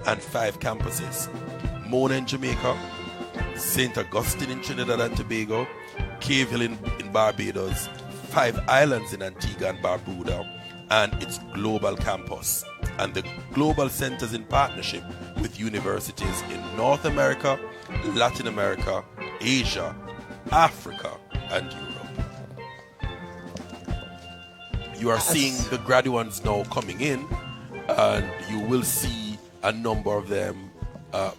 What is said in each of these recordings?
and 5 campuses. Mona in Jamaica, St. Augustine in Trinidad and Tobago, Cave Hill in Barbados, 5 islands in Antigua and Barbuda, and its global campus. And the global centers in partnership with universities in North America, Latin America, Asia, Africa, and Europe. You are seeing the graduates now coming in, and you will see a number of them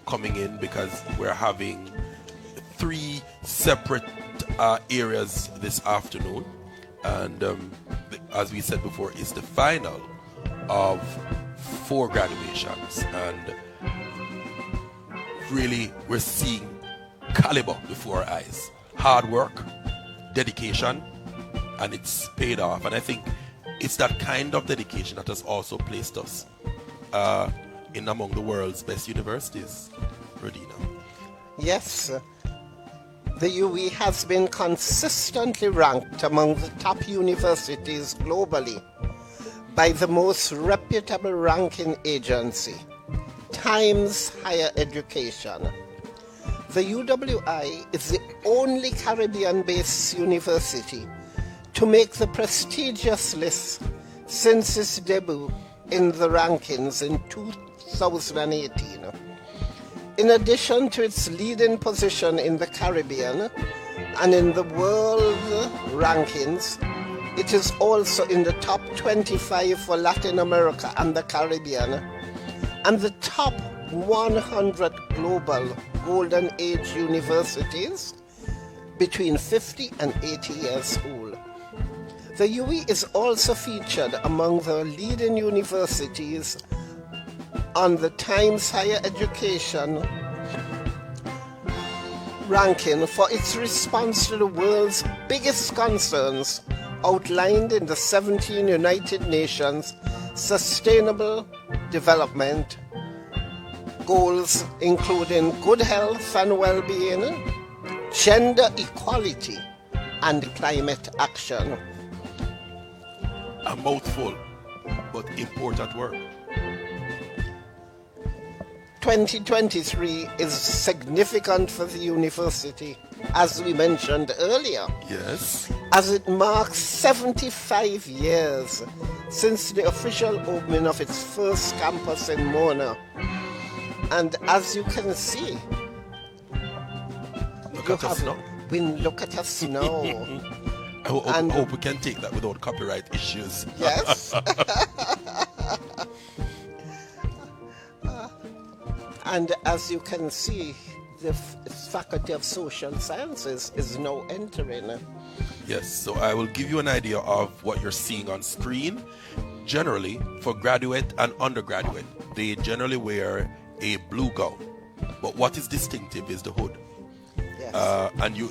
coming in because we're having 3 separate areas this afternoon. And as we said before, it's the final of 4 graduations, and really we're seeing caliber before our eyes. Hard work, dedication, and it's paid off. And I think it's that kind of dedication that has also placed us in among the world's best universities, Rodina. Yes, the UWI has been consistently ranked among the top universities globally by the most reputable ranking agency, Times Higher Education. The UWI is the only Caribbean-based university to make the prestigious list since its debut in the rankings in 2018. In addition to its leading position in the Caribbean and in the world rankings, it is also in the top 25 for Latin America and the Caribbean, and the top 100 global Golden Age universities between 50 and 80 years old. The UWI is also featured among the leading universities on the Times Higher Education ranking for its response to the world's biggest concerns outlined in the 17 United Nations Sustainable Development Goals, including good health and well-being, gender equality, and climate action. A mouthful, but important work. 2023 is significant for the university, as we mentioned earlier. Yes. As it marks 75 years since the official opening of its first campus in Mona. And as you can see, look at us now. Look at us now. I hope we can take that without copyright issues. Yes. And as you can see, the Faculty of Social Sciences is now entering. Yes, so I will give you an idea of what you're seeing on screen. Generally, for graduate and undergraduate, they generally wear a blue gown. But what is distinctive is the hood. Yes.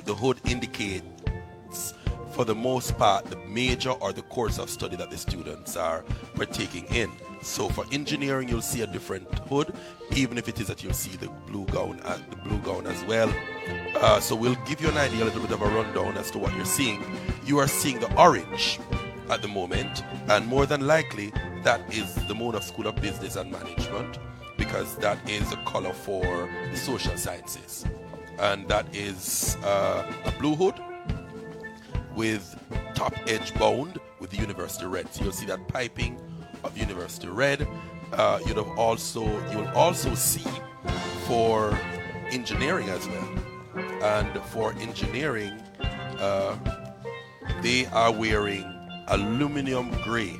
The hood indicates, for the most part, the major or the course of study that the students are partaking in. So for engineering, you'll see a different hood, even if it is that you'll see the blue gown as well. So we'll give you an idea, a little bit of a rundown as to what you're seeing. You are seeing the orange at the moment, and more than likely that is the Mona School of Business and Management, because that is the color for the social sciences. And that is a blue hood with top edge bound with the university red. So you'll see that piping of university red. You'll also see for engineering as well. And for engineering, they are wearing aluminum gray,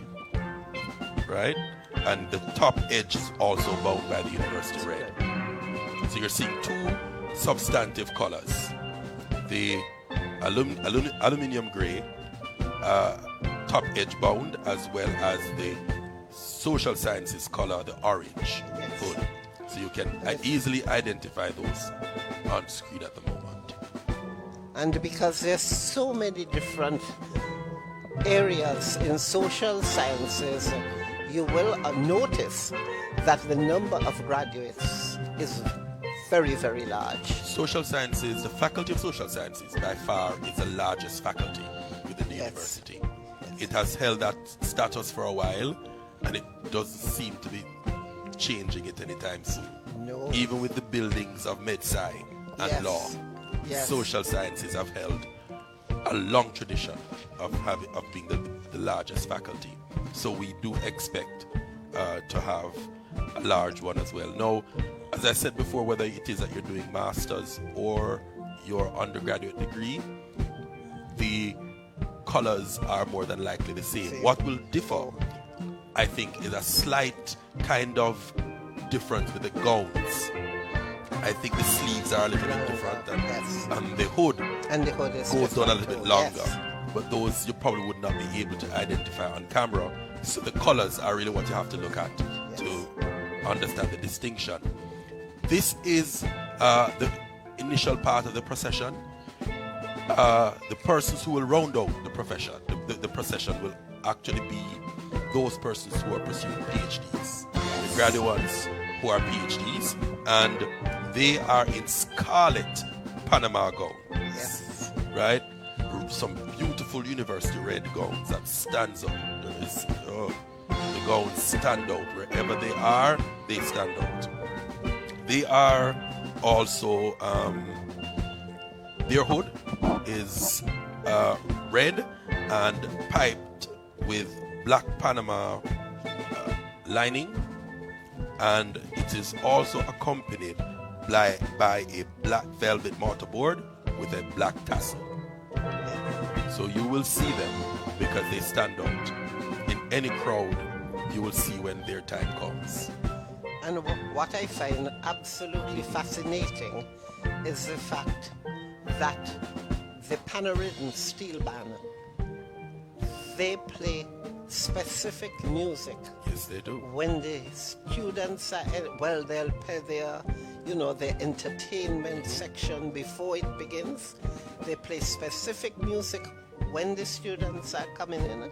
right? And the top edge is also bound by the university red. So you're seeing 2 substantive colors: the aluminum gray, top edge bound, as well as the social sciences color, the orange hood. So you can easily identify those on screen at the moment. And because there's so many different areas in social sciences, you will notice that the number of graduates is very, very large. Social sciences, the Faculty of Social Sciences by far is the largest faculty within the university. Yes. It has held that status for a while, and it does seem to be changing it anytime soon. No. Even with the buildings of MedSci and Yes. law, Yes. social sciences have held a long tradition of being the largest faculty. So we do expect to have a large one as well. Now, as I said before, whether it is that you're doing masters or your undergraduate degree, the colors are more than likely the same. What will differ, I think, is a slight kind of difference with the gowns. I think the sleeves are a little bit different, and the hood goes down a little bit longer. Yes. But those you probably would not be able to identify on camera. So the colors are really what you have to look at to understand the distinction. This is the initial part of the procession. The persons who will round out the procession will actually be those persons who are pursuing PhDs, the graduates who are PhDs, and they are in scarlet Panama gowns, Yes. right? Some beautiful university red gowns that stands up. The gowns stand out wherever they are. They stand out. They are also their hood is red and piped with black Panama lining, and it is also accompanied by a black velvet mortarboard with a black tassel. So you will see them because they stand out. In any crowd, you will see when their time comes. And what I find absolutely fascinating is the fact that the Panaridden steel band, they play specific music. Yes, they do. When the students are, they'll play their entertainment section before it begins. They play specific music when the students are coming in,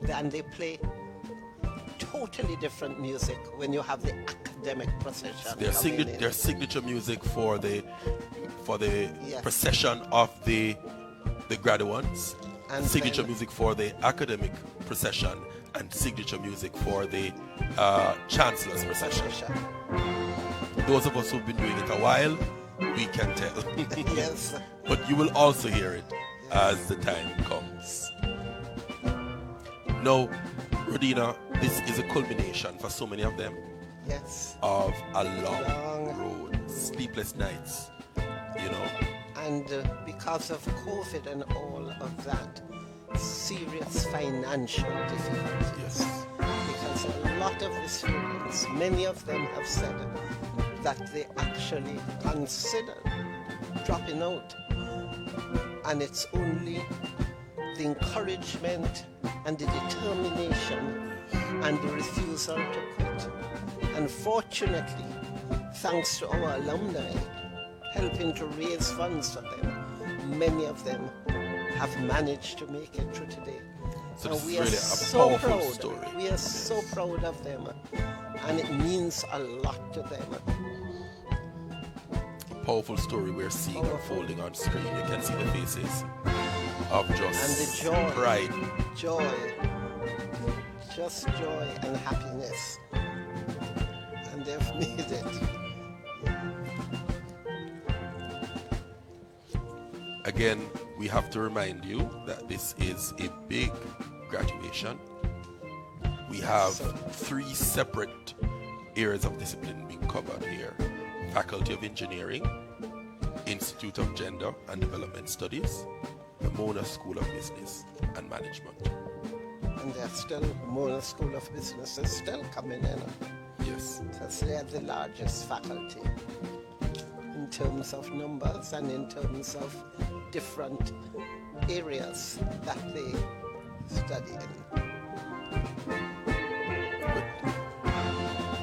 and they play totally different music when you have the academic procession. Their signature music for the Yes. procession of the graduates, And signature then- music for the academic procession, and signature music for the chancellor's procession. Those of us who've been doing it a while, we can tell. Yes. But you will also hear it as the time comes. Now, Rodina, this is a culmination for so many of them Yes. of a long road, sleepless nights, And because of COVID and all of that, serious financial difficulties. Yes. Because a lot of the students, many of them have said that they actually considered dropping out. And it's only the encouragement and the determination and the refusal to quit. And fortunately, thanks to our alumni helping to raise funds for them, many of them have managed to make it through today. So And this we is are really a so powerful proud. story. We are so proud of them, and it means a lot to them. A powerful story we're seeing unfolding on screen. You can see the faces of just And the joy. pride. Joy, just joy and happiness. And they've made it. Again, we have to remind you that this is a big graduation. We have 3 separate areas of discipline being covered here. Faculty of Engineering, Institute of Gender and Development Studies, the Mona School of Business and Management. And there's still Mona School of Business is still coming in. Yes. Because they're the largest faculty in terms of numbers and in terms of different areas that they study in.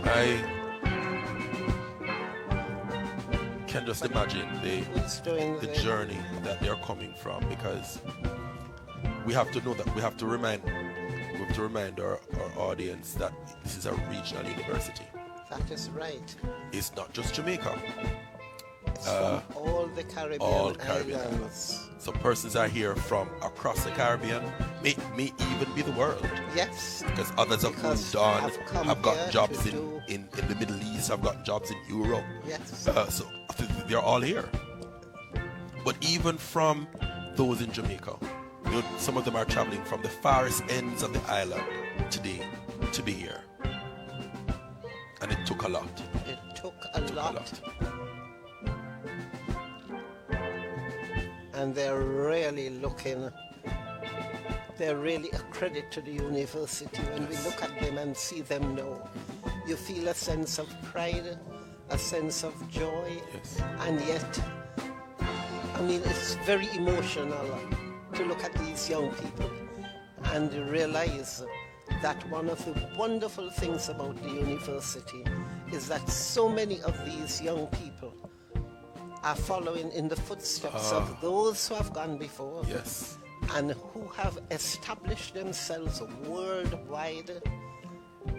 I can just imagine the journey that they're coming from, because we have to know that we have to remind our audience that this is a regional university. That is right. It's not just Jamaica. It's from all the Caribbean Caribbean islands. So persons are here from across the Caribbean, may even be the world. Yes. Because others have Because moved on, have come have got here jobs to in, do- in the Middle East, have got jobs in Europe. Yes. So they're all here. But even from those in Jamaica, you know, some of them are traveling from the farthest ends of the island today to be here. And it took a lot. It took a lot. And they're really a credit to the university. When we look at them and see them now, you feel a sense of pride, a sense of joy, Yes. and yet, I mean, it's very emotional to look at these young people and realize that one of the wonderful things about the university is that so many of these young people are following in the footsteps of those who have gone before. Yes. And who have established themselves worldwide,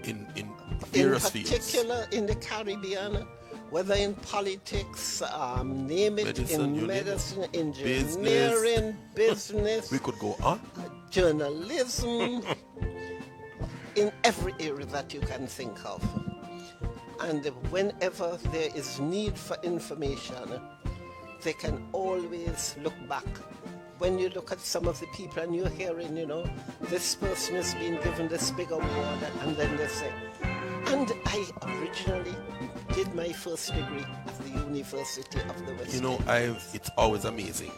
In in various fields. particular in the Caribbean, whether in politics, name it, Medicine, in you name medicine, it. engineering, business, We could go on. journalism, in every area that you can think of. And whenever there is need for information, they can always look back. When you look at some of the people and you're hearing, you know, this person has been given this big award, and then they say, and I originally did my first degree at the University of the West You know, Indies. it's always amazing.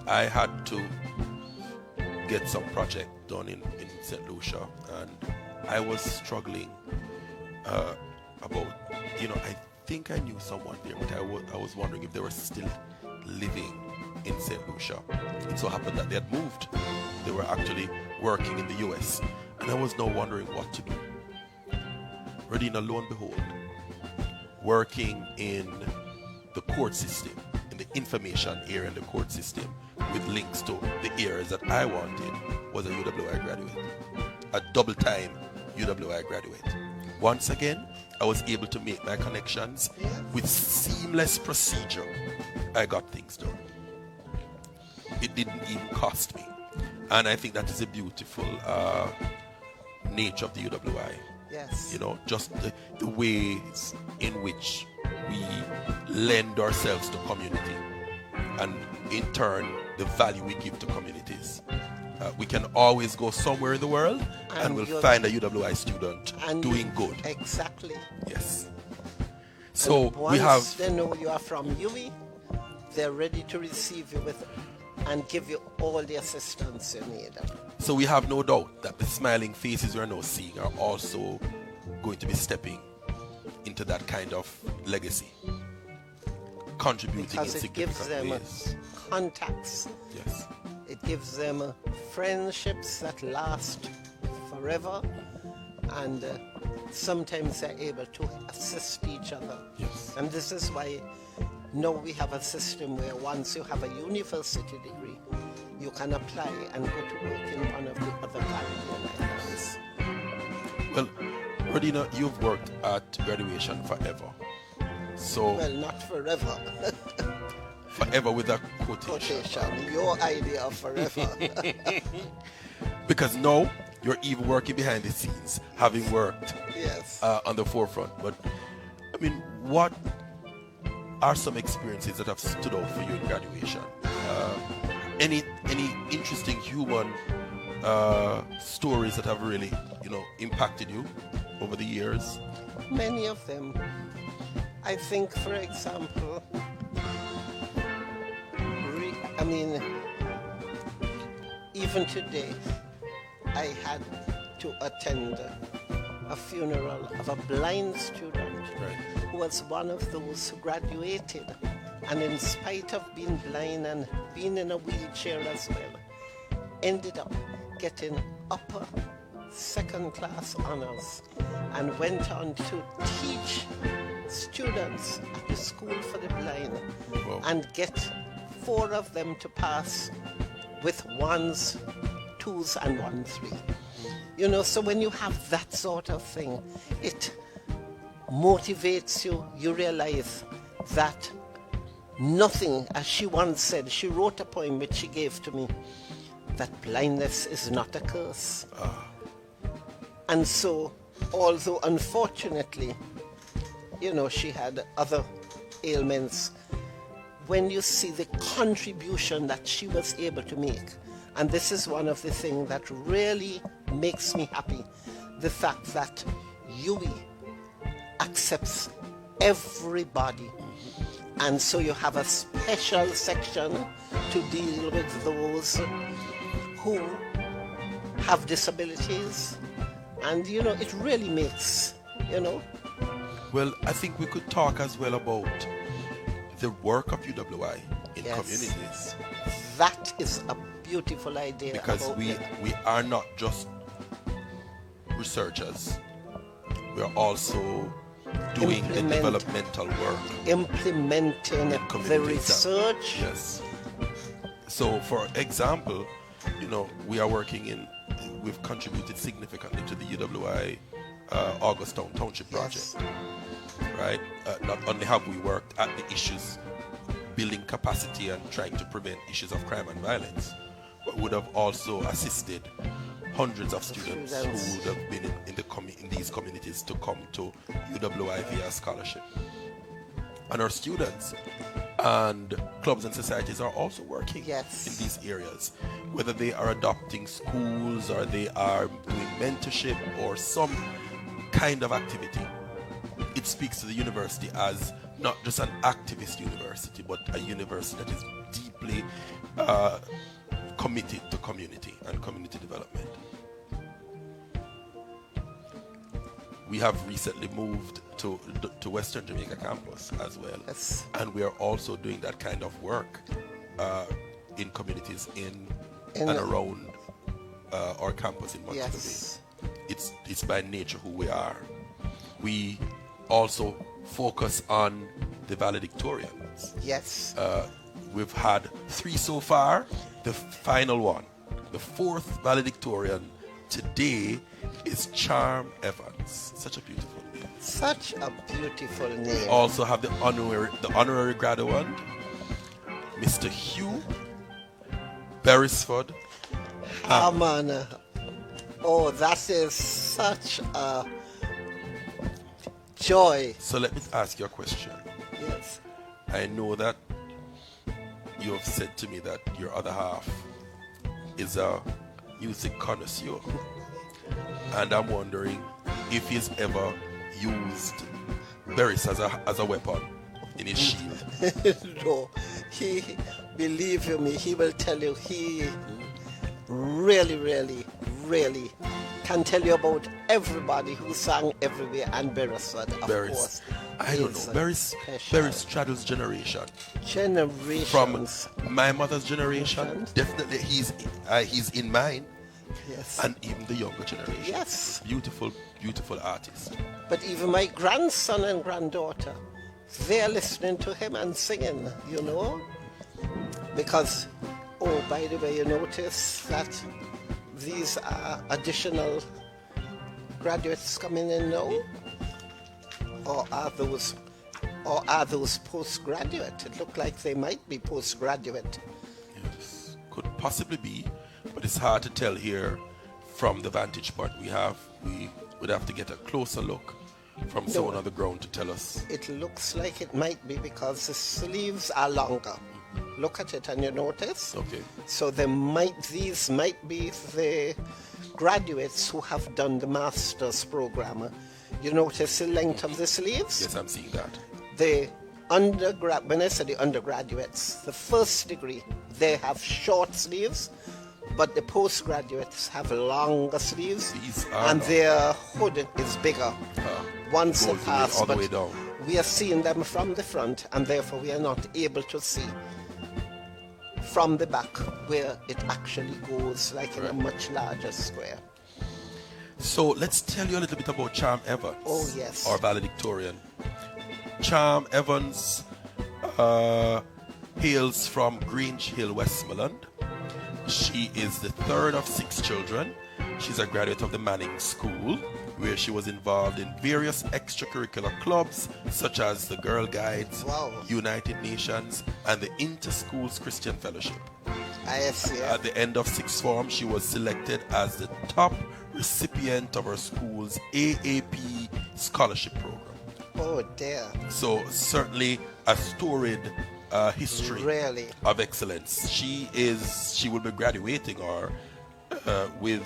I had to get some project done in St. Lucia, and I was struggling about, you know, I think I knew someone there, but I was wondering if they were still living in St. Lucia. It so happened that they had moved. They were actually working in the US, and I was now wondering what to do. Radina, lo and behold, working in the court system, in the information area in the court system, with links to the areas that I wanted, was a UWI graduate, a double-time UWI graduate. Once again, I was able to make my connections with seamless procedure. I got things done. It didn't even cost me. And I think that is a beautiful nature of the UWI. Yes. You know, just the ways in which we lend ourselves to community, and in turn, the value we give to communities. We can always go somewhere in the world and we'll find a UWI student doing good. Exactly. Yes. So And we have... once they know you are from UWI, they're ready to receive you with and give you all the assistance you need. So we have no doubt that the smiling faces we are now seeing are also going to be stepping into that kind of legacy, contributing Because in it gives significant them ways. contacts. Yes. It gives them friendships that last forever, and sometimes they're able to assist each other. Yes. And this is why now we have a system where once you have a university degree, you can apply and go to work in one of the other Caribbean islands. Well, Radina, you've worked at graduation forever. So Well, not forever. forever with a quotation. Quotation, your idea of forever. Because now you're even working behind the scenes, having worked Yes. on the forefront. But I mean, what are some experiences that have stood out for you in graduation? Any interesting human stories that have really, impacted you over the years? Many of them. I think, for example, even today, I had to attend a funeral of a blind student who was one of those who graduated, and in spite of being blind and being in a wheelchair as well, ended up getting upper second-class honors and went on to teach students at the School for the Blind. Wow. And get 4 of them to pass with 1s, 2s, and 1-3. So when you have that sort of thing, it motivates you. You realize that nothing, as she once said, she wrote a poem which she gave to me, that blindness is not a curse. And so, although unfortunately, she had other ailments, when you see the contribution that she was able to make, and this is one of the things that really makes me happy, the fact that UWI accepts everybody. And so you have a special section to deal with those who have disabilities. And, it really makes, Well, I think we could talk as well about the work of UWI in Yes. communities. That is a beautiful idea. Because about we are not just researchers. We are also doing the developmental work. implementing in the communities that- research. Yes. So, for example, we are working we've contributed significantly to the UWI Augustown Township project. Yes. Right? Not only have we worked at the issues, building capacity and trying to prevent issues of crime and violence, but would have also assisted hundreds of students who would have been in these communities to come to UWI via scholarship. And our students and clubs and societies are also working Yes. in these areas, whether they are adopting schools or they are doing mentorship or some kind of activity. It speaks to the university as not just an activist university, but a university that is deeply committed to community and community development. We have recently moved to Western Jamaica campus as well. Yes. And we are also doing that kind of work in communities in and around our campus in Montego Yes. Bay. It's by nature who we are. We also focus on the valedictorians. Yes. We've had 3 so far. The final one, the 4th valedictorian today, is Charm Evans. Such a beautiful name. Such a beautiful name. Also have the honorary graduate, Mr. Hugh Beresford. Man. Oh, that is such a joy. So let me ask you a question. Yes. I know that you have said to me that your other half is a music connoisseur. And I'm wondering if he's ever used berries as a weapon in his shield. No, believe me, he will tell you, he really, really, really can tell you about everybody who sang everywhere, and Beresford, of course. I don't is know. a Berries special straddles generation. generations. From my mother's generation, definitely he's in mine, Yes. and even the younger generation. Yes. Beautiful, beautiful artist. But even my grandson and granddaughter, they're listening to him and singing, Because, oh, by the way, you notice that these are additional graduates coming in now? Or are those postgraduate? It looked like they might be postgraduate. Yes, could possibly be, but it's hard to tell here from the vantage point we have. We would have to get a closer look from someone on the ground to tell us. It looks like it might be because the sleeves are longer. Look at it and you notice. Okay. So these might be the graduates who have done the master's program. You notice the length of the sleeves? Yes, I'm seeing that. When I say the undergraduates, the first degree, they have short sleeves, but the postgraduates have longer sleeves, These are and long. their hood is bigger. Once they goes pass, all the but way down. we are seeing them from the front, and therefore we are not able to see from the back where it actually goes, like in a much larger square. So let's tell you a little bit about Charm Evans. Oh, yes. Our valedictorian. Charm Evans hails from Grange Hill, Westmoreland. She is the 3rd of 6 children. She's a graduate of the Manning School, where she was involved in various extracurricular clubs such as the Girl Guides, Wow. United Nations, and the Interschools Christian Fellowship. I see. At the end of sixth form, she was selected as the top recipient of her school's AAP scholarship program. Oh dear. So certainly a storied history Really? of excellence. She will be graduating or with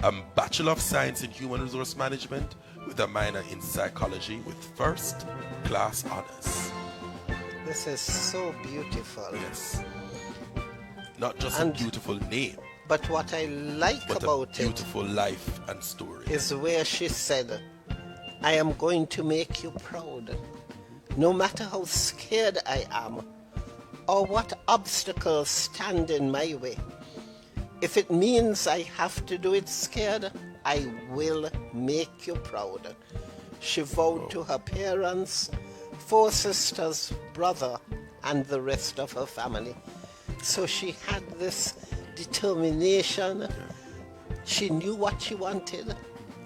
a Bachelor of Science in Human Resource Management with a minor in psychology with first class honors. This is so beautiful. Yes. Not just And a beautiful name, But what I like but about a beautiful life and story. is where she said, I am going to make you proud. No matter how scared I am or what obstacles stand in my way. If it means I have to do it scared, I will make you proud. She vowed to her parents, 4 sisters, brother, and the rest of her family. So she had this determination. She knew what she wanted,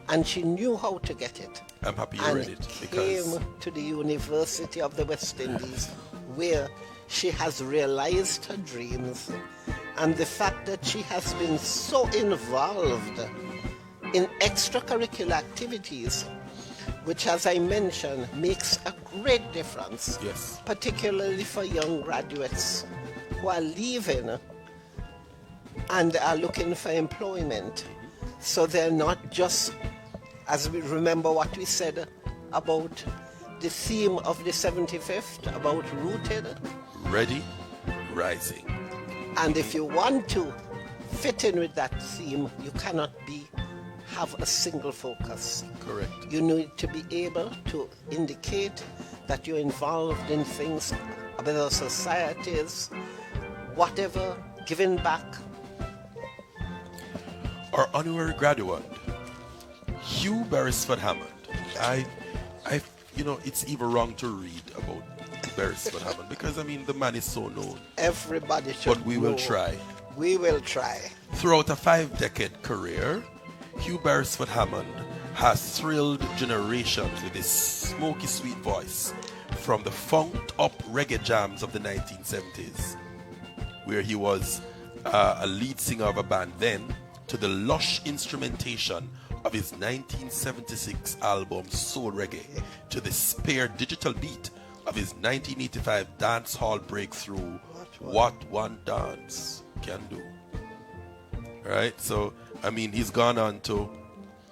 and she knew how to get it. I'm happy you And read it came because to the University of the West Indies, where she has realized her dreams. And the fact that she has been so involved in extracurricular activities, which, as I mentioned, makes a great difference, yes, particularly for young graduates who are leaving and are looking for employment. So they're not just, as we remember what we said about the theme of the 75th, about rooted. ready, rising. And if you want to fit in with that theme, you cannot have a single focus. Correct. You need to be able to indicate that you're involved in things with our societies, whatever, giving back. Our honorary graduate, Hugh Beresford Hammond. It's even wrong to read about Beresford Hammond because, the man is so known. Everybody should But we will know. try. We will try. Throughout a 5-decade career, Hugh Beresford Hammond has thrilled generations with his smoky sweet voice from the funked up reggae jams of the 1970s, where he was a lead singer of a band then, to the lush instrumentation of his 1976 album Soul Reggae, to the spare digital beat of his 1985 dancehall breakthrough What One Dance Can Do. Right? So, he's gone on to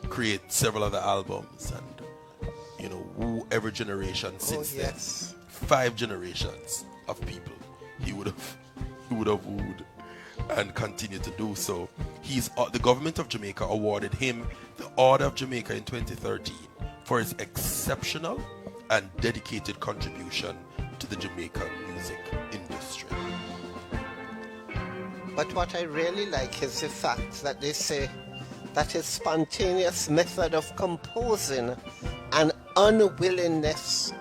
create several other albums and, woo every generation since then. 5 generations of people he would have wooed and continue to do so. The government of Jamaica awarded him the Order of Jamaica in 2013 for his exceptional and dedicated contribution to the Jamaican music industry. But what I really like is the fact that they say that his spontaneous method of composing and unwillingness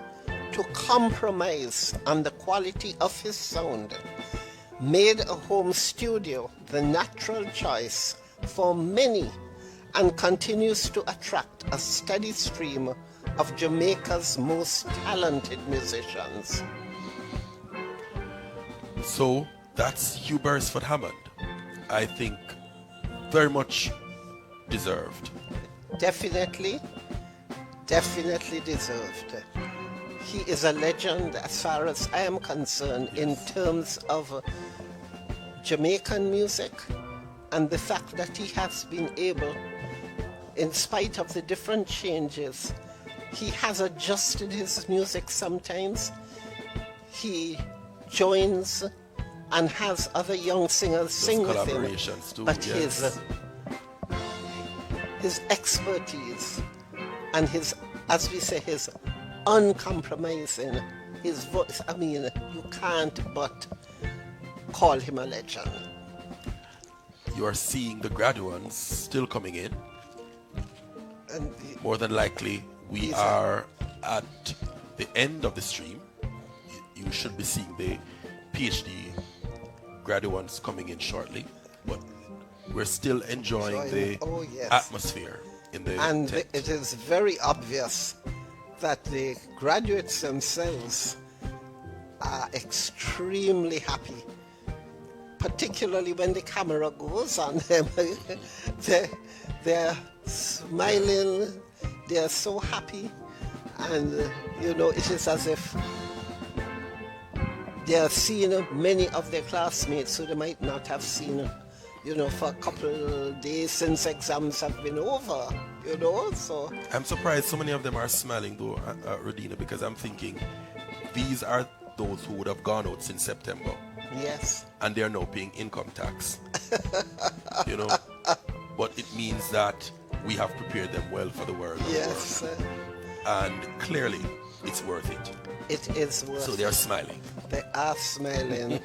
to compromise on the quality of his sound made a home studio the natural choice for many and continues to attract a steady stream of Jamaica's most talented musicians. So that's Hugh Beresford Hammond. I think very much deserved. Definitely deserved. He is a legend as far as I am concerned in terms of Jamaican music, and the fact that he has been able, in spite of the different changes, he has adjusted his music sometimes. He joins and has other young singers sing with him. Collaborations too, But yes. his expertise and his, as we say, his uncompromising, his voice, you can't but call him a legend. You are seeing the graduates still coming in. And More than likely, we are at the end of the stream. You should be seeing the PhD graduates coming in shortly, but we're still enjoying the atmosphere in the tent. it is very obvious that the graduates themselves are extremely happy particularly when the camera goes on them, they're smiling, they're so happy, and it is as if they are seeing many of their classmates who they might not have seen, for a couple of days since exams have been over, so. I'm surprised so many of them are smiling though, Radina, because I'm thinking these are those who would have gone out since September. Yes. And they are now paying income tax. But it means that we have prepared them well for the world. Yes. And clearly, it's worth it. It is worth it. So they are smiling. They are smiling.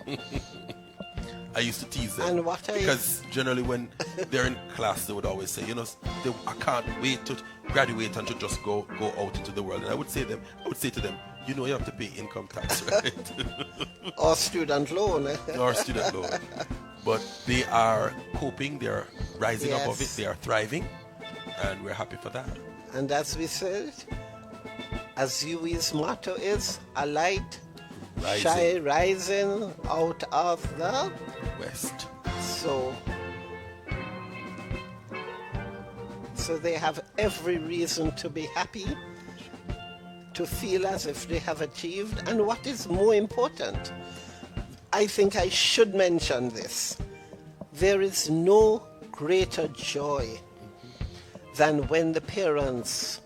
I used to tease them. And what because generally when they're in class, they would always say, I can't wait to graduate and to just go out into the world. And I would say to them, you have to pay income tax, right? Or student loan. Or student loan. But they are coping, they are rising above it, they are thriving, and we're happy for that. And as we said, as UWI's motto is, a light rising out of the West. So they have every reason to be happy, to feel as if they have achieved, and what is more important, I think I should mention this, there is no greater joy than when the parents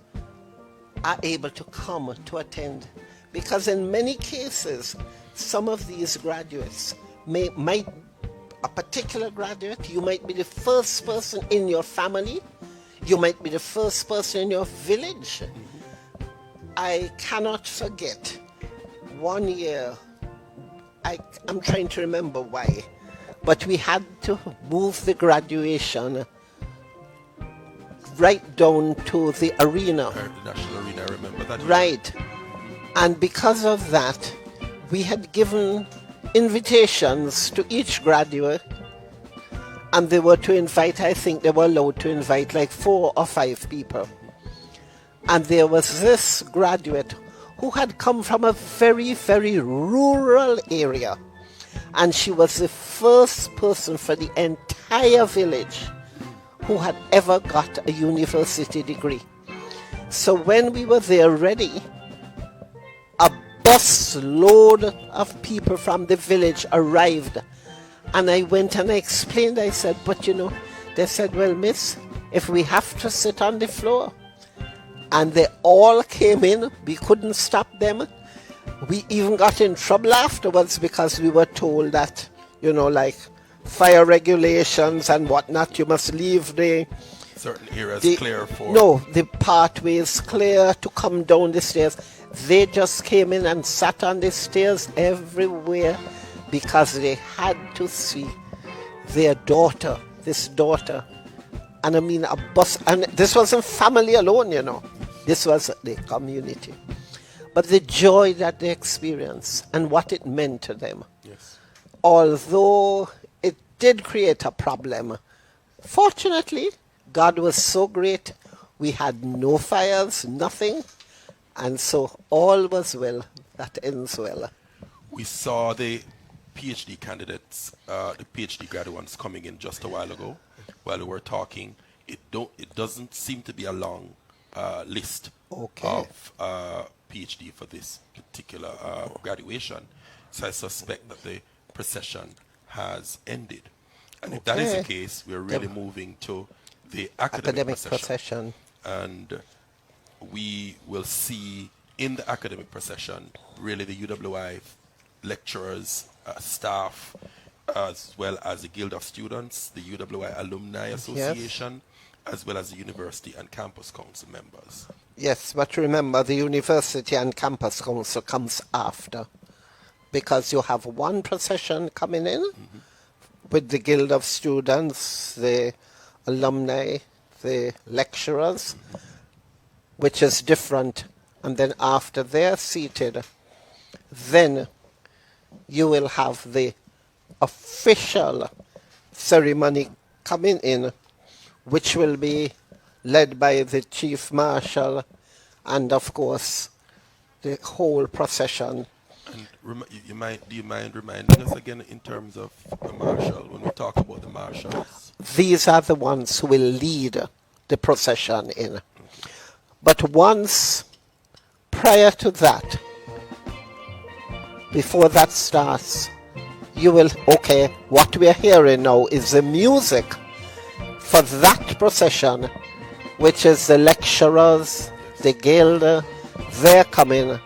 are able to come to attend, because in many cases some of these graduates might a particular graduate, you might be the first person in your family, you might be the first person in your village. I cannot forget one year, I'm trying to remember why, but we had to move the graduation right down to the arena. The national arena, I remember that. Right. And because of that, we had given invitations to each graduate, and they were to invite, I think they were allowed to invite like 4 or 5 people. And there was this graduate who had come from a very, very rural area. And she was the first person for the entire village who had ever got a university degree. So when we were there ready, a bus load of people from the village arrived. And I went and I explained, I said, but they said, well, miss, if we have to sit on the floor. And they all came in, we couldn't stop them. We even got in trouble afterwards because we were told that, like fire regulations and whatnot, you must leave the certain areas clear for... No, the pathways clear to come down the stairs. They just came in and sat on the stairs everywhere because they had to see their daughter, this daughter. And I mean a bus, and this wasn't family alone, This was the community. But the joy that they experienced and what it meant to them. Yes. Although it did create a problem, fortunately, God was so great, we had no fires, nothing, and so all was well that ends well. We saw the PhD candidates, the PhD graduates coming in just a while ago. While we were talking, it doesn't seem to be a long list of PhD for this particular graduation. So I suspect that the procession has ended. And if that is the case, we're really moving to the academic procession. And we will see in the academic procession really the UWI lecturers, staff, as well as the Guild of Students, the UWI Alumni Association, as well as the University and Campus Council members. Yes, but remember, the University and Campus Council comes after, because you have one procession coming in with the Guild of Students, the alumni, the lecturers, which is different. And then after they're seated, then you will have the official ceremony coming in, which will be led by the Chief Marshal and, of course, the whole procession. Do you mind reminding us again in terms of the marshal when we talk about the marshals? These are the ones who will lead the procession in. But once prior to that, before that starts, you will, okay, what we are hearing now is the music for that procession, which is the lecturers, the guild, they're coming,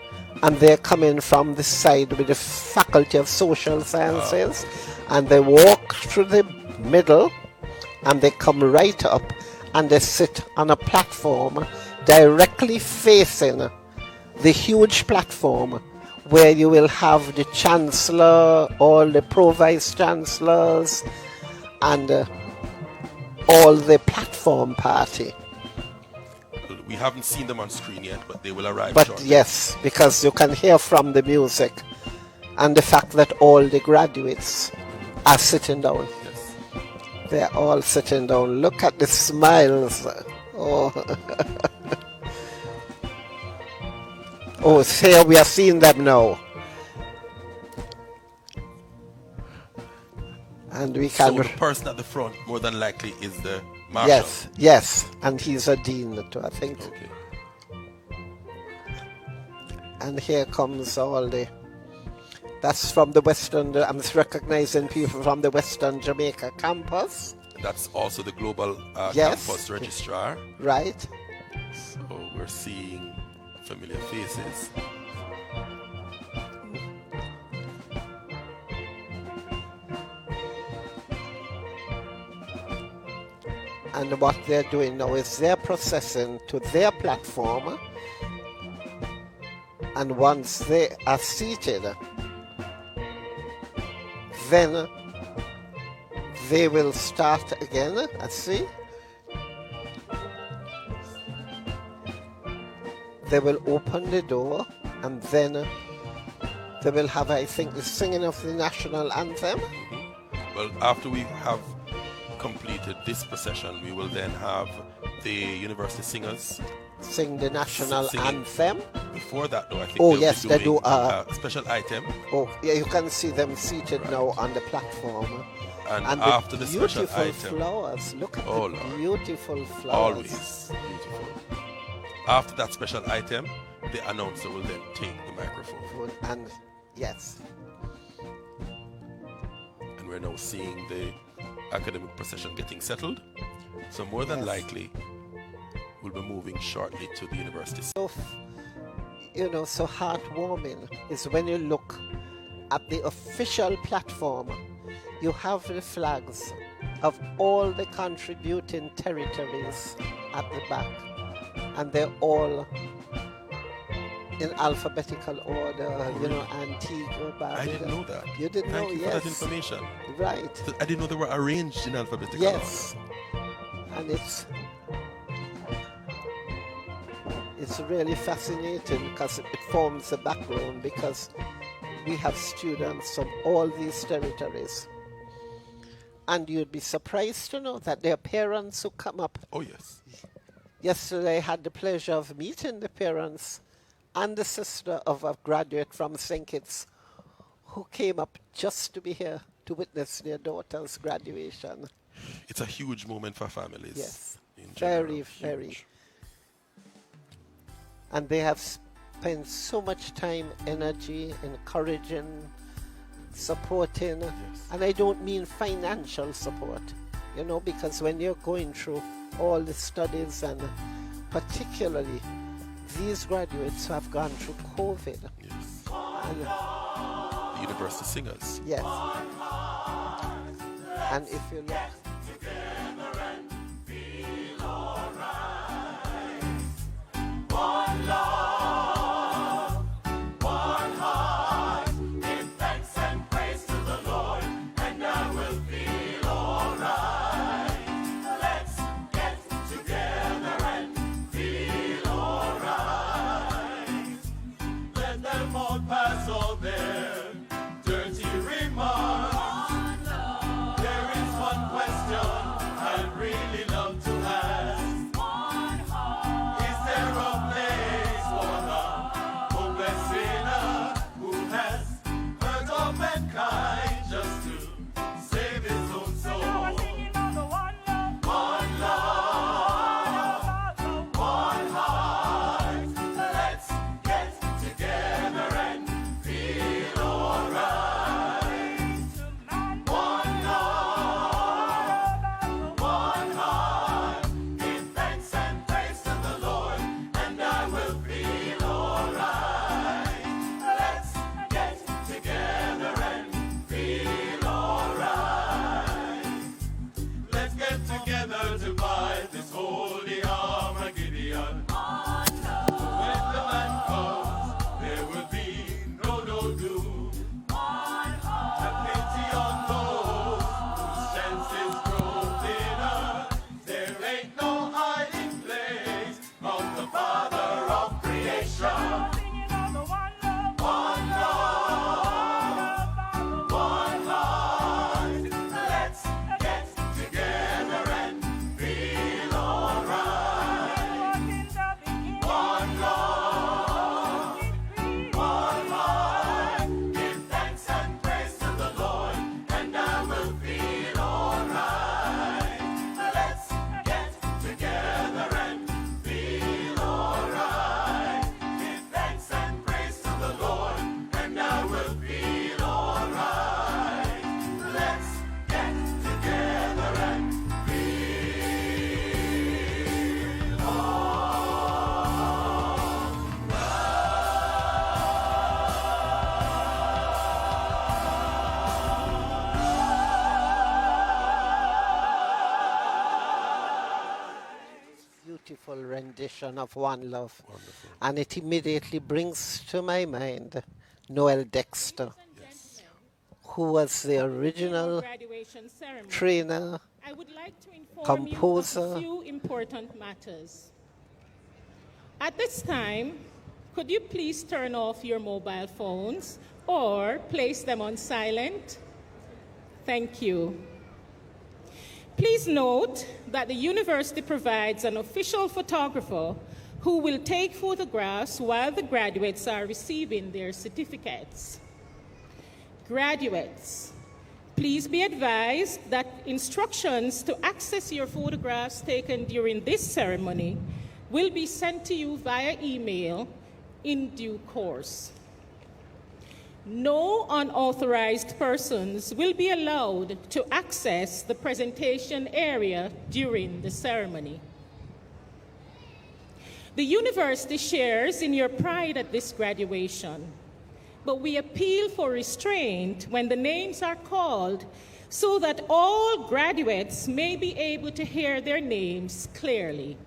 and they're coming from the side with the Faculty of Social Sciences, and they walk through the middle, and they come right up, and they sit on a platform directly facing the huge platform where you will have the Chancellor, all the Pro-Vice Chancellors, and all the platform party. We haven't seen them on screen yet, but they will arrive But shortly. yes, because you can hear from the music and the fact that all the graduates are sitting down. Yes. They're all sitting down. Look at the smiles. Oh, oh, here we are seeing them now. And we can... So the person at the front, more than likely, is the marshal. Yes, yes, and he's a dean too, I think. Okay. And here comes all the... That's from the Western... I'm recognizing people from the Western Jamaica campus. That's also the global Yes. campus registrar. Right. So we're seeing familiar faces. And what they're doing now is they're processing to their platform, and once they are seated, then they will start again. Let's see. They will open the door, and then they will have, I think, the singing of the national anthem. Well, after we have completed this procession, we will then have the university singers Sing the national singing. anthem. Before that, though, I think Oh, they'll yes, be they doing do, a special item. Oh, yeah, you can see them seated now on the platform. And after the special beautiful item, flowers. Look at Oh, the Lord. beautiful flowers. always beautiful. After that special item, the announcer will then take the microphone. And yes, And we're now seeing the academic procession getting settled. So more than Yes. likely, we'll be moving shortly to the university. so so heartwarming is when you look at the official platform. You have the flags of all the contributing territories at the back, and they're all in alphabetical order. Antigua, Barbuda. I didn't know that. You didn't Thank know? you Yes. for that information. Right. I didn't know they were arranged in alphabetical Yes. And it's really fascinating because it forms a background, because we have students from all these territories. And you'd be surprised to know that their parents who come up. order. Oh, yes. Yesterday I had the pleasure of meeting the parents and the sister of a graduate from St. Kitts who came up just to be here to witness their daughter's graduation. It's a huge moment for families. Yes. in Very, general. very. Huge. And they have spent so much time, energy, encouraging, supporting. Yes. And I don't mean financial support, because when you're going through all the studies, and particularly these graduates who have gone through COVID. Yes. And, The university singers. yes. And if you look, pass all their dirty remarks. There is one question edition of One Love. Wonderful. And it immediately brings to my mind Noel Dexter, who was the original graduation ceremony, trainer, I would like to inform composer. you of a few important matters. At this time, could you please turn off your mobile phones or place them on silent? Thank you. Please note that the university provides an official photographer who will take photographs while the graduates are receiving their certificates. Graduates, please be advised that instructions to access your photographs taken during this ceremony will be sent to you via email in due course. No unauthorized persons will be allowed to access the presentation area during the ceremony. The university shares in your pride at this graduation, but we appeal for restraint when the names are called so that all graduates may be able to hear their names clearly.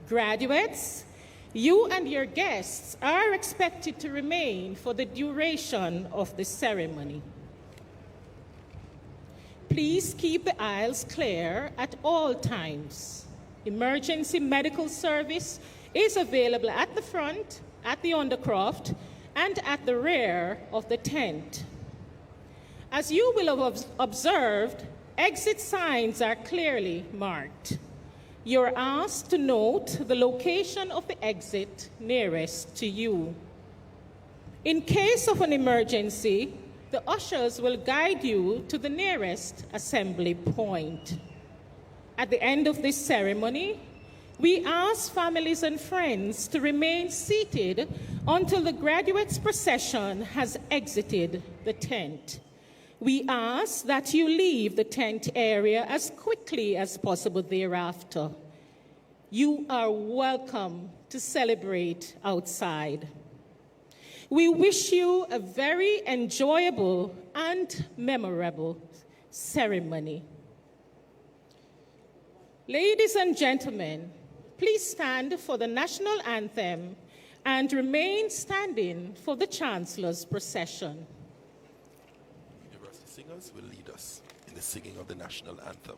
Graduates, you and your guests are expected to remain for the duration of the ceremony. Please keep the aisles clear at all times. Emergency medical service is available at the front, at the undercroft, and at the rear of the tent. As you will have observed, exit signs are clearly marked. You're asked to note the location of the exit nearest to you. In case of an emergency, the ushers will guide you to the nearest assembly point. At the end of this ceremony, we ask families and friends to remain seated until the graduates' procession has exited the tent. We ask that you leave the tent area as quickly as possible thereafter. You are welcome to celebrate outside. We wish you a very enjoyable and memorable ceremony. Ladies and gentlemen, please stand for the national anthem and remain standing for the Chancellor's procession. University singers will lead us in the singing of the national anthem.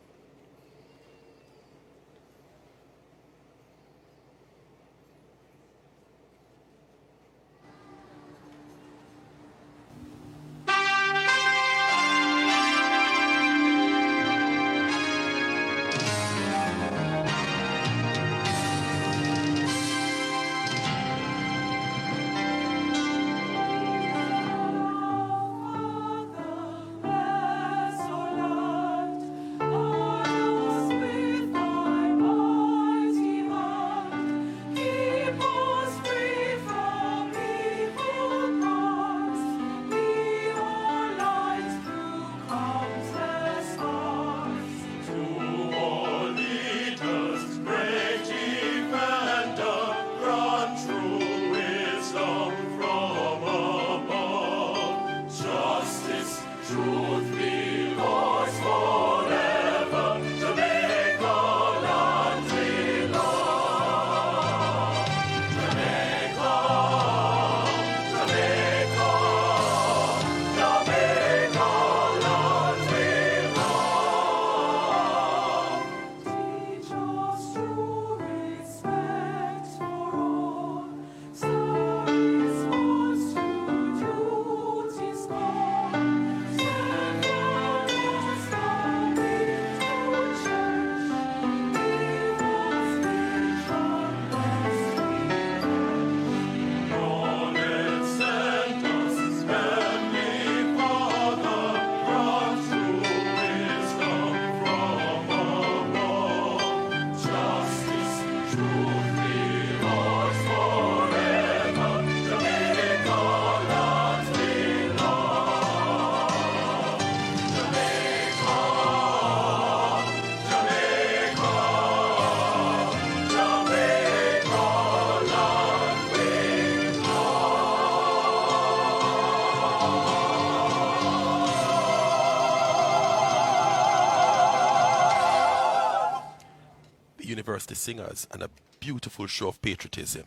University singers and a beautiful show of patriotism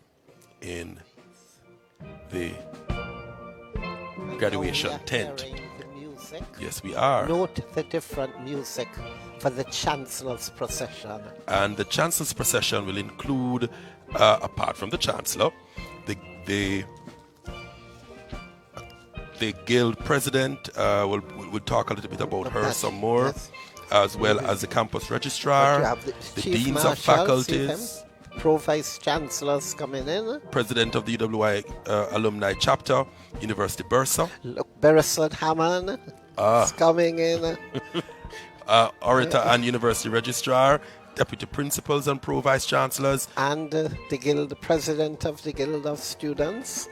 in the graduation Now we are tent. hearing the music. Yes, we are. Note the different music for the Chancellor's procession. And the Chancellor's procession will include, apart from the Chancellor, the Guild President. We'll talk a little bit about her some more, Yes. as well as the campus registrar, You have the Chief deans Marshal, of see him? faculties, Pro-Vice Chancellors coming in. President of the UWI Alumni Chapter, University Bursa, Look, Beresford Hammond is coming in. Orator and University Registrar, Deputy Principals and Pro-Vice Chancellors, And the Guild President of the Guild of Students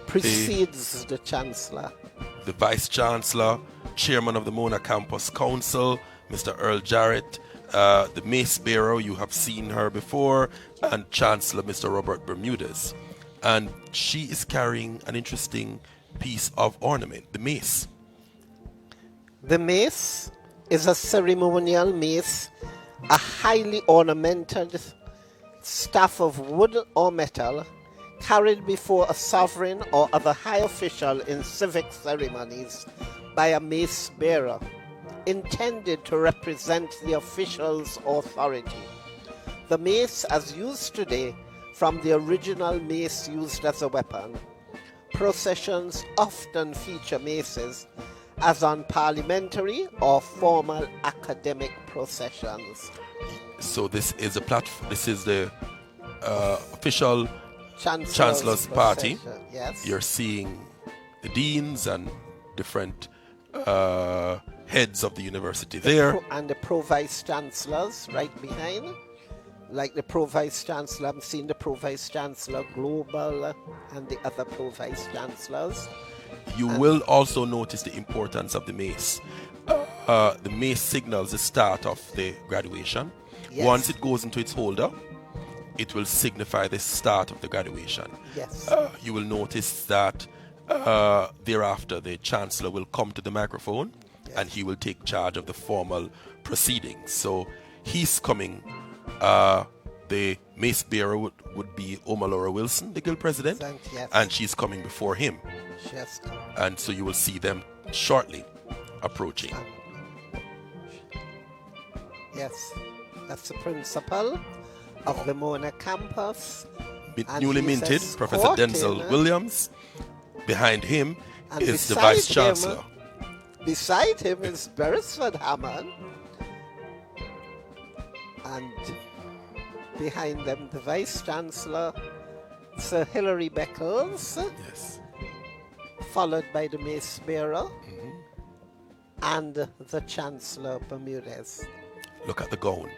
precedes the Chancellor. the Vice Chancellor, Chairman of the Mona Campus Council, Mr. Earl Jarrett, the Mace Bearer, you have seen her before, and Chancellor Mr. Robert Bermudez. And she is carrying an interesting piece of ornament, the mace. The mace is a ceremonial mace, a highly ornamented staff of wood or metal carried before a sovereign or other high official in civic ceremonies by a mace bearer, intended to represent the official's authority. The mace, as used today, from the original mace used as a weapon. Processions often feature maces, as on parliamentary or formal academic processions. So this is a platform. This is the official Chancellor's party. procession, yes. You're seeing the deans and different heads of the university there. And the Pro-Vice Chancellors right behind. Like the Pro-Vice Chancellor, I'm seeing the Pro-Vice Chancellor Global and the other Pro-Vice Chancellors. You will also notice the importance of the mace. The mace signals the start of the graduation. Yes. Once it goes into its holder, it will signify the start of the graduation. Yes. You will notice that thereafter the Chancellor will come to the microphone and he will take charge of the formal proceedings. So he's coming. The mace bearer would be Omalora Wilson, the Guild President, Yes. and she's coming before him. Yes. And so you will see them shortly approaching. Yes. That's the principal of the Mona campus. And Newly he's minted, Professor escorting, Denzel Williams. Behind him And is the beside Vice him, Chancellor. Beside him is Beresford Hammond. And behind them, the Vice Chancellor, Sir Hilary Beckles, Yes. followed by the Mace Bearer, and the Chancellor Bermudez. Look at the gown.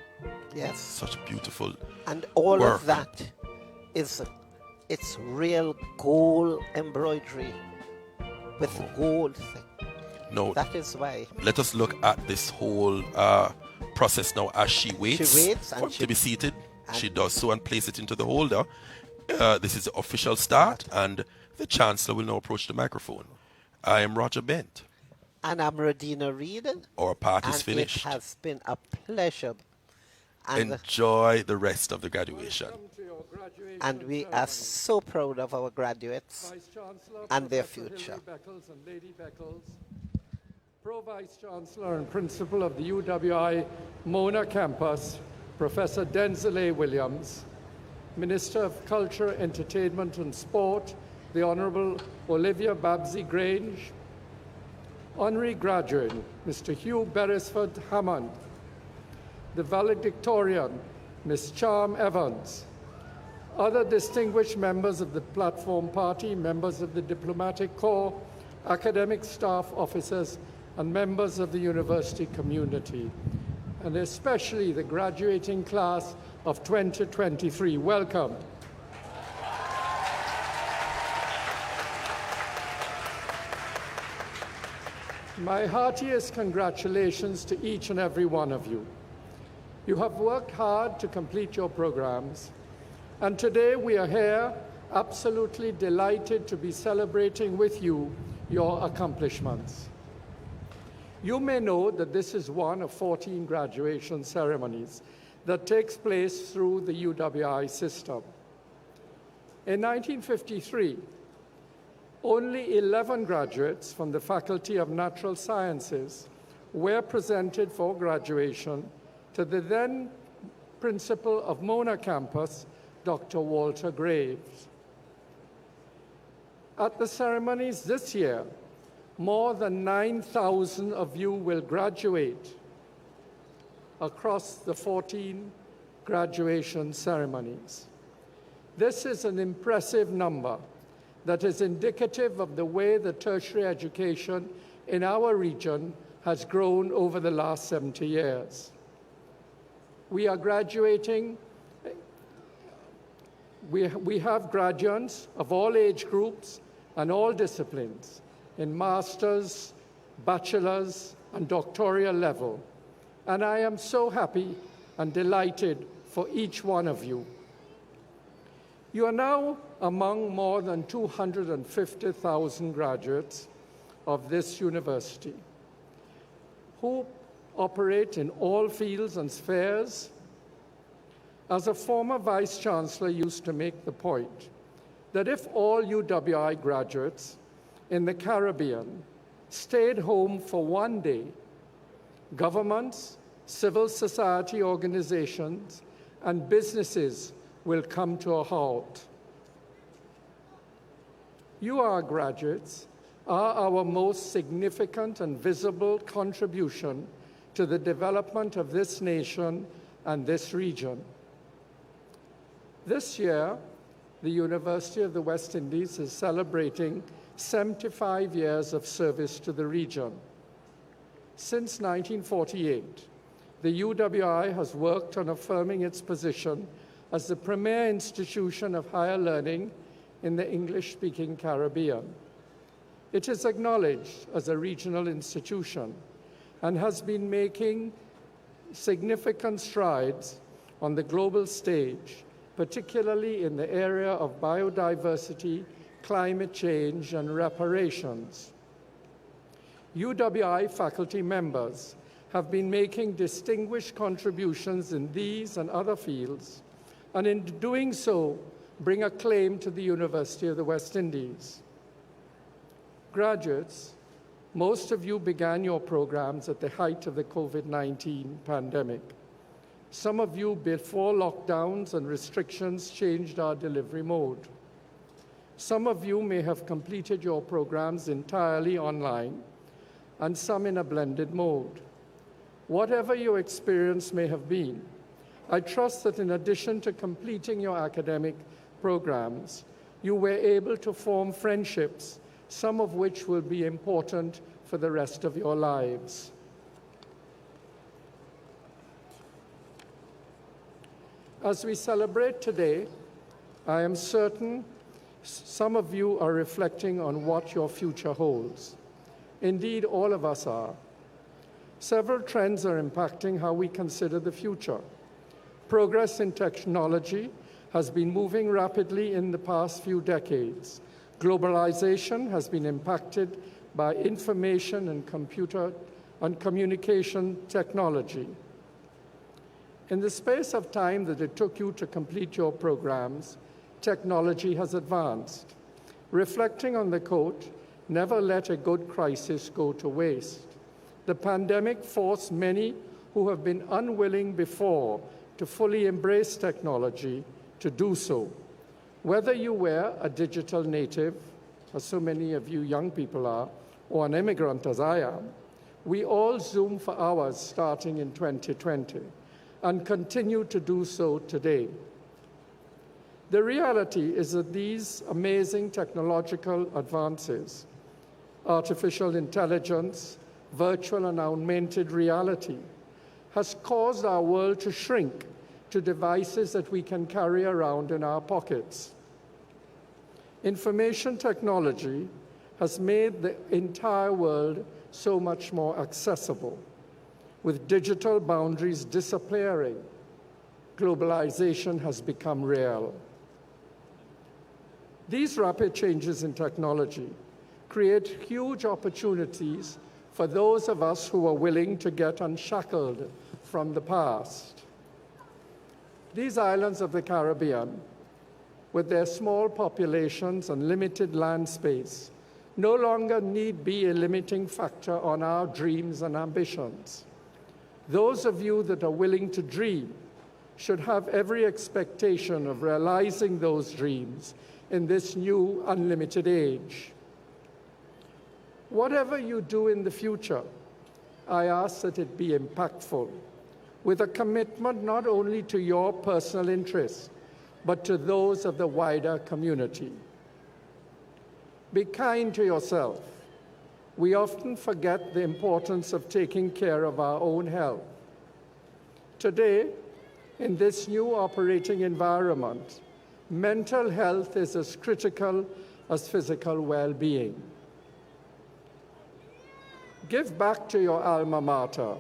Yes. Such beautiful. And all work. of that is it's real gold embroidery with gold thing. No, That is why. let us look at this whole process now as she waits, She waits and for she- to be seated. She does so and place it into the holder. This is the official start, and the Chancellor will now approach the microphone. I am Roger Bent. And I'm Radina Reed. Our part is And finished. it has been a pleasure. And, Enjoy the rest of the graduation. and we are so proud of our graduates Vice Chancellor, and their Professor future. Hilary Beckles and Lady Beckles, Pro-Vice Chancellor and Principal of the UWI Mona Campus, Professor Denzel A. Williams, Minister of Culture, Entertainment and Sport, the Honourable Olivia Babsy Grange, Honorary Graduate, Mr. Hugh Beresford Hammond, the Valedictorian, Ms. Charm Evans, other distinguished members of the Platform Party, members of the Diplomatic Corps, academic staff, officers, and members of the university community, and especially the graduating class of 2023. Welcome. My heartiest congratulations to each and every one of you. You have worked hard to complete your programs, and today we are here absolutely delighted to be celebrating with you your accomplishments. You may know that this is one of 14 graduation ceremonies that takes place through the UWI system. In 1953, only 11 graduates from the Faculty of Natural Sciences were presented for graduation to the then principal of Mona campus, Dr. Walter Graves. At the ceremonies this year, more than 9,000 of you will graduate across the 14 graduation ceremonies. This is an impressive number that is indicative of the way the tertiary education in our region has grown over the last 70 years. We are graduating, we have graduates of all age groups and all disciplines in master's, bachelor's, and doctoral level. And I am so happy and delighted for each one of you. You are now among more than 250,000 graduates of this university who operate in all fields and spheres. As a former vice chancellor used to make the point that if all UWI graduates in the Caribbean stayed home for one day, governments, civil society organizations, and businesses will come to a halt. You, our graduates, are our most significant and visible contribution to the development of this nation and this region. This year, the University of the West Indies is celebrating 75 years of service to the region. Since 1948, the UWI has worked on affirming its position as the premier institution of higher learning in the English-speaking Caribbean. It is acknowledged as a regional institution and has been making significant strides on the global stage, particularly in the area of biodiversity, climate change, and reparations. UWI faculty members have been making distinguished contributions in these and other fields, and in doing so, bring a claim to the University of the West Indies. Graduates, most of you began your programs at the height of the COVID-19 pandemic. Some of you before lockdowns and restrictions changed our delivery mode. Some of you may have completed your programs entirely online, and some in a blended mode. Whatever your experience may have been, I trust that in addition to completing your academic programs, you were able to form friendships, some of which will be important for the rest of your lives. As we celebrate today, I am certain some of you are reflecting on what your future holds. Indeed, all of us are. Several trends are impacting how we consider the future. Progress in technology has been moving rapidly in the past few decades. Globalization has been impacted by information and computer and communication technology. In the space of time that it took you to complete your programs, technology has advanced. Reflecting on the quote, "Never let a good crisis go to waste," the pandemic forced many who have been unwilling before to fully embrace technology to do so. Whether you were a digital native, as so many of you young people are, or an immigrant as I am, we all Zoom for hours starting in 2020 and continue to do so today. The reality is that these amazing technological advances, artificial intelligence, virtual and augmented reality, has caused our world to shrink to devices that we can carry around in our pockets. Information technology has made the entire world so much more accessible. With digital boundaries disappearing, globalization has become real. These rapid changes in technology create huge opportunities for those of us who are willing to get unshackled from the past. These islands of the Caribbean, with their small populations and limited land space, no longer need be a limiting factor on our dreams and ambitions. Those of you that are willing to dream should have every expectation of realizing those dreams in this new unlimited age. Whatever you do in the future, I ask that it be impactful, with a commitment not only to your personal interests, but to those of the wider community. Be kind to yourself. We often forget the importance of taking care of our own health. Today, in this new operating environment, mental health is as critical as physical well-being. Give back to your alma mater.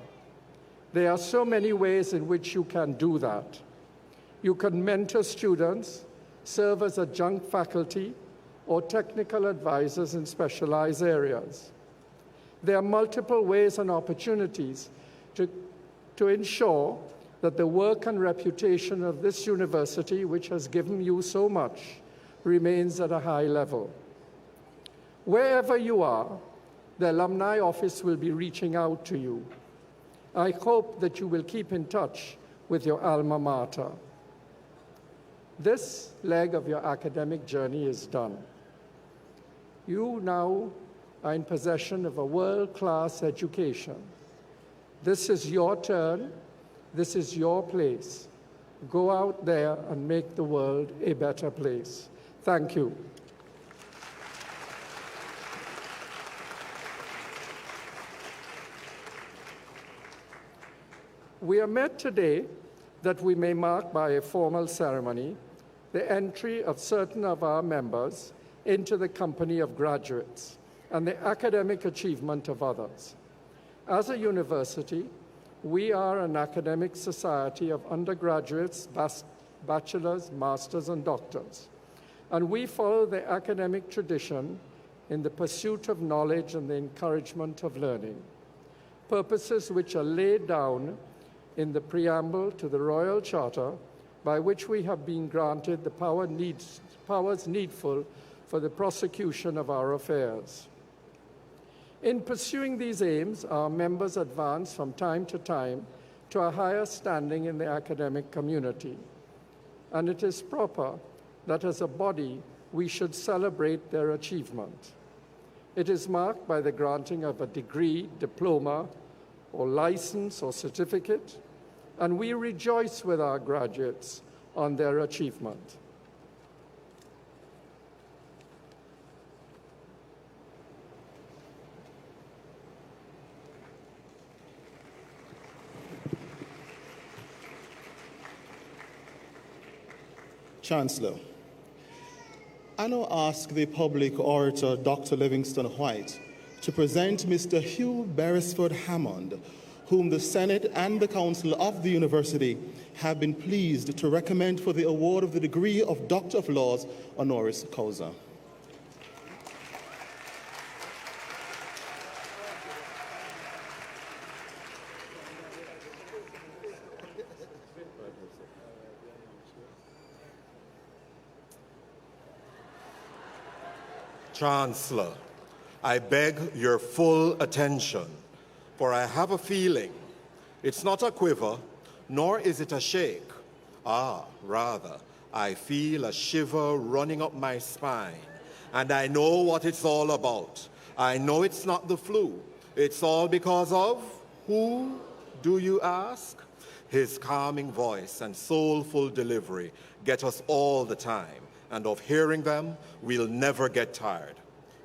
There are so many ways in which you can do that. You can mentor students, serve as adjunct faculty, or technical advisors in specialized areas. There are multiple ways and opportunities to ensure that the work and reputation of this university, which has given you so much, remains at a high level. Wherever you are, the alumni office will be reaching out to you. I hope that you will keep in touch with your alma mater. This leg of your academic journey is done. You now are in possession of a world-class education. This is your turn. This is your place. Go out there and make the world a better place. Thank you. We are met today that we may mark by a formal ceremony the entry of certain of our members into the company of graduates and the academic achievement of others. As a university, we are an academic society of undergraduates, bachelors, masters, and doctors, and we follow the academic tradition in the pursuit of knowledge and the encouragement of learning, purposes which are laid down in the preamble to the Royal Charter, by which we have been granted the powers needful for the prosecution of our affairs. In pursuing these aims, our members advance from time to time to a higher standing in the academic community, and it is proper that as a body we should celebrate their achievement. It is marked by the granting of a degree, diploma, or license or certificate, and we rejoice with our graduates on their achievement. Chancellor, I now ask the public orator, Dr. Livingston White, to present Mr. Hugh Beresford Hammond, whom the Senate and the Council of the University have been pleased to recommend for the award of the degree of Doctor of Laws honoris causa. Chancellor, I beg your full attention, for I have a feeling. It's not a quiver, nor is it a shake. Rather, I feel a shiver running up my spine, and I know what it's all about. I know it's not the flu. It's all because of who, do you ask? His calming voice and soulful delivery get us all the time, and of hearing them, we'll never get tired.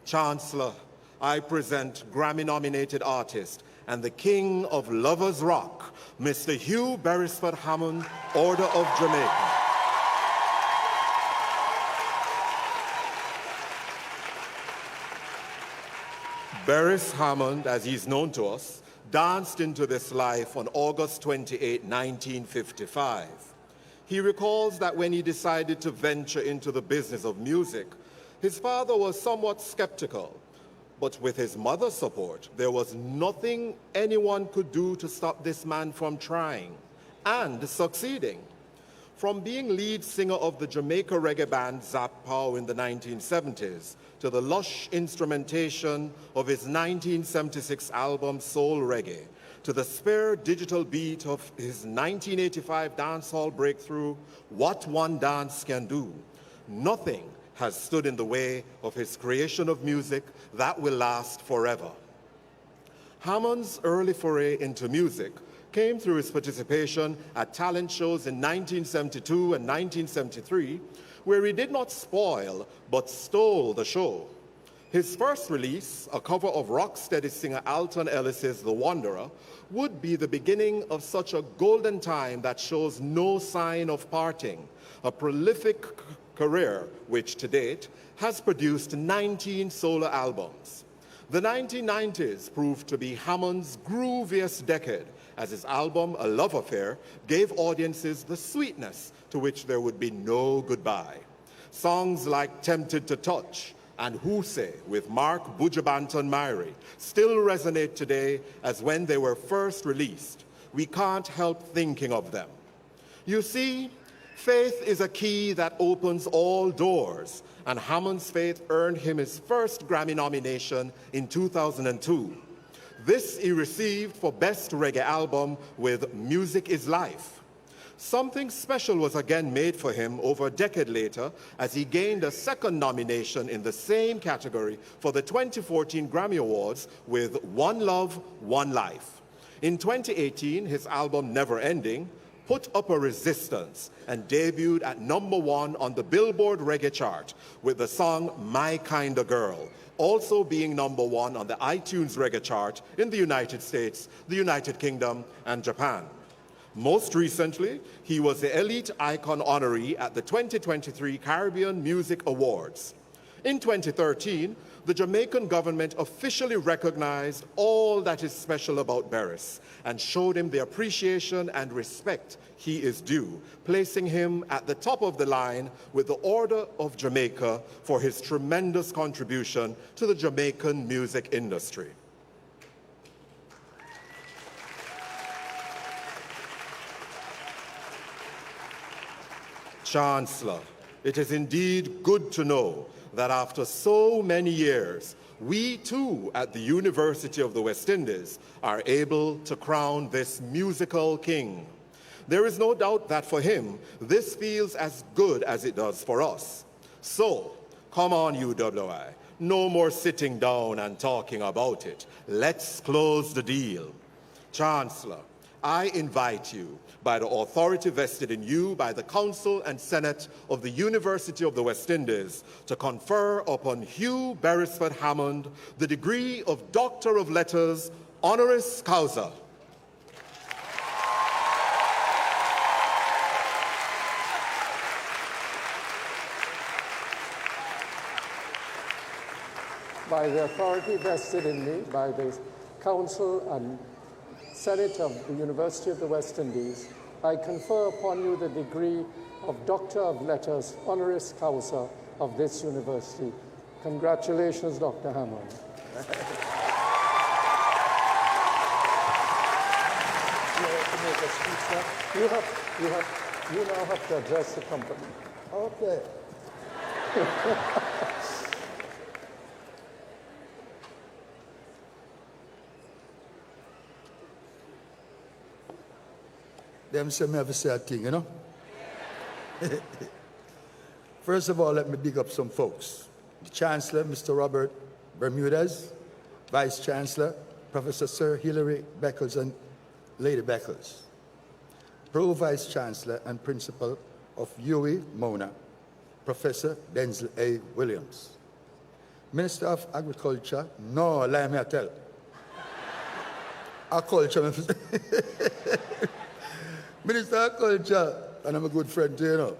Chancellor, I present Grammy-nominated artist and the King of Lovers Rock, Mr. Hugh Beresford Hammond, Order of Jamaica. Beres Hammond, as he's known to us, danced into this life on August 28, 1955. He recalls that when he decided to venture into the business of music, his father was somewhat skeptical. But with his mother's support, there was nothing anyone could do to stop this man from trying and succeeding. From being lead singer of the Jamaica reggae band Zap Pow in the 1970s to the lush instrumentation of his 1976 album Soul Reggae, to the spare digital beat of his 1985 dancehall breakthrough, What One Dance Can Do, nothing has stood in the way of his creation of music that will last forever. Hammond's early foray into music came through his participation at talent shows in 1972 and 1973, where he did not spoil but stole the show. His first release, a cover of rocksteady singer Alton Ellis's The Wanderer, would be the beginning of such a golden time that shows no sign of parting, a prolific career which to date has produced 19 solo albums. The 1990s proved to be Hammond's grooviest decade, as his album, A Love Affair, gave audiences the sweetness to which there would be no goodbye. Songs like Tempted to Touch and Who Say with Mark Bujabanton Myrie still resonate today as when they were first released. We can't help thinking of them. You see, faith is a key that opens all doors, and Hammond's faith earned him his first Grammy nomination in 2002. This he received for Best Reggae Album with Music is Life. Something special was again made for him over a decade later as he gained a second nomination in the same category for the 2014 Grammy Awards with One Love, One Life. In 2018, his album Never Ending put up a resistance and debuted at #1 on the Billboard Reggae chart with the song My Kinda Girl, also being #1 on the iTunes Reggae chart in the United States, the United Kingdom, and Japan. Most recently, he was the Elite Icon honoree at the 2023 Caribbean Music Awards. In 2013, the Jamaican government officially recognized all that is special about Beres and showed him the appreciation and respect he is due, placing him at the top of the line with the Order of Jamaica for his tremendous contribution to the Jamaican music industry. Chancellor, it is indeed good to know that after so many years, we too at the University of the West Indies are able to crown this musical king. There is no doubt that for him, this feels as good as it does for us. So, come on UWI, no more sitting down and talking about it. Let's close the deal. Chancellor, I invite you, by the authority vested in you by the Council and Senate of the University of the West Indies, to confer upon Hugh Beresford Hammond the degree of Doctor of Letters, honoris causa. By the authority vested in me by the Council and Senate of the University of the West Indies, I confer upon you the degree of Doctor of Letters, honoris causa of this university. Congratulations, Dr. Hammond. You now have to address the company. Okay. Them say me have to say a thing, you know? First of all, let me big up some folks. The Chancellor, Mr. Robert Bermudez, Vice Chancellor, Professor Sir Hilary Beckles and Lady Beckles, Pro Vice Chancellor and Principal of UWI Mona, Professor Denzel A. Williams, Minister of Agriculture, no, let me tell. Agriculture, Minister of Culture, and I'm a good friend too, you know,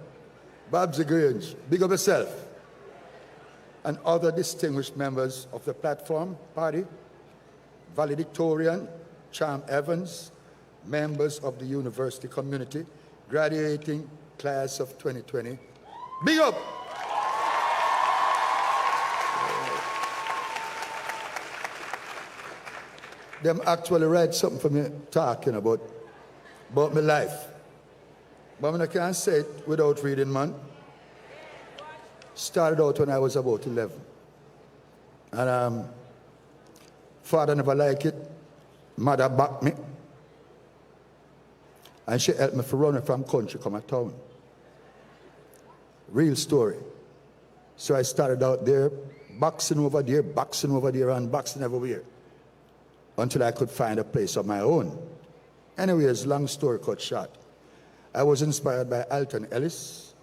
Babsy Grange, big up yourself, and other distinguished members of the platform party, valedictorian, Cham Evans, members of the university community, graduating class of 2020. Big up! Them actually write something for me talking about my life. But I can't say it without reading, man. Started out when I was about 11. And father never liked it. Mother backed me. And she helped me to run from country, come to town. Real story. So I started out there, boxing over there, and boxing everywhere. Until I could find a place of my own. Anyways, long story cut short. I was inspired by Alton Ellis,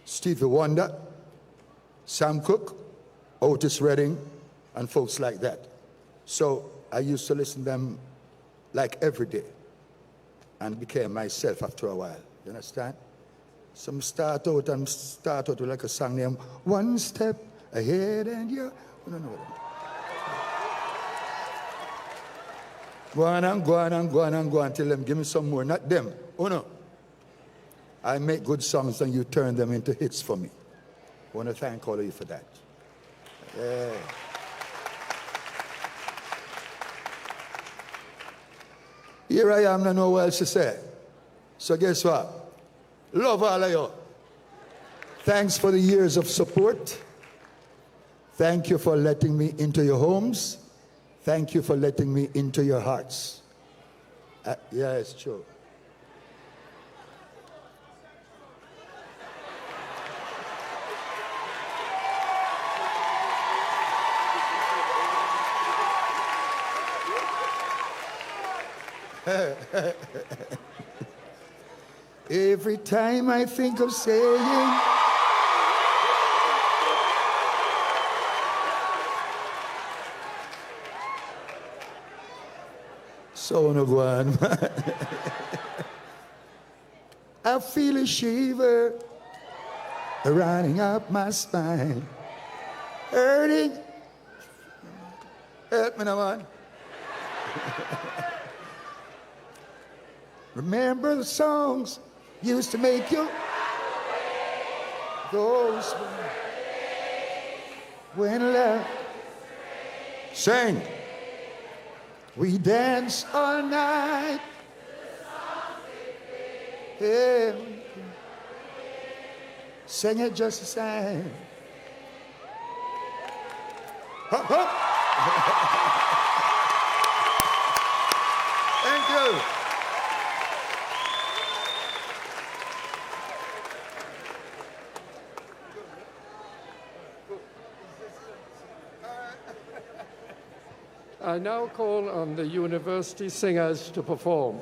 Stevie Wonder, Sam Cooke, Otis Redding, and folks like that. So I used to listen to them like every day and became myself after a while. You understand? Some start out with like a song named One Step Ahead and You don't know what Go on till them give me some more, not them. Oh no. I make good songs and you turn them into hits for me. I want to thank all of you for that. Yeah. Here I am, I don't know what else to say. So guess what? Love all of you. Thanks for the years of support. Thank you for letting me into your homes. Thank you for letting me into your hearts. Yeah, it's true. Every time I think of saying so no go on. I feel a shiver running up my spine, hurting. Help me now, man. Remember the songs used to make you those when love sing. We dance all night. Yeah. Sing it just the same. Hop, hop. Thank you. I now call on the university singers to perform.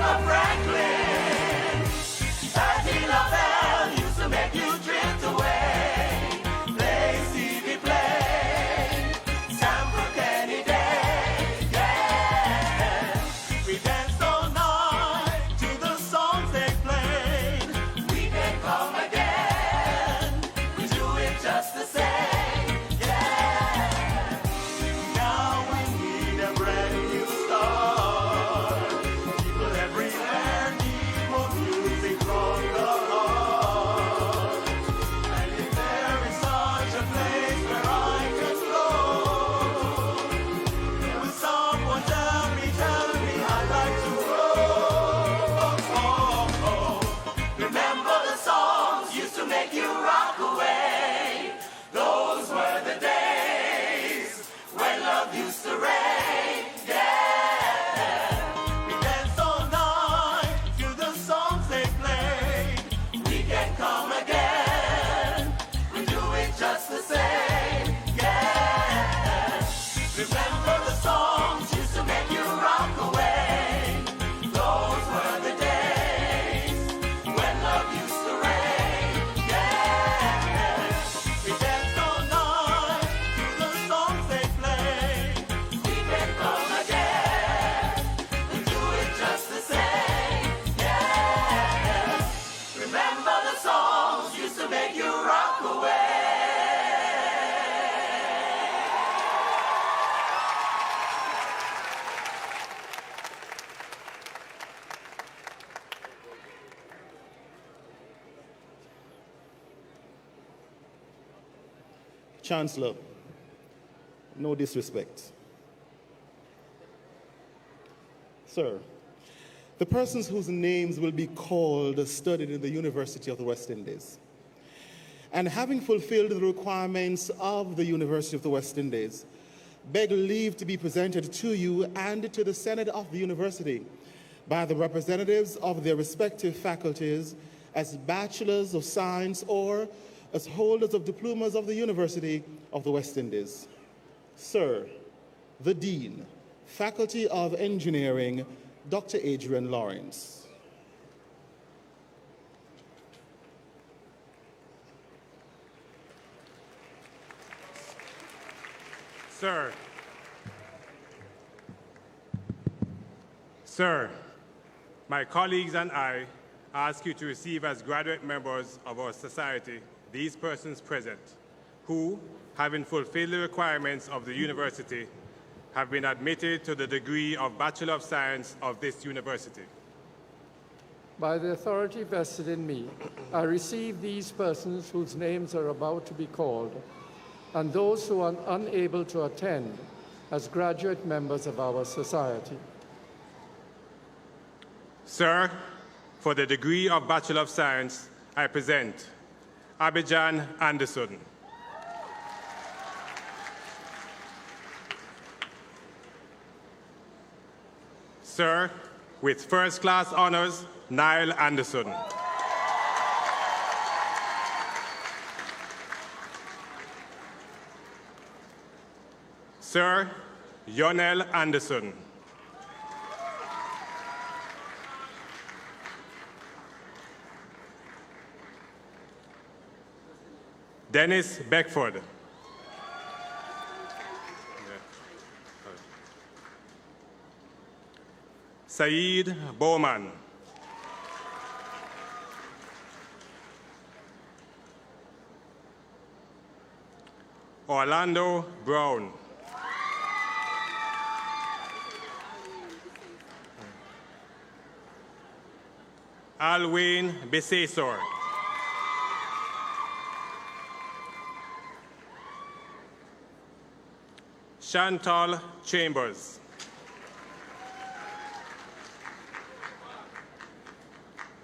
of Franklin. Patty LaBelle used to make you drift away. Play Stevie play. Sanford Kenny Day. Yeah. We danced all night to the songs they played. We can come again. We do it just the same. Yeah. Now we need a brand new start. People everywhere need more music from the heart. And if there is such a place where I can go, will someone tell me I'd like to go? Remember the songs used to make you rock away. Those were the days when love used to reign. Yeah. We danced all night to the songs they played. We can come again. We do it just the same. Yeah. Remember the songs used to make you rock away. Those were the days when love used to reign. Yeah. We danced all night to the songs they played. We can come again. We do it just the same. Yeah. Remember the songs used to make you rock away. Chancellor, no disrespect. Sir, the persons whose names will be called studied in the University of the West Indies. And having fulfilled the requirements of the University of the West Indies, beg leave to be presented to you and to the Senate of the University by the representatives of their respective faculties as Bachelors of Science or as holders of diplomas of the University of the West Indies. Sir, the Dean, Faculty of Engineering, Dr. Adrian Lawrence. Sir, my colleagues and I ask you to receive as graduate members of our society these persons present, who, having fulfilled the requirements of the university, have been admitted to the degree of Bachelor of Science of this university. By the authority vested in me, I receive these persons whose names are about to be called, and those who are unable to attend as graduate members of our society. Sir, for the degree of Bachelor of Science, I present Abidjan Anderson. Sir, with first-class honors, Niall Anderson. Sir, Yonel Anderson. Dennis Beckford. Saeed Bowman. Orlando Brown. Alwyn Besesor. Chantal Chambers.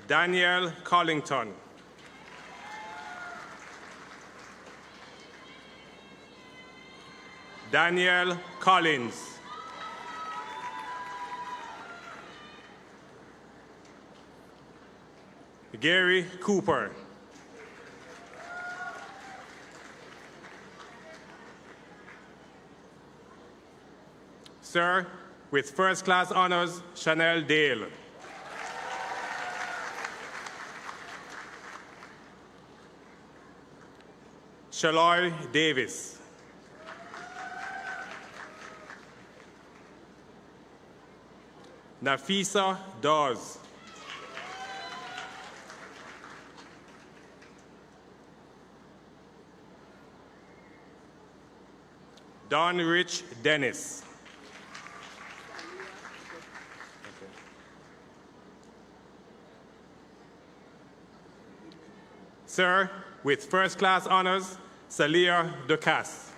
Daniel Collington. Daniel Collins. Gary Cooper. Sir, with first-class honors, Chanel Dale. Shaloy Davis. Nafisa Dawes. Don Rich Dennis. Sir, with first-class honors, Salia Ducasse.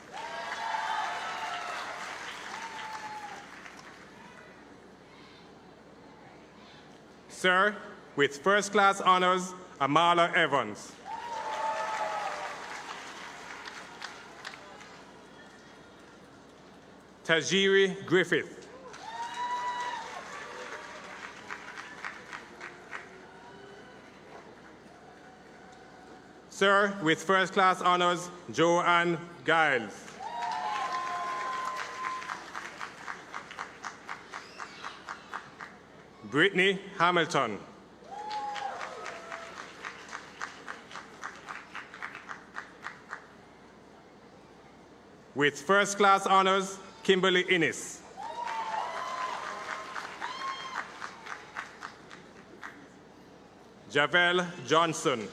Sir, with first-class honors, Amala Evans. Tajiri Griffith. Sir, with first-class honors, Joanne Giles. Brittany Hamilton. With first-class honors, Kimberly Innes. Javel Johnson.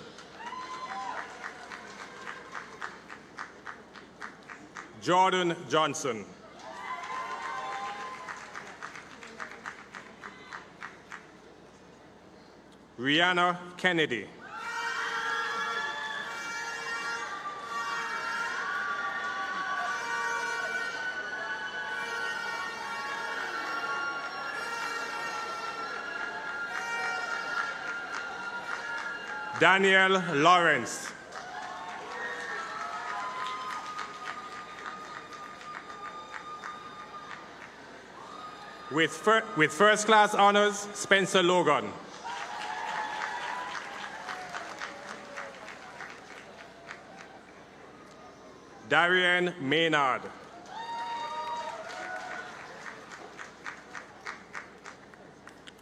Jordan Johnson. Rihanna Kennedy. Daniel Lawrence. With first-class honors, Spencer Logan. Darian Maynard.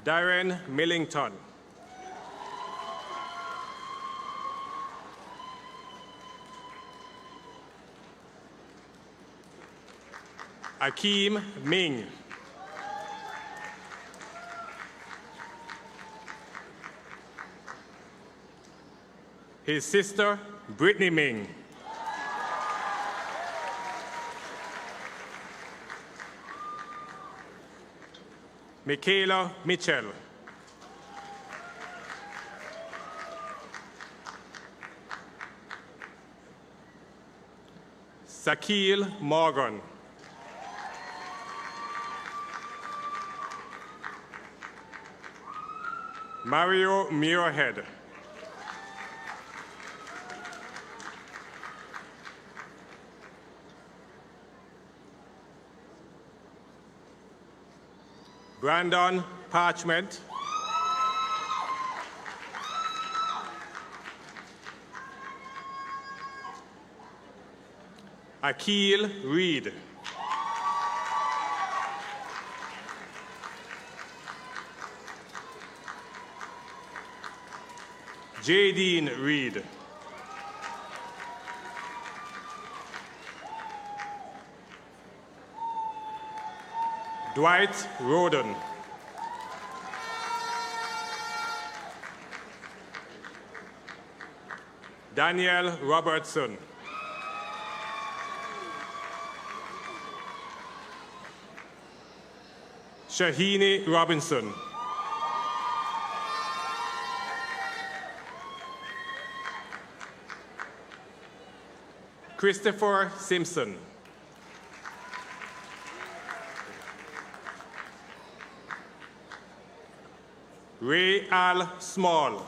Darren Millington. Akeem Ming. His sister, Brittany Ming. Michaela Mitchell. Sakil Morgan. Mario Muirhead. Brandon Parchment. Akil Reed. Jadine Reed. Dwight Roden. Daniel Robertson. Shahini Robinson. Christopher Simpson. Ray Al Small.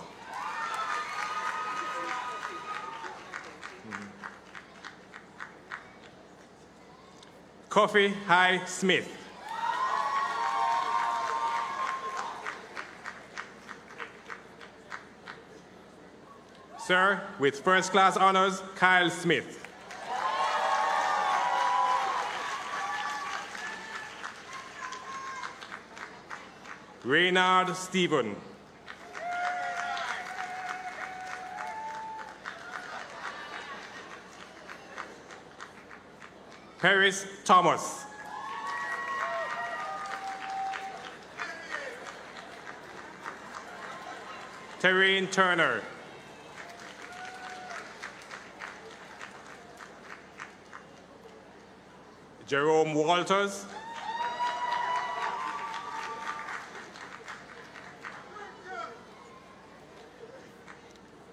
Kofi High Smith. Sir, with first-class honors, Kyle Smith. Reynard Stephen. Paris Thomas. Terrene Turner. Jerome Walters.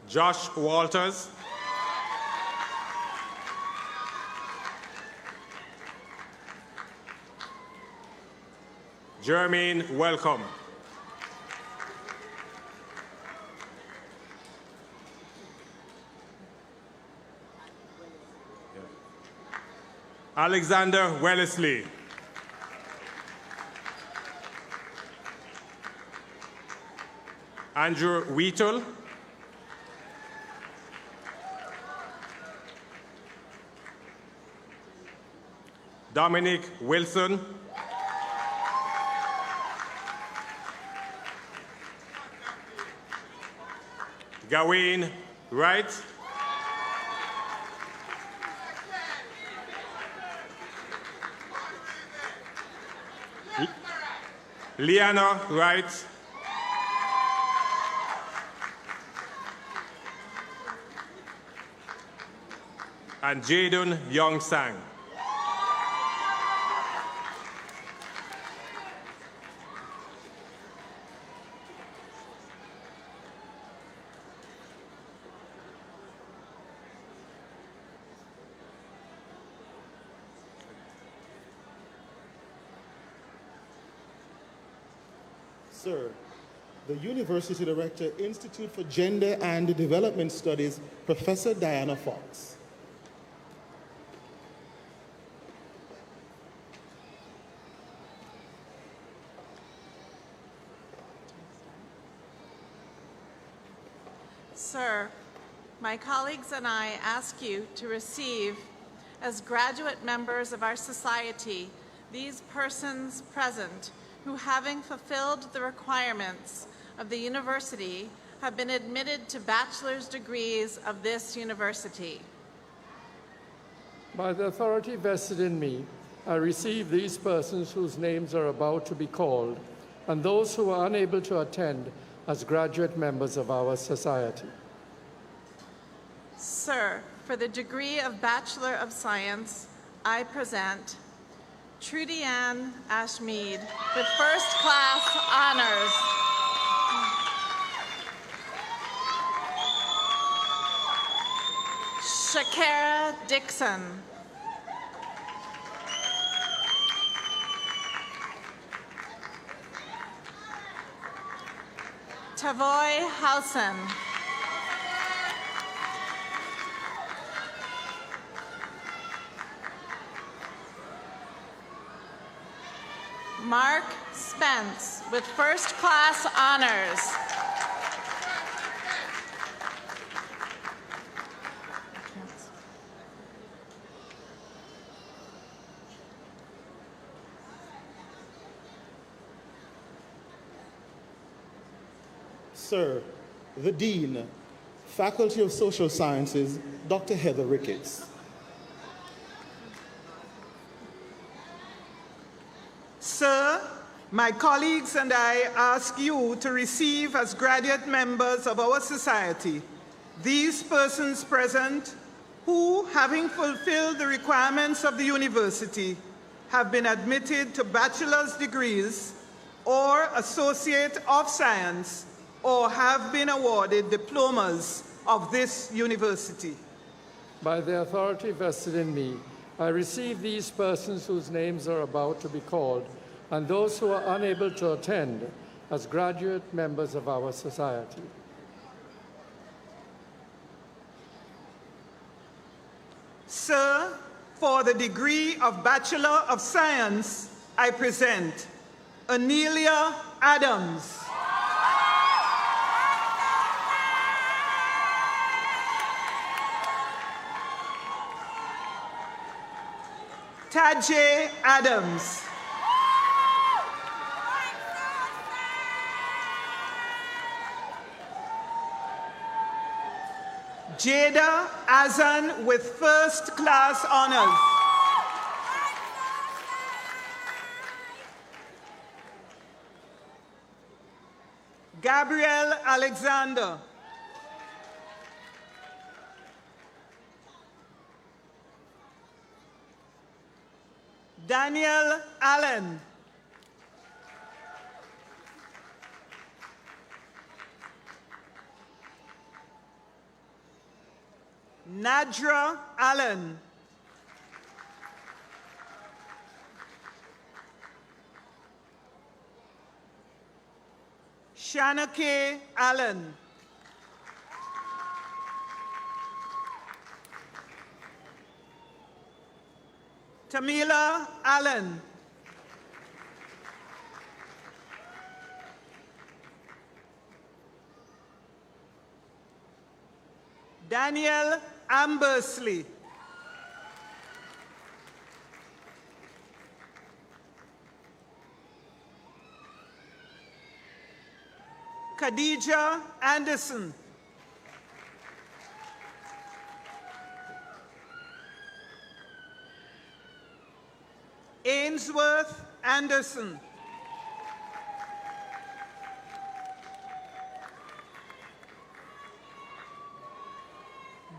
Josh Walters. Jermaine Welcome. Alexander Wellesley. Andrew Wheatle. Dominic Wilson. Gawain Wright. Liana Wright. And Jadon Young Sang. Sir, the University Director, Institute for Gender and Development Studies, Professor Diana Fox. Sir, my colleagues and I ask you to receive, as graduate members of our society, these persons present who, having fulfilled the requirements of the university, have been admitted to bachelor's degrees of this university. By the authority vested in me, I receive these persons whose names are about to be called, and those who are unable to attend as graduate members of our society. Sir, for the degree of Bachelor of Science, I present Trudy Ann Ashmead with first-class honors. Shakara Dixon. Tavoy Housen. Mark Spence with first-class honors. Sir, the Dean, Faculty of Social Sciences, Dr. Heather Ricketts. Sir, my colleagues and I ask you to receive as graduate members of our society these persons present who, having fulfilled the requirements of the university, have been admitted to bachelor's degrees or Associate of Science, or have been awarded diplomas of this university. By the authority vested in me, I receive these persons whose names are about to be called, and those who are unable to attend as graduate members of our society. Sir, for the degree of Bachelor of Science, I present Anelia Adams. Tajay Adams. Jada Azan with first-class honors. Gabriel Alexander. Daniel Allen. Nadra Allen. Shanake Allen. Tamila Allen. Daniel Ambersley. Khadija Anderson. Ainsworth Anderson.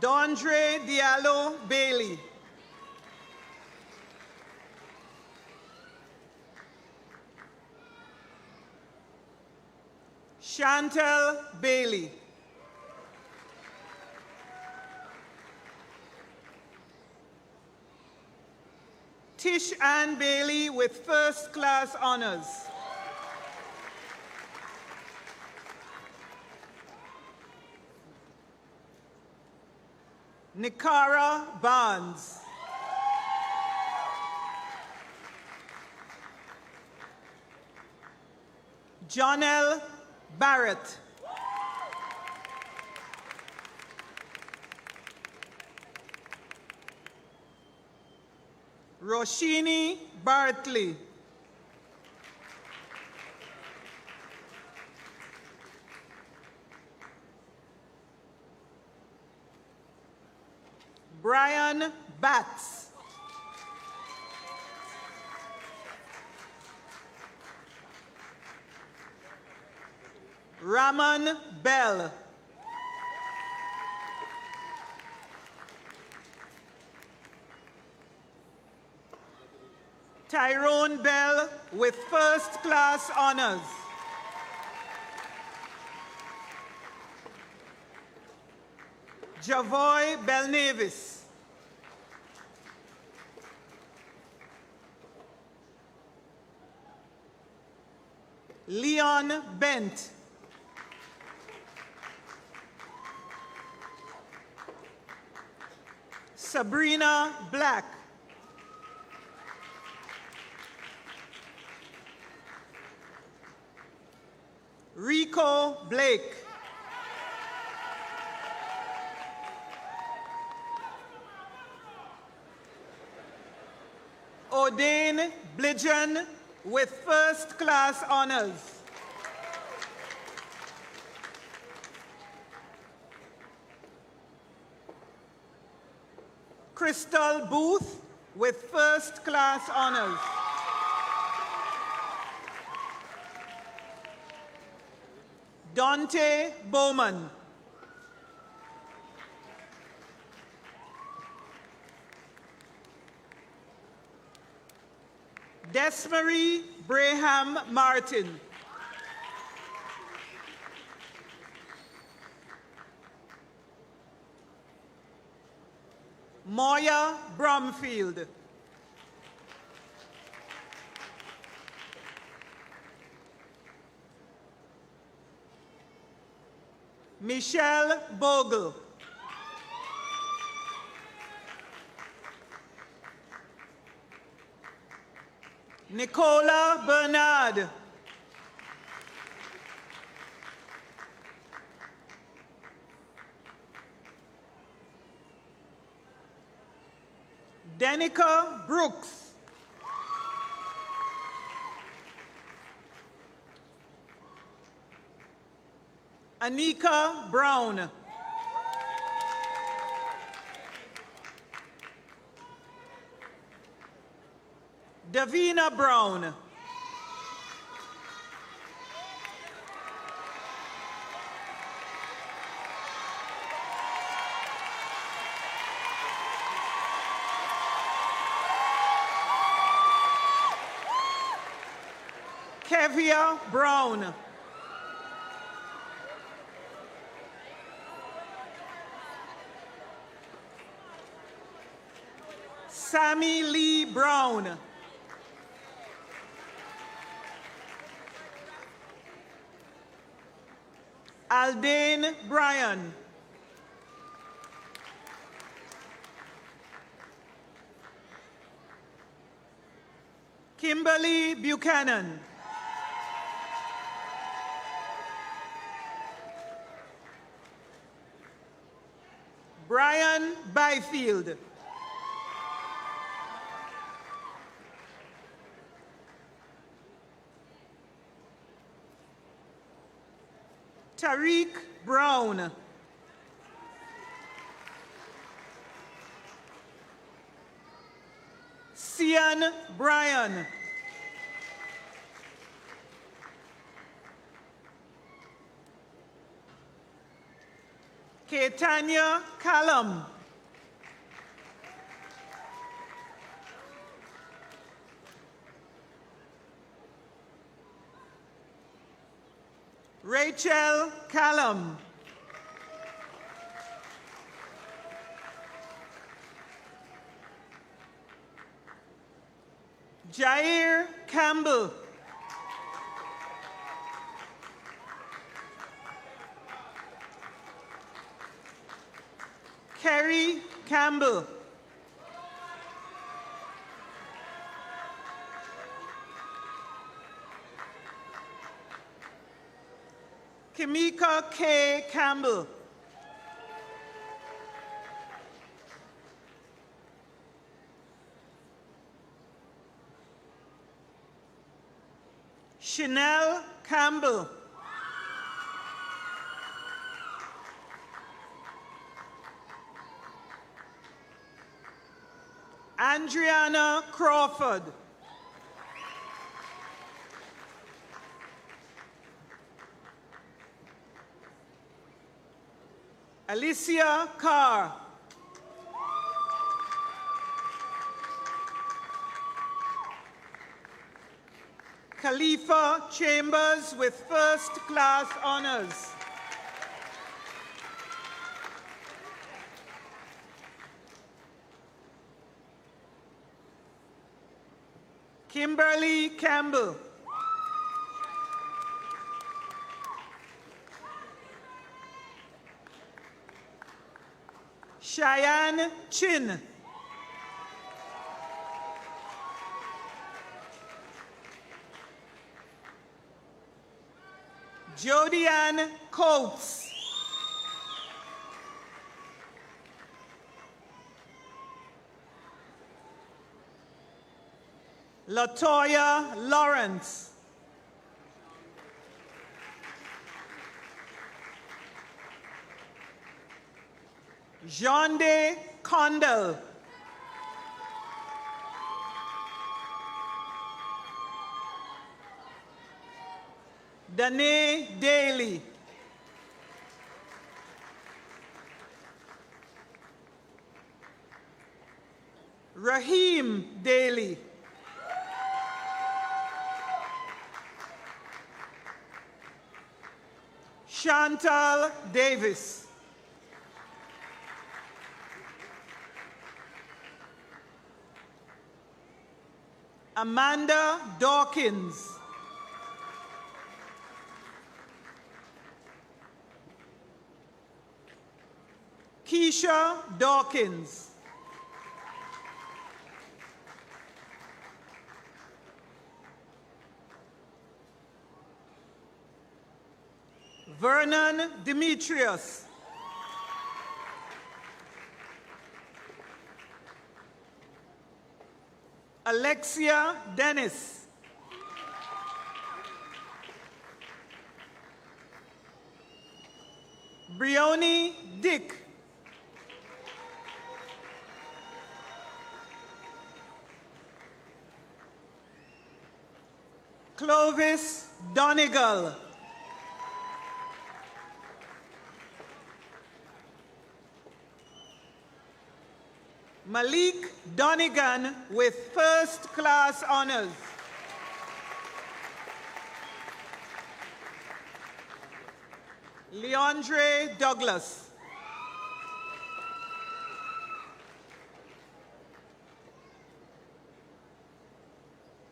Dondre Diallo Bailey. Chantel Bailey. Tish Ann Bailey with first class honors. Nikara Barnes. Jonelle Barrett. Roshini Bartley. Brian Batts. Raman Bell. Tyrone Bell with first class honors. Javoy Belnavis. Leon Bent. Sabrina Black. Rico Blake. Odane Blijan with first class honors. Crystal Booth with first class honors. Dante Bowman. Desmarie Braham Martin. Moya Bromfield. Michelle Bogle. Nicola Bernard. Danica Brooks. Anika Brown. Davina Brown. Evia Brown. Sammy Lee Brown. Aldane Bryan. Kimberly Buchanan. Brian Byfield. Tariq Brown. Cian Bryan. Ketanya Callum. Rachel Callum. Jair Campbell. Kerry Campbell. Kimika K. Campbell. Chanel Campbell. Andriana Crawford. Alicia Carr. Khalifa Chambers with first class honors. Kimberly Campbell. Cheyenne Chin. Jodianne Coates. Latoya Lawrence. Jonde Condell. Danae Daly. Raheem Daly. Chantal Davis. Amanda Dawkins. Keisha Dawkins. Vernon Demetrius. Alexia Dennis. Brioni Dick. Clovis Donegal. Malik Donegan with first class honors. Leandre Douglas.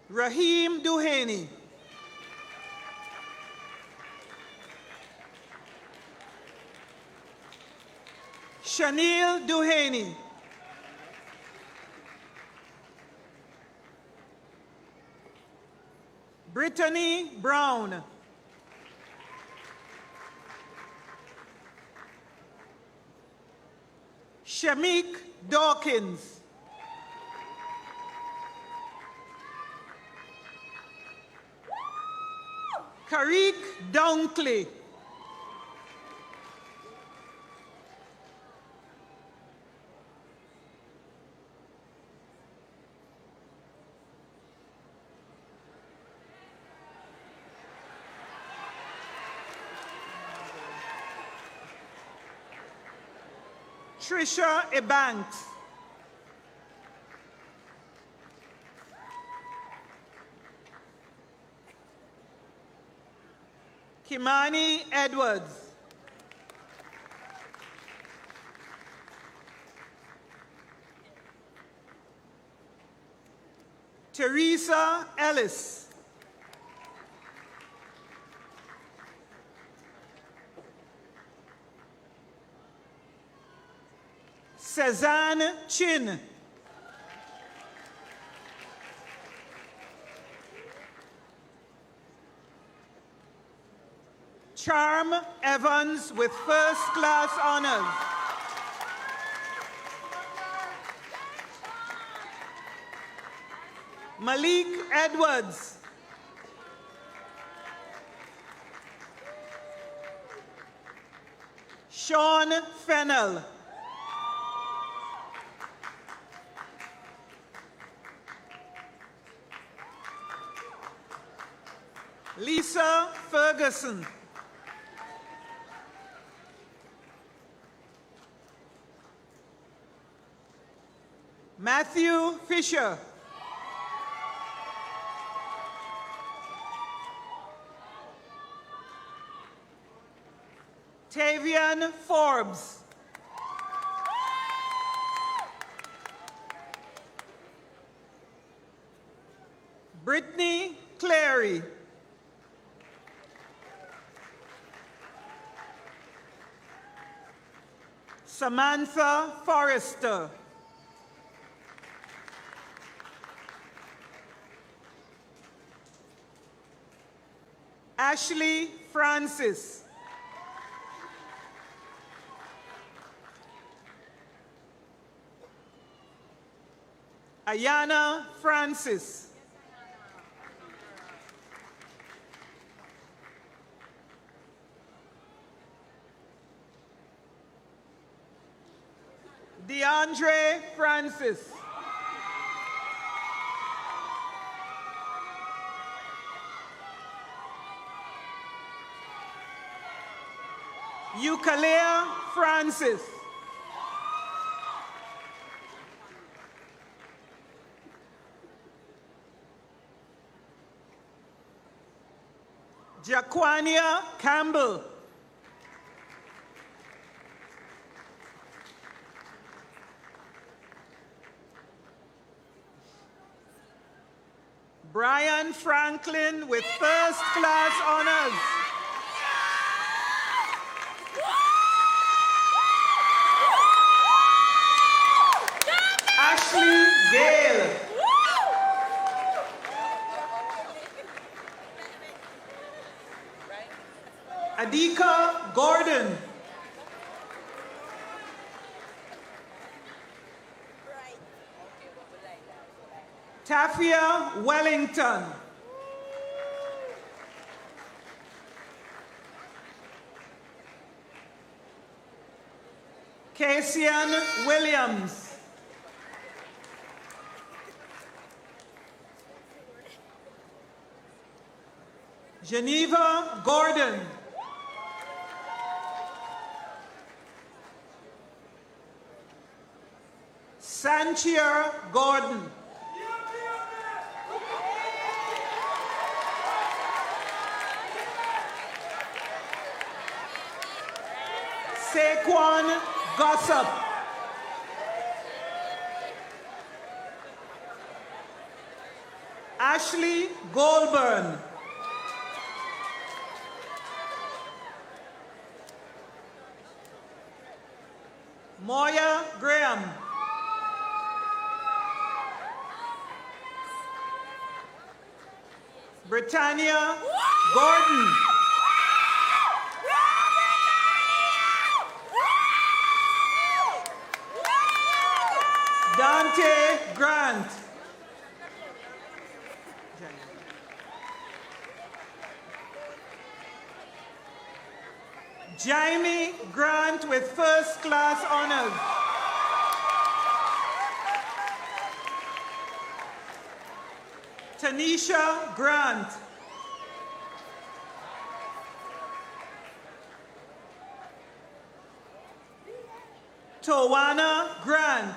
Raheem Duhaney. Shanil Duhaney. Brittany Brown. Shamik Dawkins. Karik Dunkley. Trisha Ebanks. Kimani Edwards. Teresa Ellis. Cezanne Chin. Charm Evans with first-class honors. Malik Edwards. Sean Fennell. Lisa Ferguson. Matthew Fisher. Tavian Forbes. Brittany Clary. Samantha Forrester. Ashley Francis. Ayana Francis. DeAndre Francis. Eucalia Francis. Jaquania Campbell. Brian Franklin with first-class honors. Ashley Gale. Adika Gordon. Tafia Wellington. Cassian Williams. Geneva Gordon. Sanchia Gordon. Saquon Gossip. Ashley Goldburn. Moya Graham. Britannia Gordon. Dante Grant. Jaime Grant with first class honors. Tanisha Grant. Tawana Grant.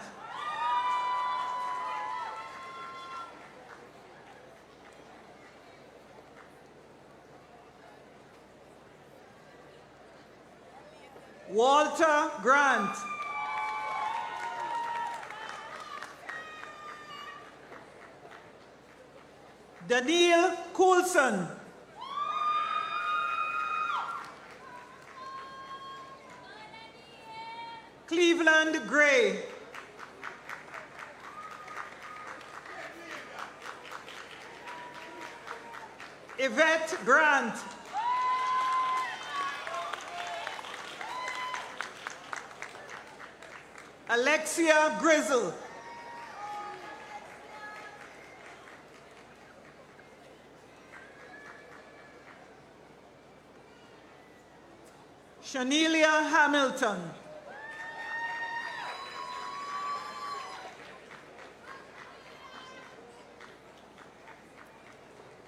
Walter Grant. Daniel Coulson. Cleveland Gray. Yvette Grant. Alexia Grizzle. Shanelia Hamilton.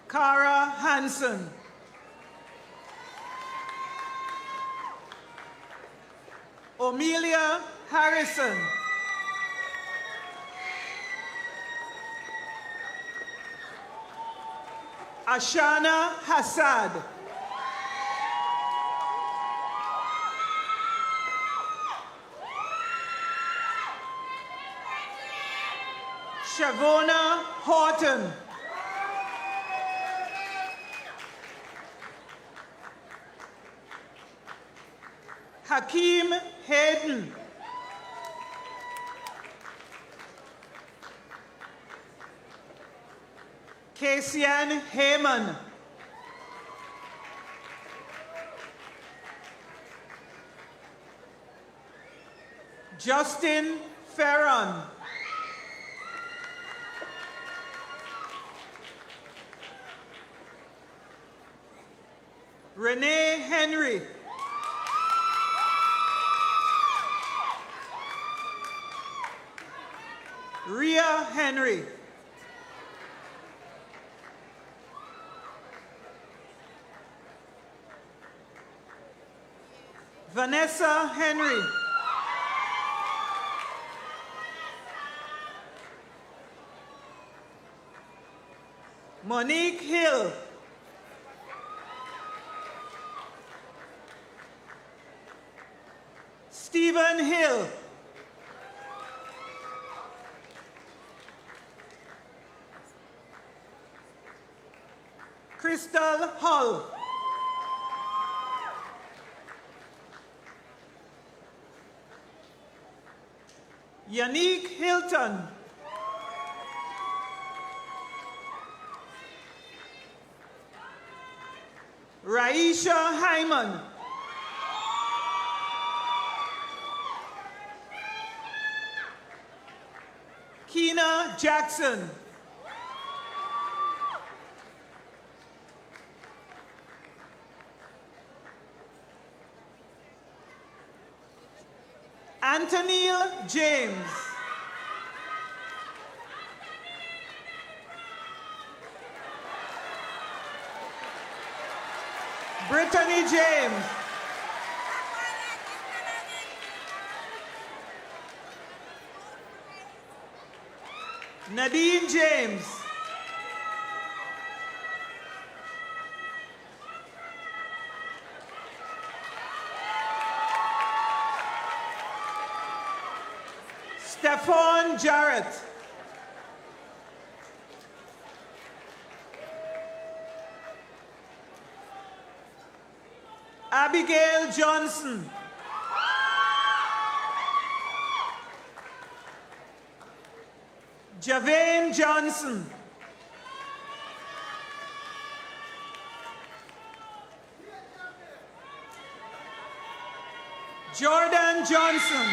Cara Hansen. Omelia Harrison. Ashana Hassad. Shavona Horton. Hakeem Hayden. Kasian Heyman. Justin Ferron. Renee Henry. Rhea Henry. Vanessa Henry. Monique Hill. Stephen Hill. Crystal Hull. Yannick Hilton. Raisha Hyman. Keena Jackson. Antonil James. Brittany James. Nadine James. Stephon Jarrett. Abigail Johnson. Javane Johnson. Jordan Johnson.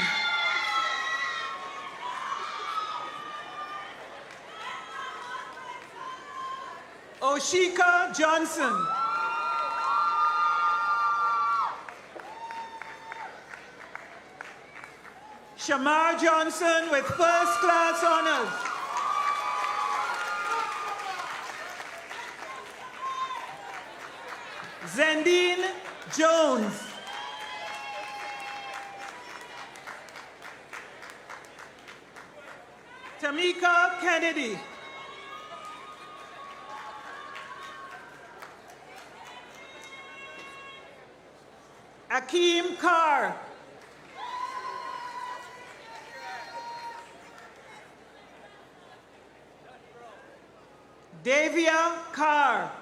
Oshika Johnson. Shamar Johnson with first class honors. Zendine Jones. Tamika Kennedy. Akeem Carr. Davia Carr.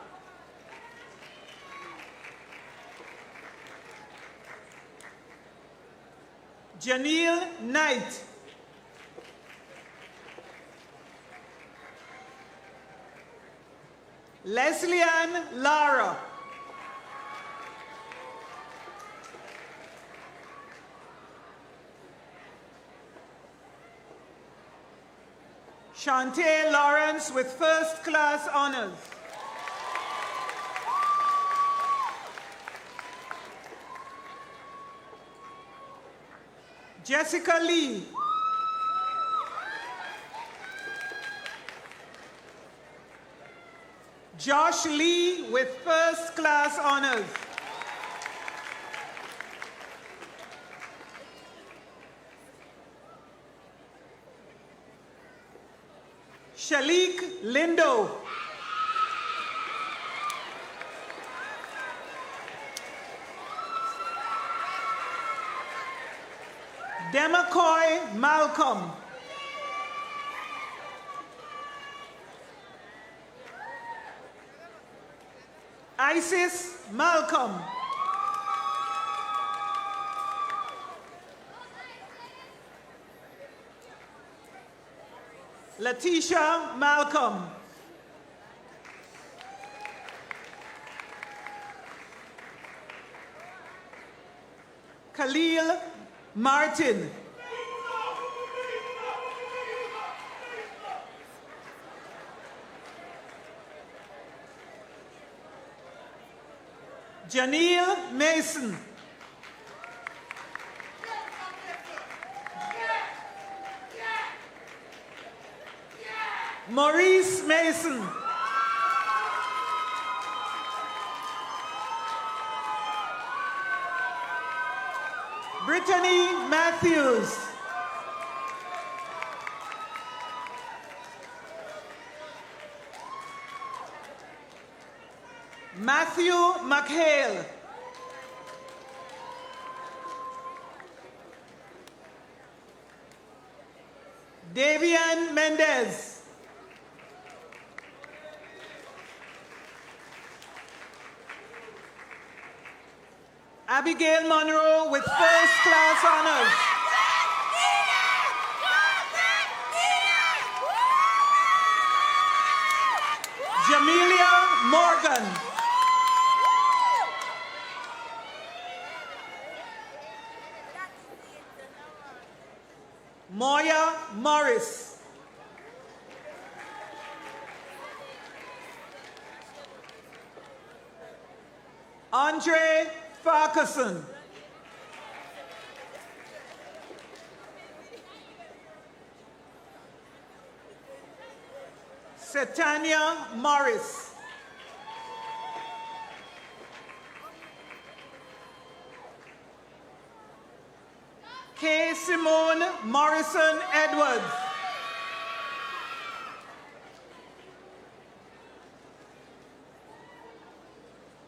Janelle Knight. Lesley-Ann Lara. Shantae Lawrence with first class honors. Jessica Lee. Josh Lee with first class honors. Shalik Lindo. Demacoy Malcolm. Isis Malcolm. Letitia Malcolm. Khalil Martin. Janelle Mason. Maurice Mason. Brittany Matthews. Matthew McHale. Davian Mendez. Abigail Monroe with first class honors. Jamelia Morgan. Moya Morris. Andre Farquharson. Setania Morris. K. Simone Morrison Edwards.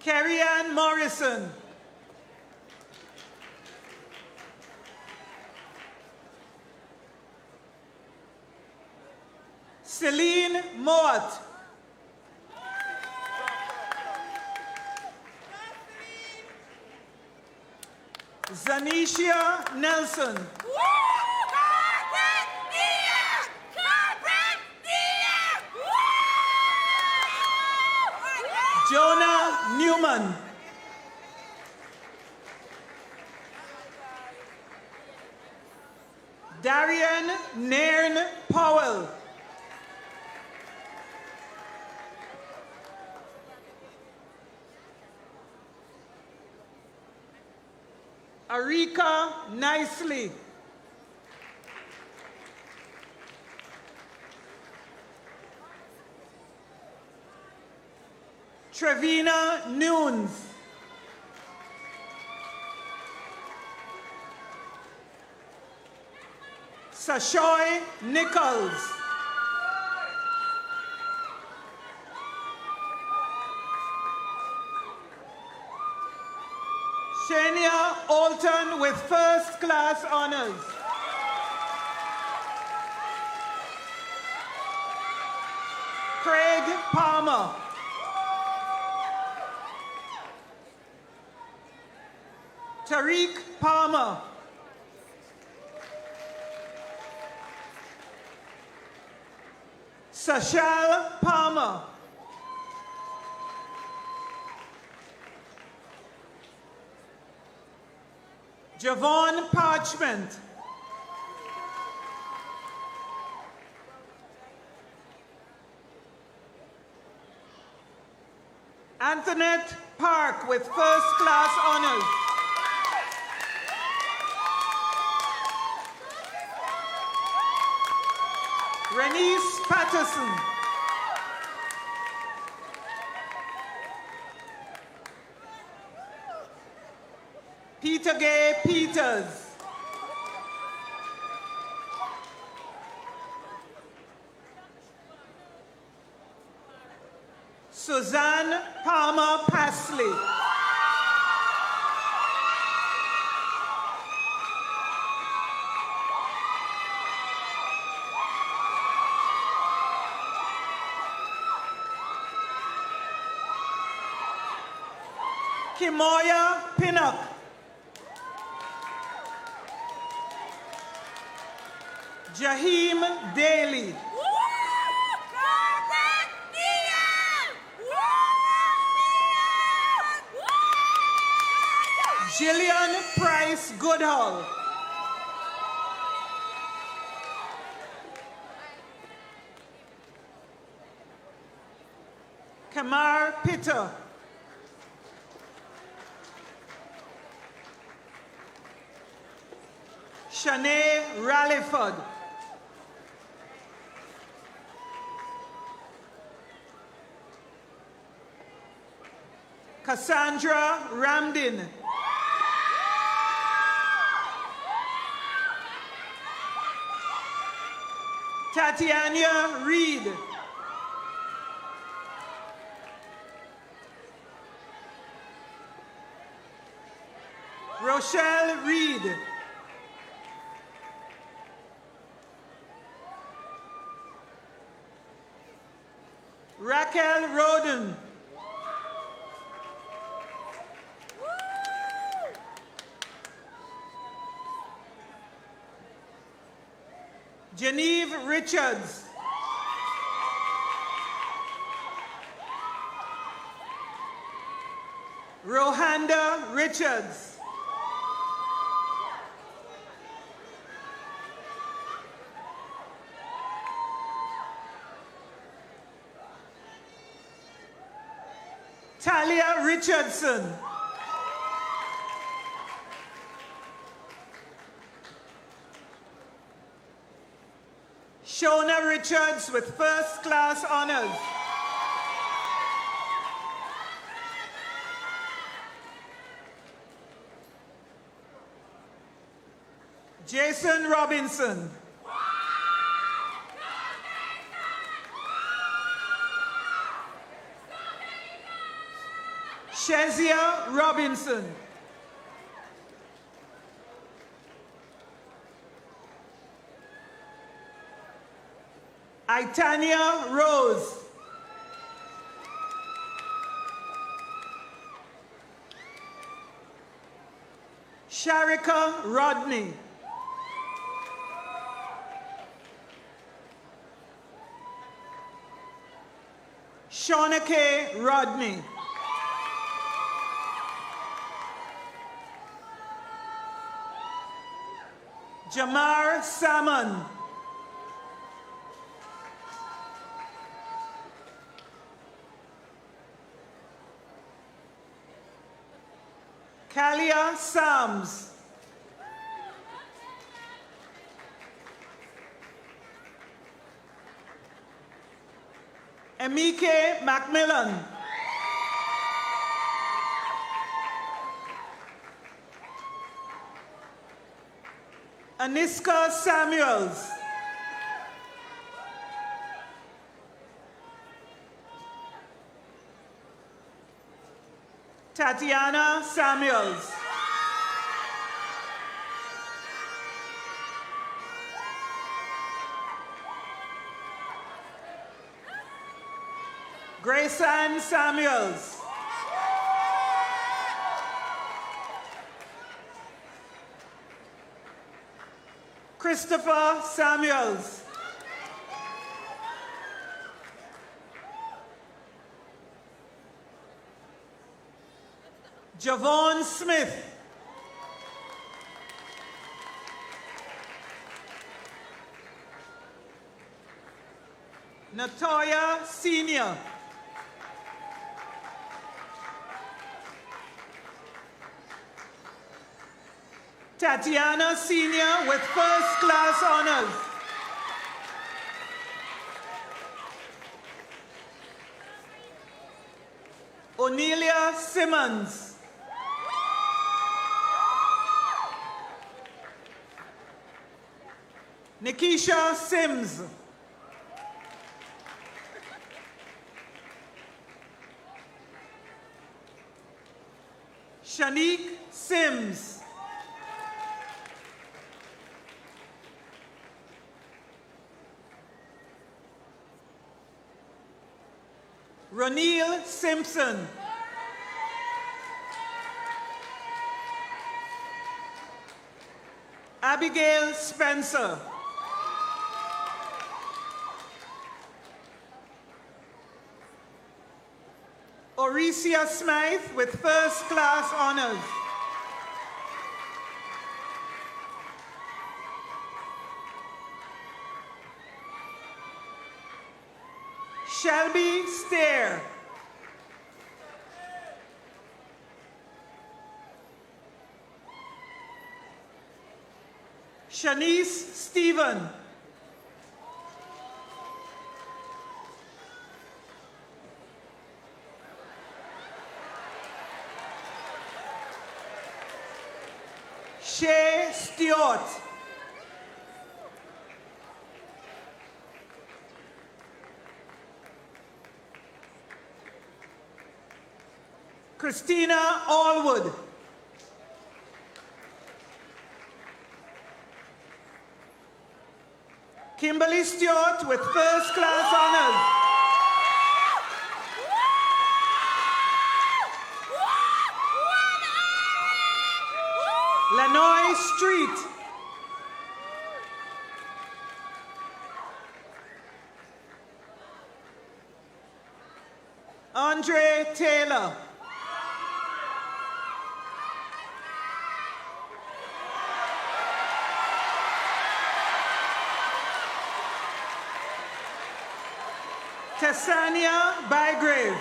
Carrie-Ann Morrison. Celine Mowat. Zanisha Nelson. Jonah Newman. Darian Nairn Powell. Arika Nicely. Trevina Nunes. Sashoy Nichols. Shania Alton with first class honors. Craig Palmer. Tariq Palmer. Sashal Palmer. Javon Parchment. Antoinette Park with first class honors. Renice Patterson. Peter Gay Peters. Suzanne Palmer Pasley. Kimoya Pinnock. Jaheem Daly. Jillian Price Goodall. Kamar Pitter. Shanae Rallyford. Cassandra Ramdin. Tatiana Reed. Rochelle Reed. Raquel Roden. Genevieve Richards. Rohanda Richards. Talia Richardson. Shona Richards with first class honors. Jason Robinson. Shazia Robinson. Itania Rose. Sharika Rodney. Shauna K. Rodney. Jamar Salmon. Kalia Sams. Emike Macmillan. Aniska Samuels. Tatiana Samuels. Grayson Samuels. Christopher Samuels. Javon Smith. Natoya Senior. Tatiana Senior with first class honors. Onelia Simmons. Nikisha Sims. Shanique Sims. Ronil Simpson. Abigail Spencer. Oricia Smythe with first class honors. Shelby Stair. Shanice Stephen. Shay Stewart. Christina Allwood. Kimberly Stewart with first class honors. Lanoy Street. Andre Taylor. Tessania Bygrave.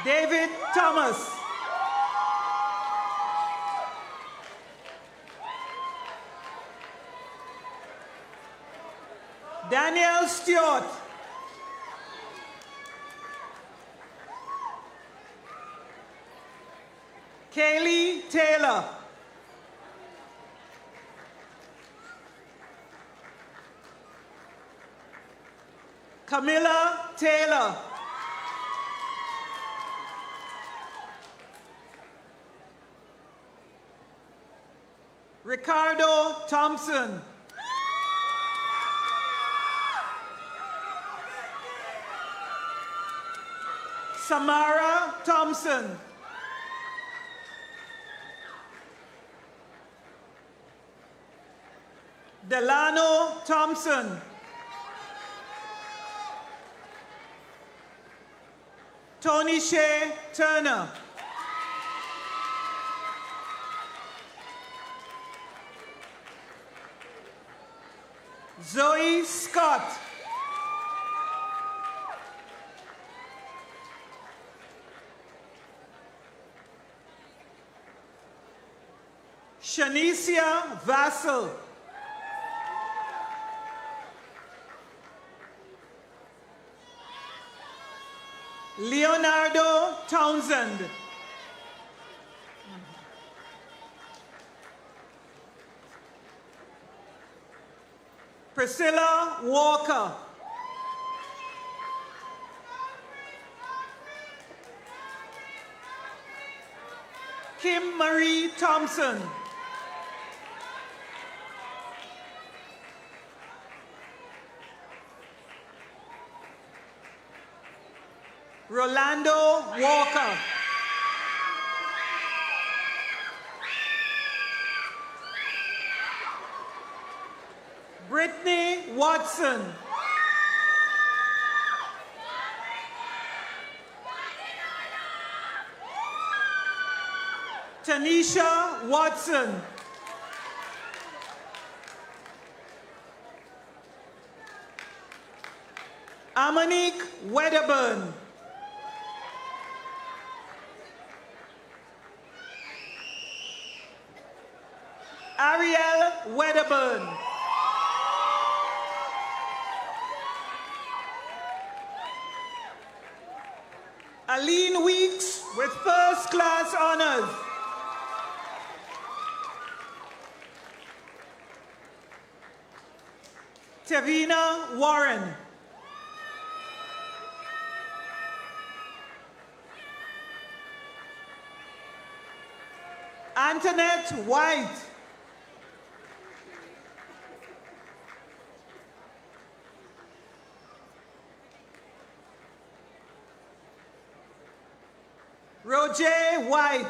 David Thomas. Daniel Stewart. Kaylee Taylor. Camilla Taylor. Ricardo Thompson. Samara Thompson. Delano Thompson. Tony Shea Turner. Zoe Scott. Shanicia Vassell. Leonardo Townsend. Priscilla Walker. Kim Marie Thompson. Rolando Walker. Brittany Watson. Tanisha Watson. Amonique Wedderburn. Ariel Wedderburn. Aline Weeks with first class honors. Tavina Warren. Antoinette White. Roger White.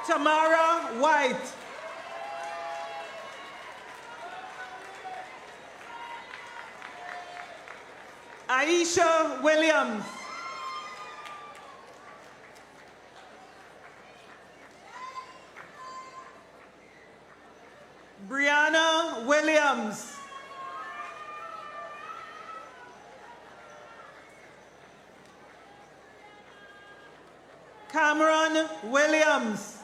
Tamara White. Aisha Williams. Brianna Williams. Cameron Williams.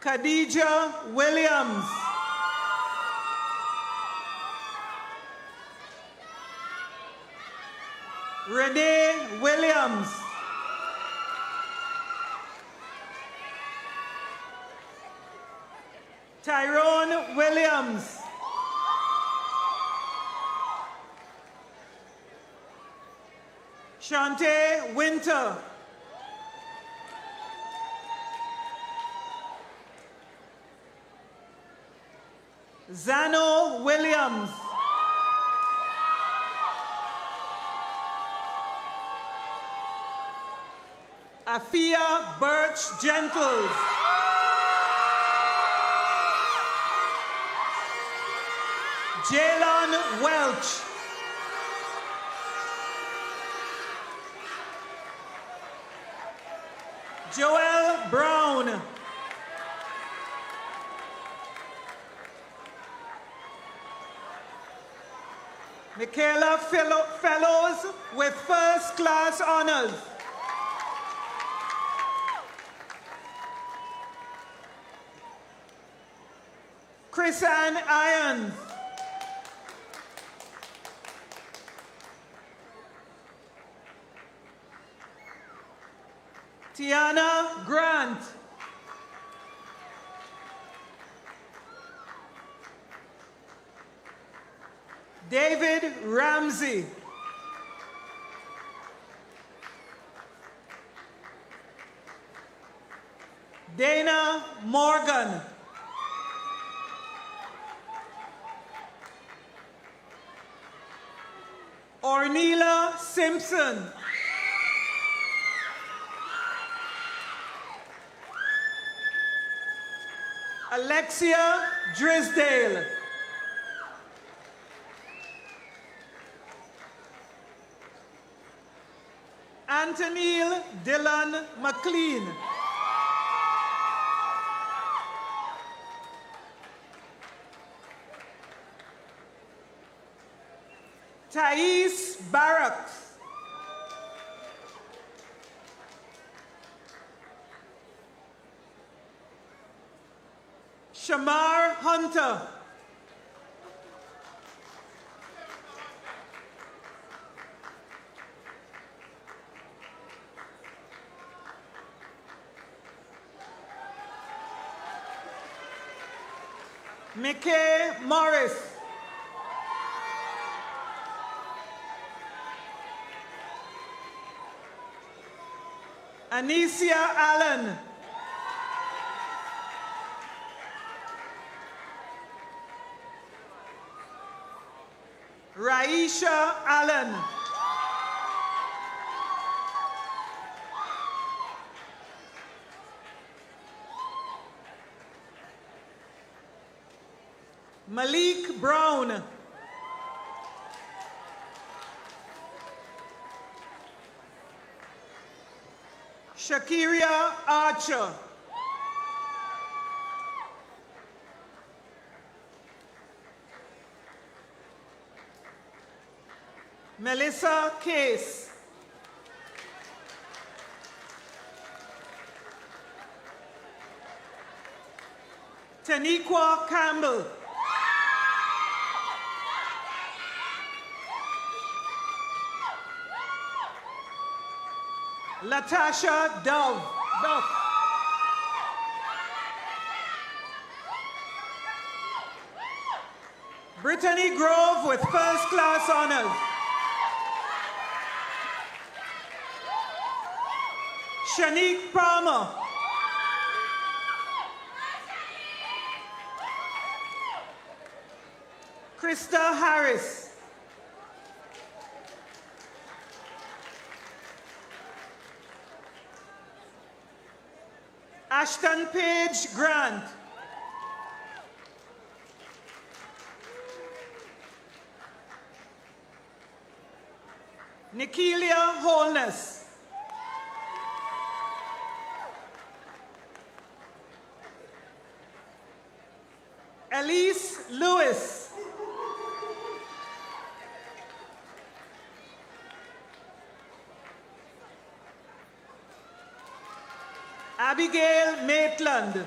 Khadija Williams. Renee Williams. Tyrone Williams. Shante Winter. Zano Williams. Afia Birch Gentles. Jalon Welch. Joel Brown. Michaela Fellows with first class honors. Chris Ann Irons. Tiana Grant. David Ramsey. Dana Morgan. Ornella Simpson. Alexia Drisdale. Antonil Dylan McLean. Thais Barracks. Shamar Hunter. Mickey Morris. Anicia Allen. Raisha Allen. Malik Brown. Shakiria Archer. Melissa Case. Taniqua Campbell. Latasha Duff. Brittany Grove with first class honors. Shanique Palmer. Krista Harris. Ashton Page Grant. Nikelia Holness. Elise Lewis. Abigail Maitland.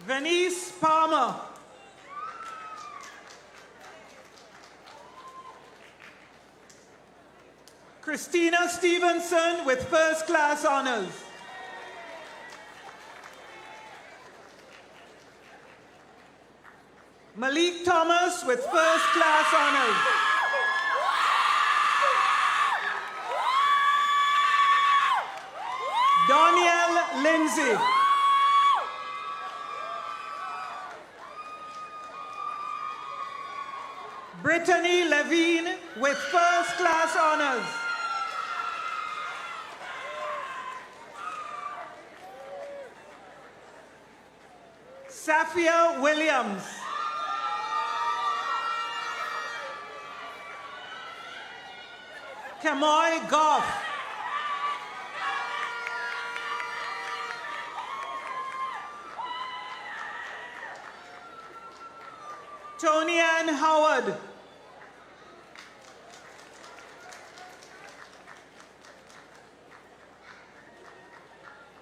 Venice Palmer. Christina Stevenson with first class honors. Malik Thomas with first class honors. Danielle Lindsay. Brittany Levine with first class honors. Safia Williams. Kamoy Goff. Tony Ann Howard.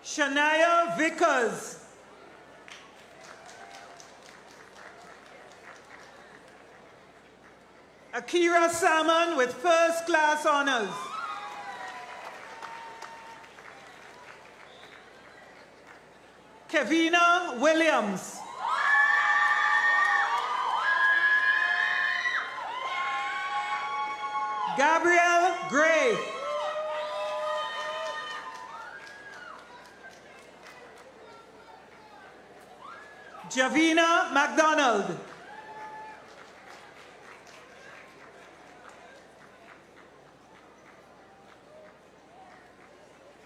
Shania Vickers. Akira Salmon with first class honors. Kevina Williams. Gabrielle Gray. Javina McDonald.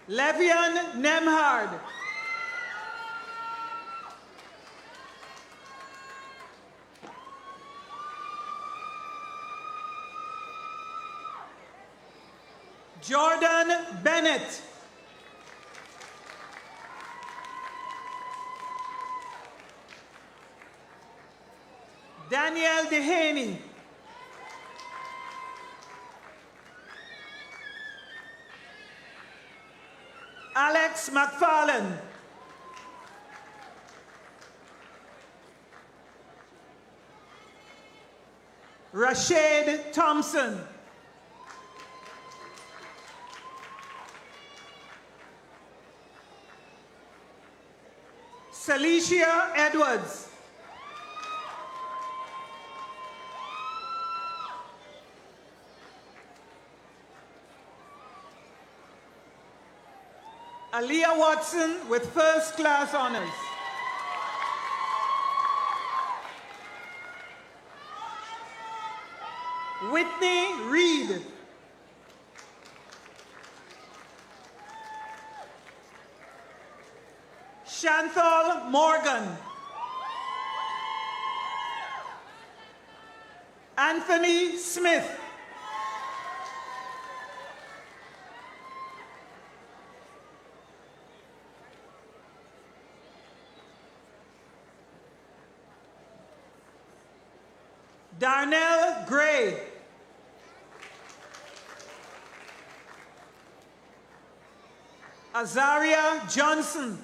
Levian Nemhard. Jordan Bennett. Danielle Dehaney. Alex McFarlane. Rashad Thompson. Celicia Edwards. Aaliyah Watson with first class honors. Whitney Reed. Chantal Morgan. Anthony Smith. Darnell Gray. Azaria Johnson.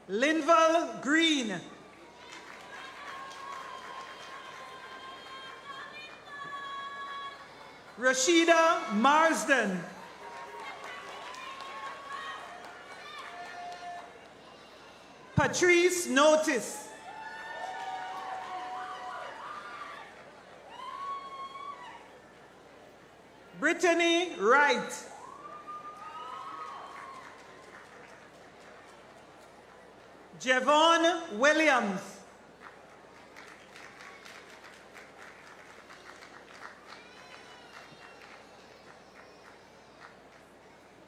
Linval Green. Rashida Marsden. Patrice Notice. Brittany Wright. Javon Williams.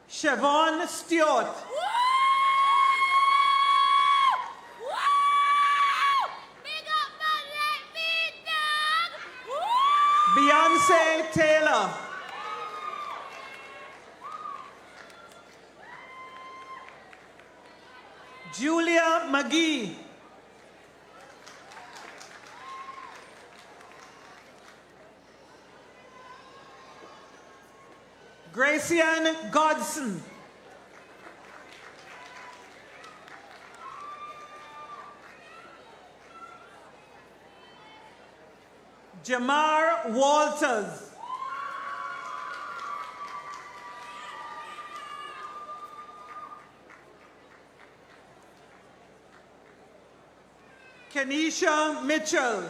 Siobhan Stewart. Beyonce Taylor. Julia McGee. Gracian Godson. Jamar Walters. Kenisha Mitchell.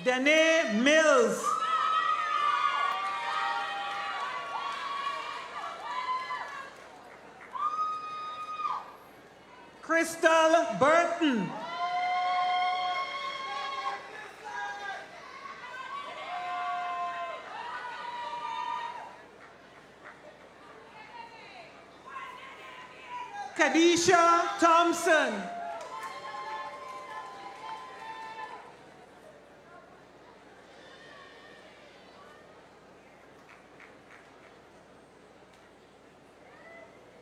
Danae Mills. Crystal Burton. Kadisha Thompson.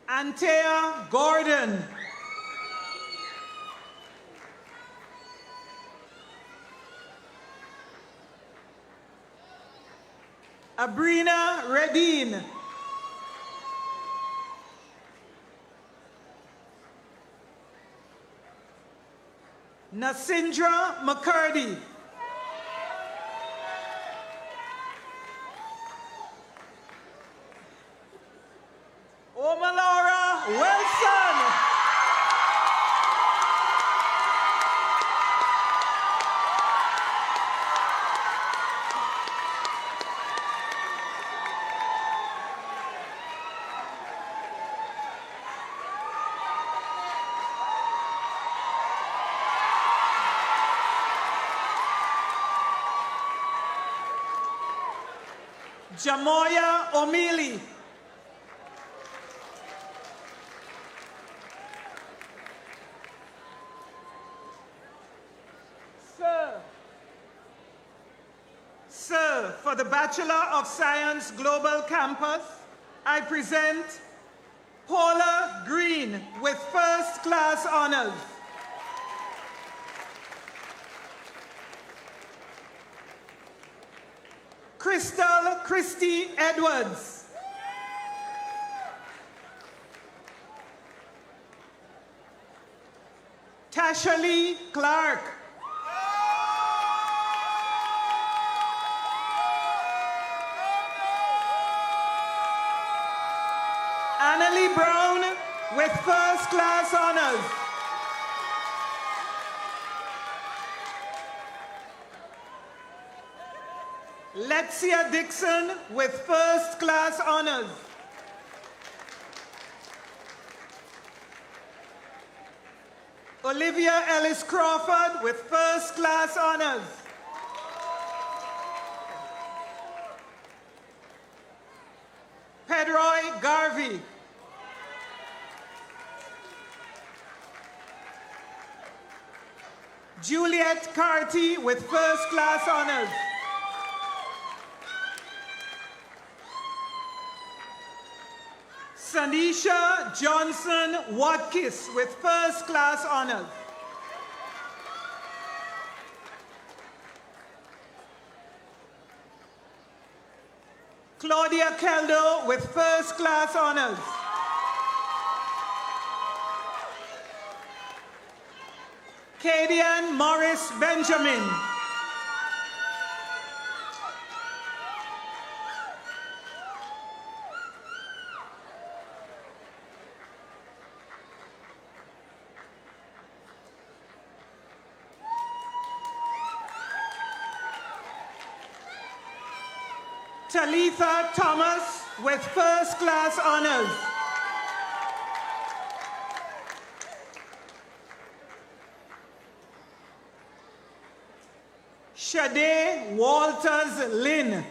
Antea Gordon. Abrina Redine. Nasindra McCurdy. Omalora Wilson. Jamoya O'Mealy. Sir, for the Bachelor of Science Global Campus, I present Paula Green with first class honors. Crystal Christy Edwards. Tasha Lee Clark. Annalie Brown with first class honors. Lexia Dixon with first class honors. Olivia Ellis Crawford with first class honors. Pedroy Garvey. Juliet Carty with first class honors. Sanisha Johnson Watkis with first class honors. Claudia Keldo with first class honors. Kadian Morris Benjamin. Talitha Thomas with first class honors. Shade Walters Lynn.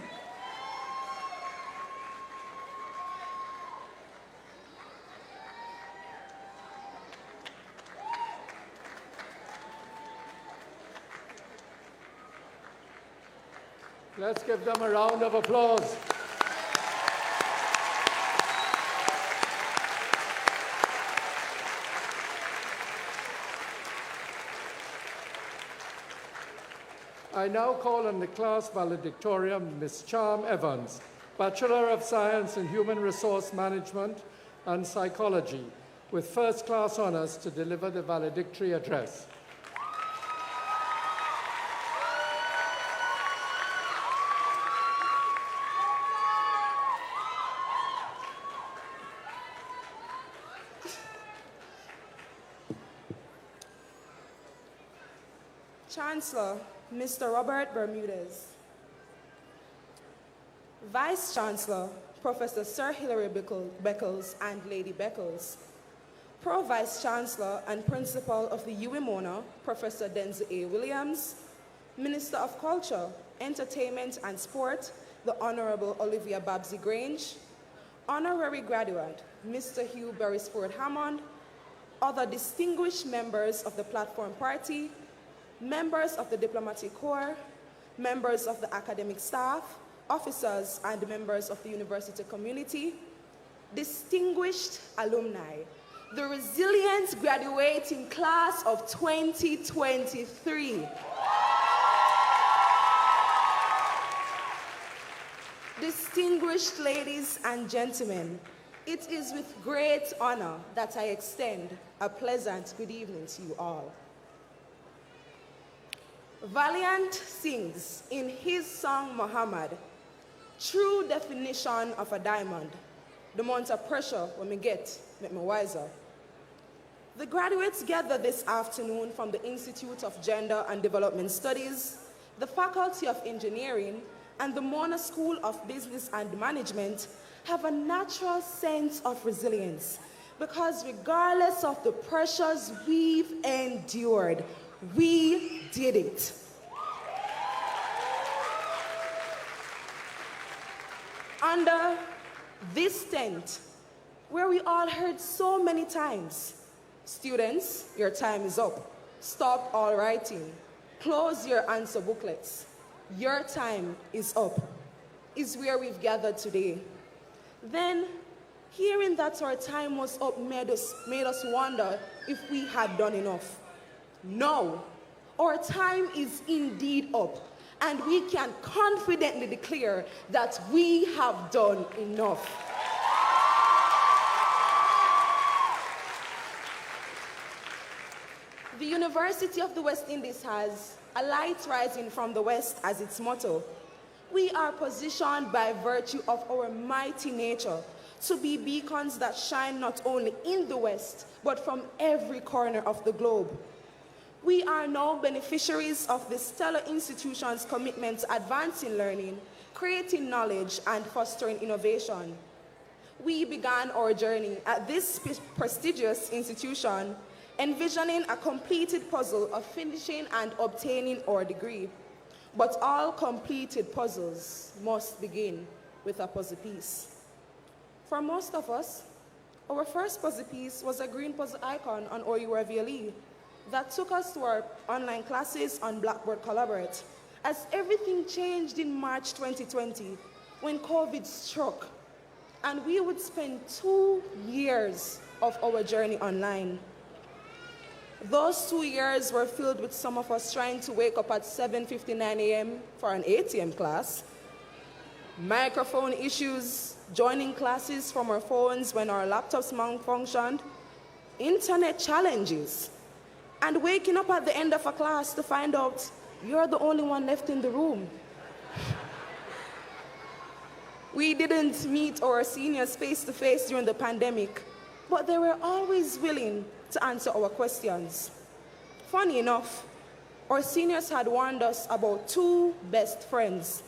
Let's give them a round of applause. I now call on the class valedictorian, Ms. Charm Evans, Bachelor of Science in Human Resource Management and Psychology, with first class honors to deliver the valedictory address. Chancellor, Mr. Robert Bermudez. Vice Chancellor, Professor Sir Hilary Beckles and Lady Beckles. Pro-Vice Chancellor and Principal of the UWI, Professor Denzel A. Williams. Minister of Culture, Entertainment and Sport, the Honorable Olivia Babsy Grange. Honorary Graduate, Mr. Hugh Beresford Hammond. Other distinguished members of the Platform Party, members of the Diplomatic Corps, members of the academic staff, officers and members of the university community, distinguished alumni, the resilient graduating class of 2023. Distinguished ladies and gentlemen, it is with great honor that I extend a pleasant good evening to you all. Valiant sings in his song Muhammad, true definition of a diamond. The amount of pressure when me get, make me wiser. The graduates gather this afternoon from the Institute of Gender and Development Studies, the Faculty of Engineering, and the Mona School of Business and Management have a natural sense of resilience because regardless of the pressures we've endured, we did it. Under this tent, where we all heard so many times, students, your time is up. Stop all writing. Close your answer booklets. Your time is up, is where we've gathered today. Then, hearing that our time was up made us wonder if we had done enough. No, our time is indeed up, and we can confidently declare that we have done enough. The University of the West Indies has a light rising from the west as its motto. We are positioned by virtue of our mighty nature to be beacons that shine not only in the west, but from every corner of the globe. We are now beneficiaries of the stellar institution's commitment to advancing learning, creating knowledge, and fostering innovation. We began our journey at this prestigious institution envisioning a completed puzzle of finishing and obtaining our degree. But all completed puzzles must begin with a puzzle piece. For most of us, our first puzzle piece was a green puzzle icon on our UWITV that took us to our online classes on Blackboard Collaborate, as everything changed in March 2020 when COVID struck, and we would spend 2 years of our journey online. Those 2 years were filled with some of us trying to wake up at 7:59 a.m. for an 8 a.m. class, microphone issues, joining classes from our phones when our laptops malfunctioned, internet challenges, and waking up at the end of a class to find out you're the only one left in the room. We didn't meet our seniors face-to-face during the pandemic, but they were always willing to answer our questions. Funny enough, our seniors had warned us about 2 best friends.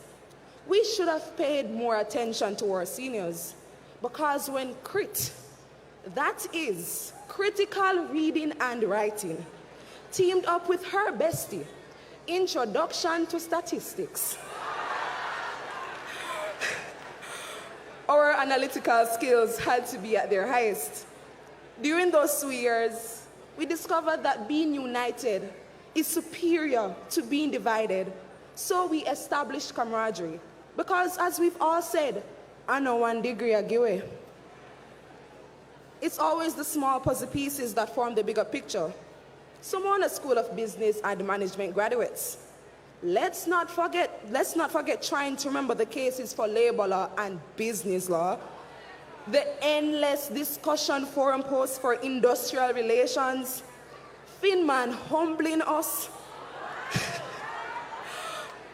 We should have paid more attention to our seniors, because when CRIT, that is critical reading and writing, teamed up with her bestie, Introduction to Statistics, our analytical skills had to be at their highest. During those 2 years, we discovered that being united is superior to being divided. So we established camaraderie. Because as we've all said, I know 1 degree I give away. It's always the small puzzle pieces that form the bigger picture. So on a School of Business and Management graduates, let's not forget trying to remember the cases for labor law and business law, the endless discussion forum posts for industrial relations, Finman humbling us,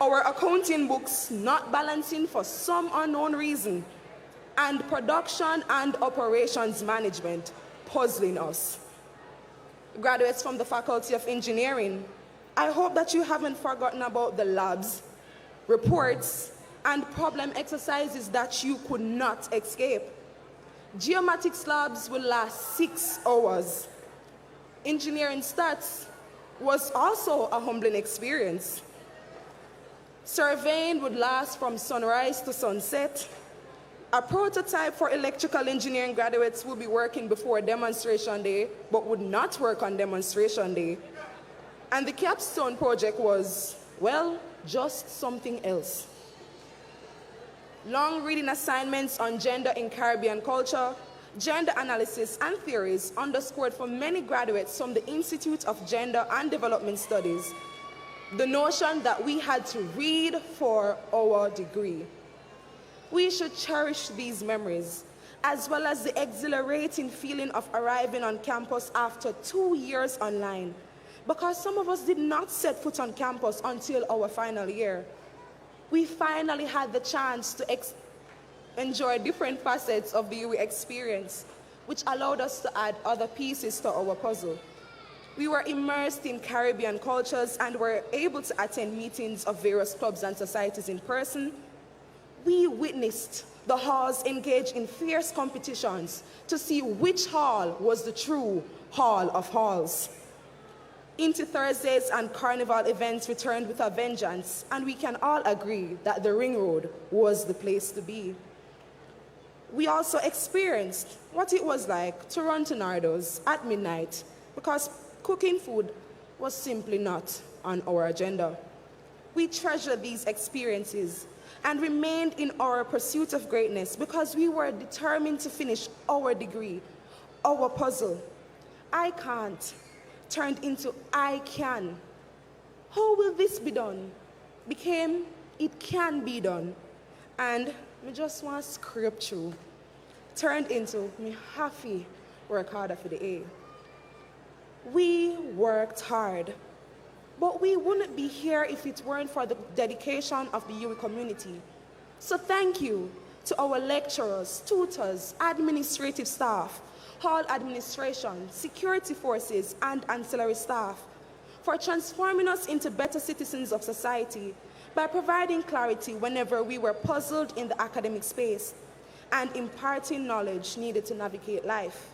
our accounting books not balancing for some unknown reason, and production and operations management puzzling us. Graduates from the Faculty of Engineering, I hope that you haven't forgotten about the labs, reports, and problem exercises that you could not escape. Geomatics labs will last 6 hours. Engineering stats was also a humbling experience. Surveying would last from sunrise to sunset. A prototype for electrical engineering graduates will be working before demonstration day, but would not work on demonstration day. And the capstone project was, well, just something else. Long reading assignments on gender in Caribbean culture, gender analysis and theories underscored for many graduates from the Institute of Gender and Development Studies the notion that we had to read for our degree. We should cherish these memories, as well as the exhilarating feeling of arriving on campus after 2 years online, because some of us did not set foot on campus until our final year. We finally had the chance to enjoy different facets of the UWI experience, which allowed us to add other pieces to our puzzle. We were immersed in Caribbean cultures and were able to attend meetings of various clubs and societies in person. We witnessed the halls engage in fierce competitions to see which hall was the true hall of halls. Into Thursdays and carnival events returned with a vengeance, and we can all agree that the Ring Road was the place to be. We also experienced what it was like to run to Nardo's at midnight because cooking food was simply not on our agenda. We treasure these experiences and remained in our pursuit of greatness because we were determined to finish our degree, our puzzle. I can't turned into I can. How will this be done? Became it can be done. And me just want to scrape through. Turned into me happy work harder for the A. We worked hard, but we wouldn't be here if it weren't for the dedication of the UWI community. So thank you to our lecturers, tutors, administrative staff, hall administration, security forces, and ancillary staff for transforming us into better citizens of society by providing clarity whenever we were puzzled in the academic space and imparting knowledge needed to navigate life.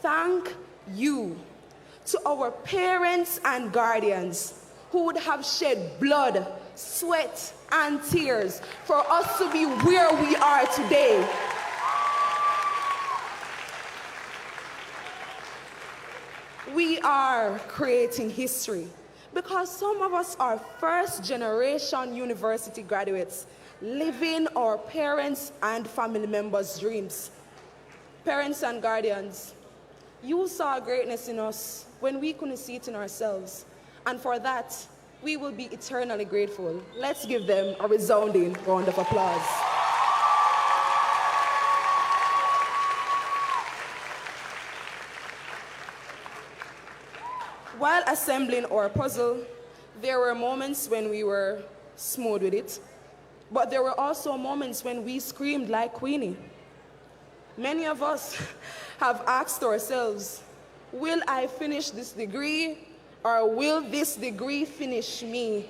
Thank you to our parents and guardians who would have shed blood, sweat, and tears for us to be where we are today. We are creating history because some of us are first-generation university graduates living our parents' and family members' dreams. Parents and guardians, you saw greatness in us when we couldn't see it in ourselves, and for that, we will be eternally grateful. Let's give them a resounding round of applause. While assembling our puzzle, there were moments when we were smooth with it, but there were also moments when we screamed like Queenie. Many of us have asked ourselves, will I finish this degree or will this degree finish me?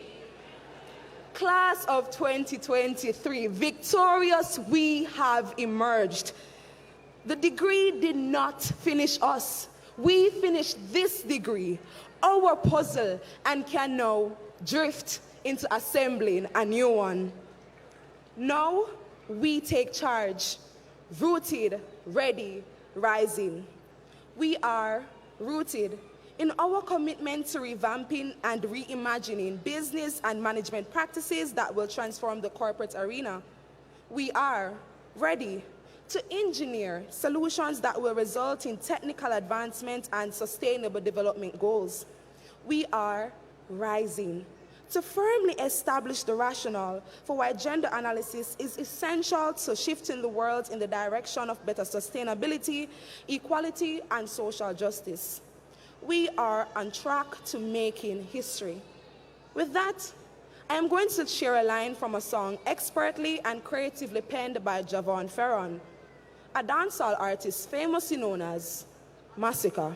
Class of 2023, victorious we have emerged. The degree did not finish us. We finished this degree, our puzzle, and can now drift into assembling a new one. Now we take charge, rooted, ready, rising. We are rooted in our commitment to revamping and reimagining business and management practices that will transform the corporate arena. We are ready to engineer solutions that will result in technical advancement and sustainable development goals. We are rising to firmly establish the rationale for why gender analysis is essential to shifting the world in the direction of better sustainability, equality, and social justice. We are on track to making history. With that, I am going to share a line from a song expertly and creatively penned by Javon Ferron, a dancehall artist famously known as Massacre.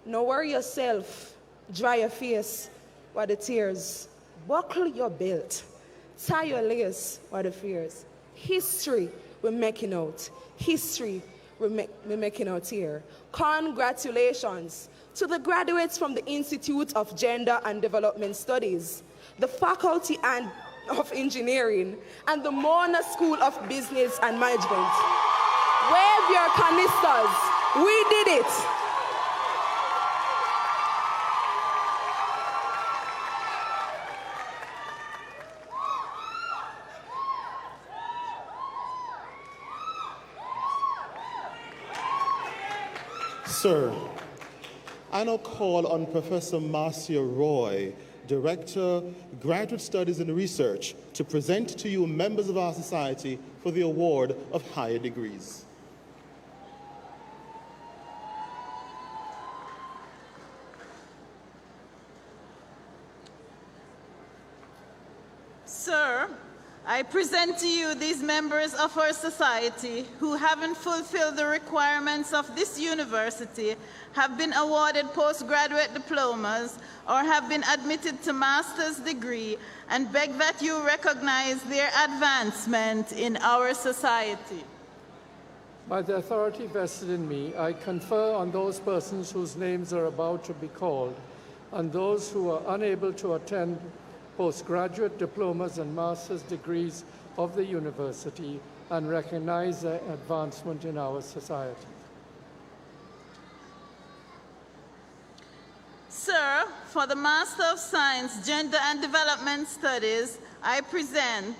Now worry yourself, dry your face, while the tears, buckle your belt, tie your lace, while the fears. History we're making out. History we're making out here. Congratulations to the graduates from the Institute of Gender and Development Studies, the Faculty of Engineering, and the Mona School of Business and Management. Wave your canisters. We did it. Sir, I now call on Professor Marcia Roy, Director, Graduate Studies and Research, to present to you members of our society for the award of higher degrees. I present to you these members of our society who, having fulfilled the requirements of this university, have been awarded postgraduate diplomas or have been admitted to master's degree, and beg that you recognize their advancement in our society. By the authority vested in me, I confer on those persons whose names are about to be called and those who are unable to attend postgraduate diplomas and master's degrees of the university and recognize their advancement in our society. Sir, for the Master of Science, Gender and Development Studies, I present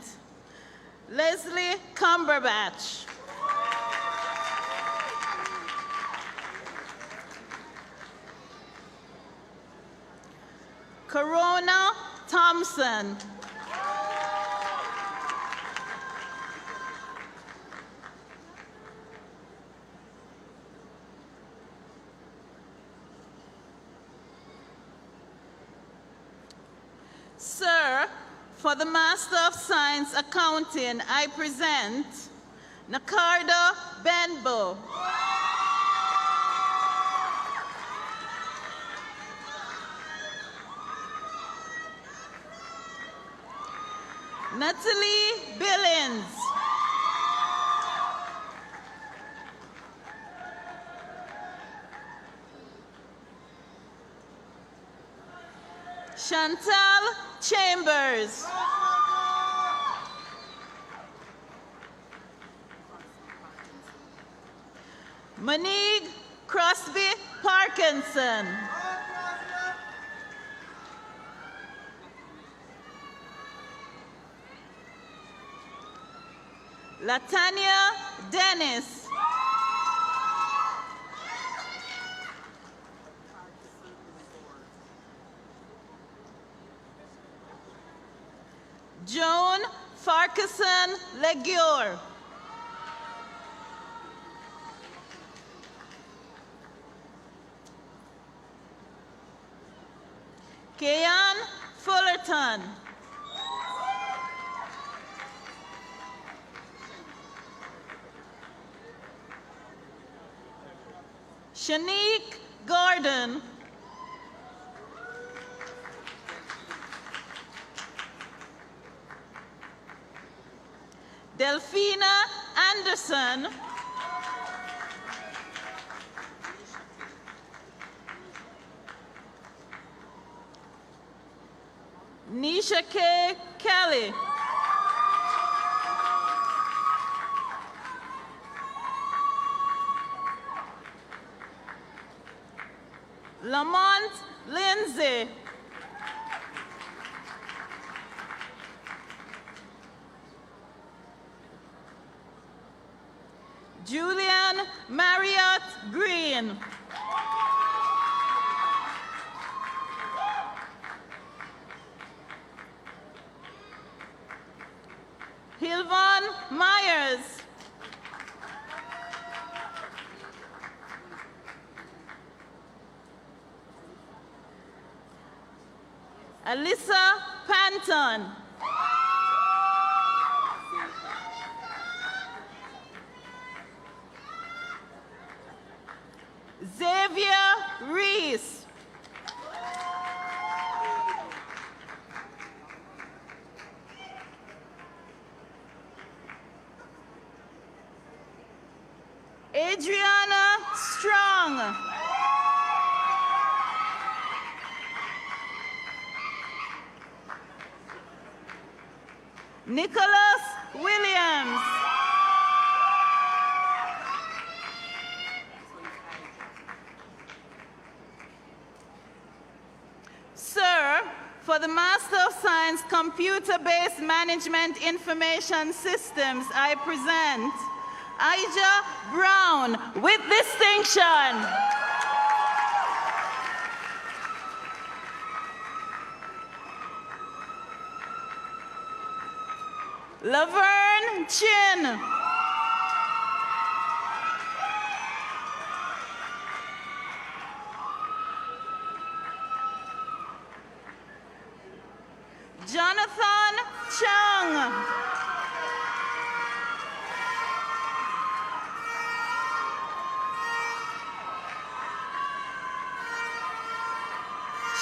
Leslie Cumberbatch. Corona Thompson. Sir, for the Master of Science Accounting, I present Nakardo Benbow. Natalie Billings. Chantal Chambers. Monique Crosby Parkinson. Latanya Dennis. Joan Farquharson Leguer. Kayan Fullerton. Shanique Gordon. Delphina Anderson. Nisha K. Kelly. Lamont Lindsay. Julian Marriott Green. Hilvon Myers. Alyssa Panton. Xavier Reese. Adriana Strong. Nicholas Williams. Sir, for the Master of Science Computer-Based Management Information Systems, I present Ija Brown with distinction. Laverne Chin. Jonathan Chung.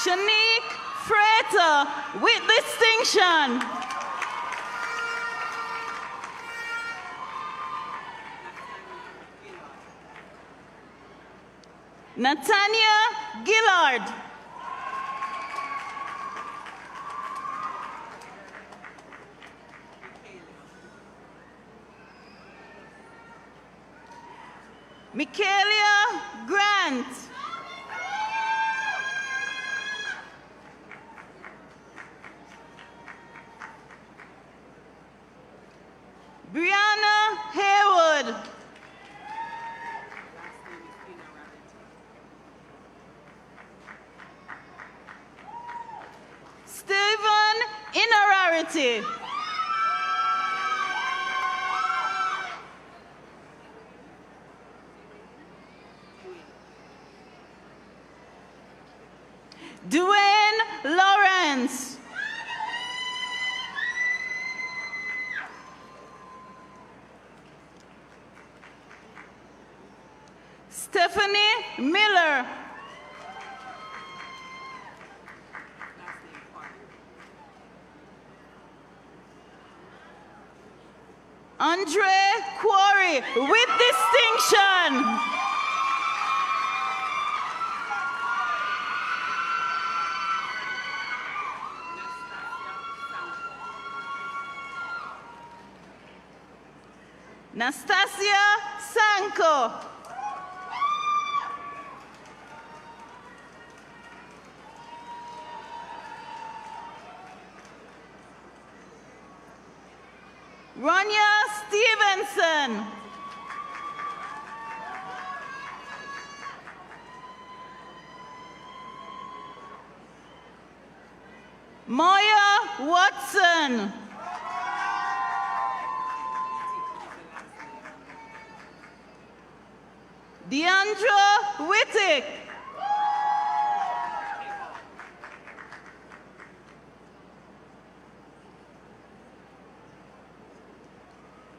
Shanique Frater with distinction. Natania Gillard. Michaelia Grant. Brianna Haywood. Stephen Inararity. Dwayne Lawrence. Stephanie Miller. Andre Quarry with distinction. Nastasia Sanko. Ronya Stevenson. Moya Watson. Deandra Wittick.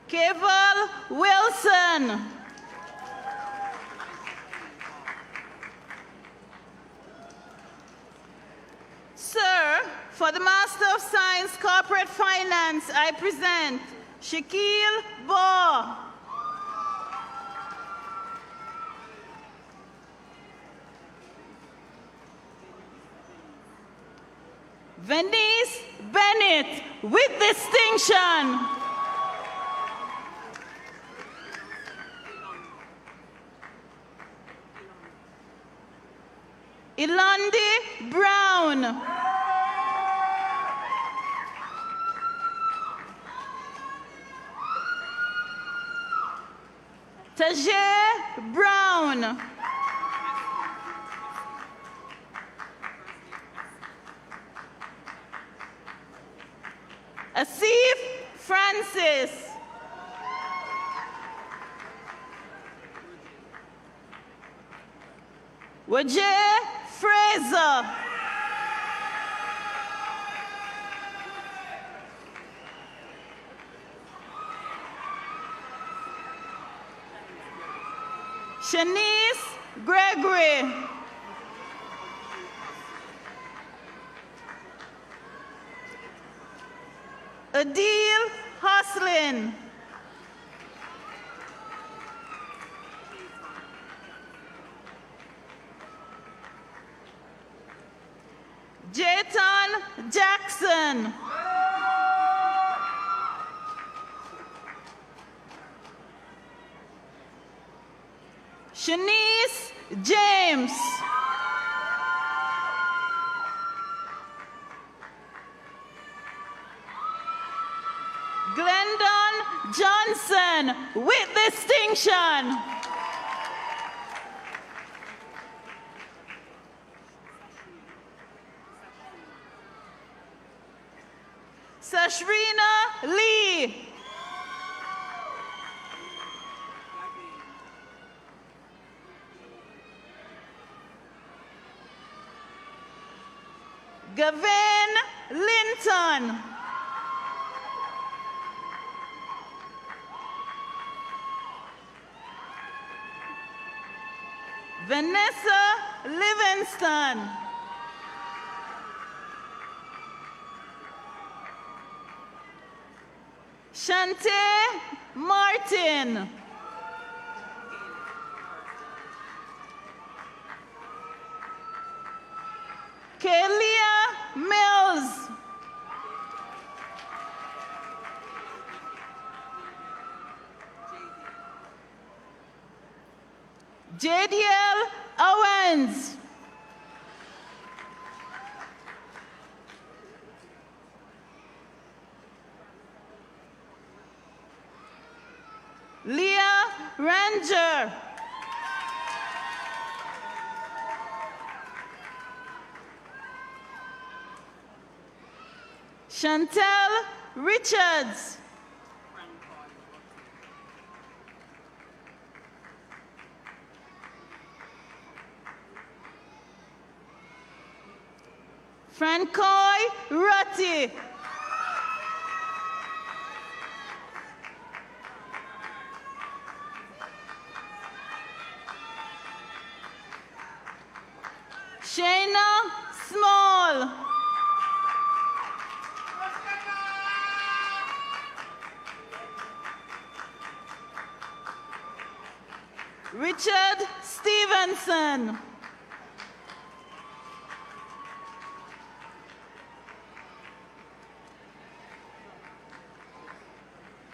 Keval Wilson. Sir, for the Master of Science Corporate Finance, I present Shaquille Baugh. Venice Bennett with distinction. Ilandi Brown. Tajay Brown. Asif Francis. Wajay Fraser. Shanice Gregory. Adil Hoslin. Jayton Jackson. Shanice James. Glendon Johnson with distinction. Sashrina Lee. Gavin Linton. Vanessa Livingston. Shante Martin. Kelia Mills. Jadiel Owens. Leah Ranger. Chantel Richards. Francois Rutty. Shayna Small. Richard Stevenson.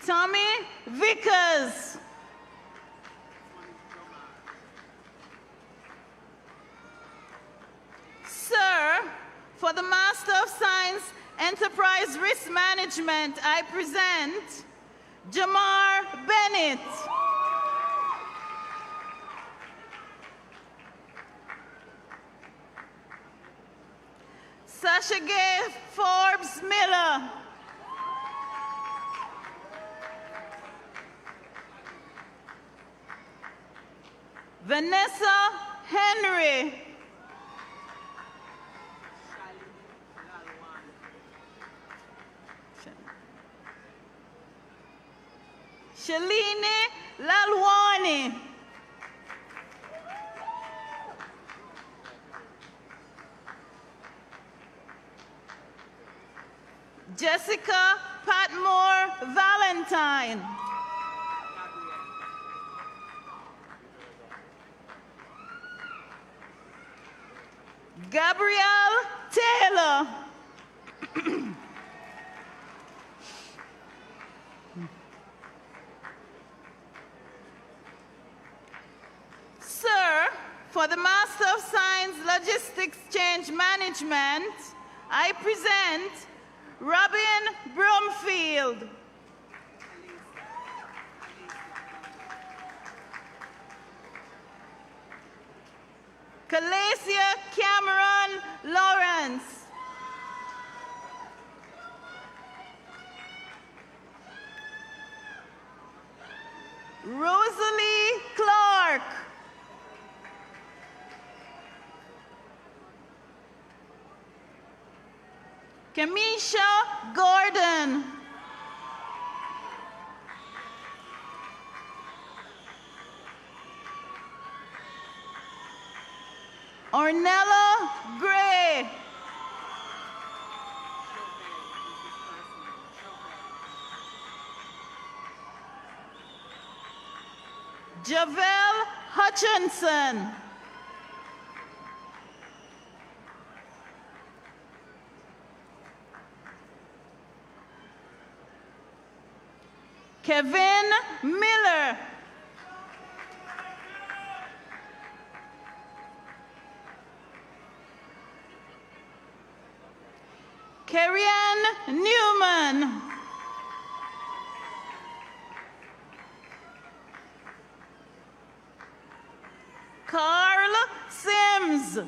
Tommy Vickers. Sir, for the Master of Science Enterprise Risk Management, I present Jamar Bennett. Sasha Gay Forbes Miller. Vanessa Henry. Shalini Lalwani. Jessica Patmore Valentine. Gabrielle Taylor. Sir, for the Master of Science Logistics Change Management, I present Robin Bromfield. Calasia Cameron Lawrence. Rosalie Clark. Kamisha Gordon. Ornella Gray. Javel Hutchinson. Kevin Miller. Carrie-Ann Newman. Carl Sims.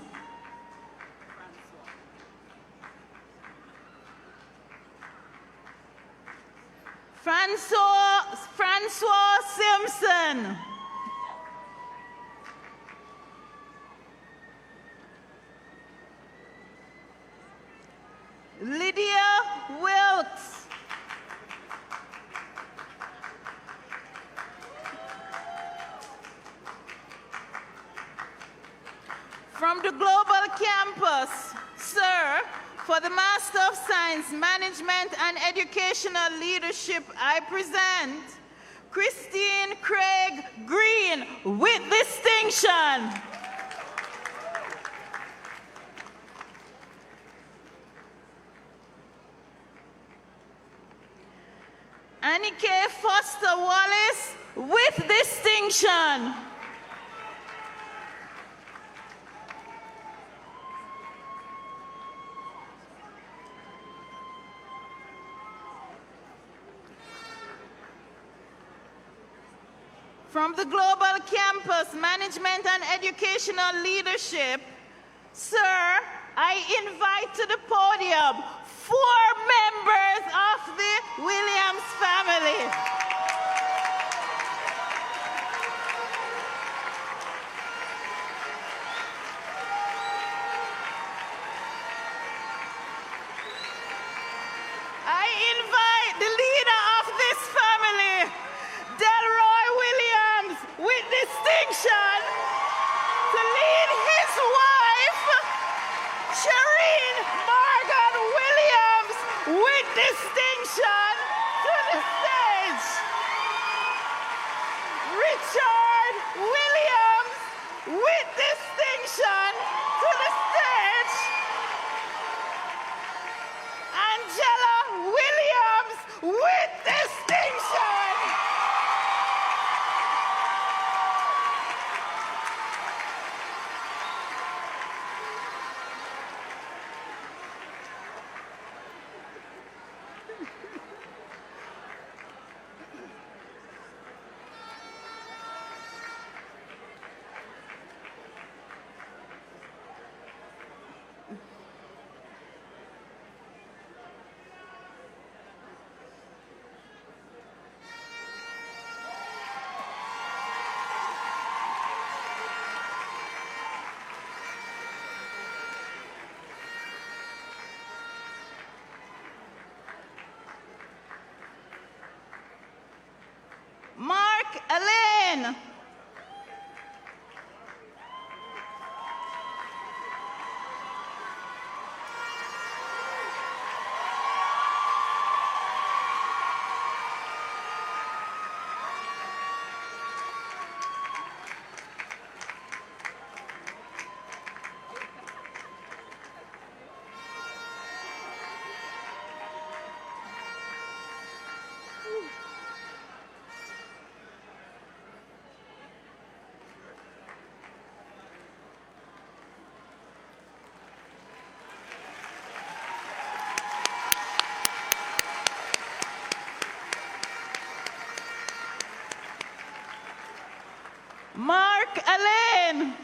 Francois Simpson. Lydia Wilkes. From the Global Campus, sir, For the Master of Science, Management and Educational Leadership, I present Christine Craig Green with distinction. Annie K. Foster Wallace with distinction. From the Global Campus Management and Educational Leadership, sir, I invite to the podium 4 members of the Williams family. I invite the leader of this family, Delroy Williams, with distinction, to lead his wife, Shereen Morgan Williams, with distinction, to the stage. Richard Williams, with distinction, to the stage. Angela Williams, with distinction. Mark Elaine. Mark Elaine.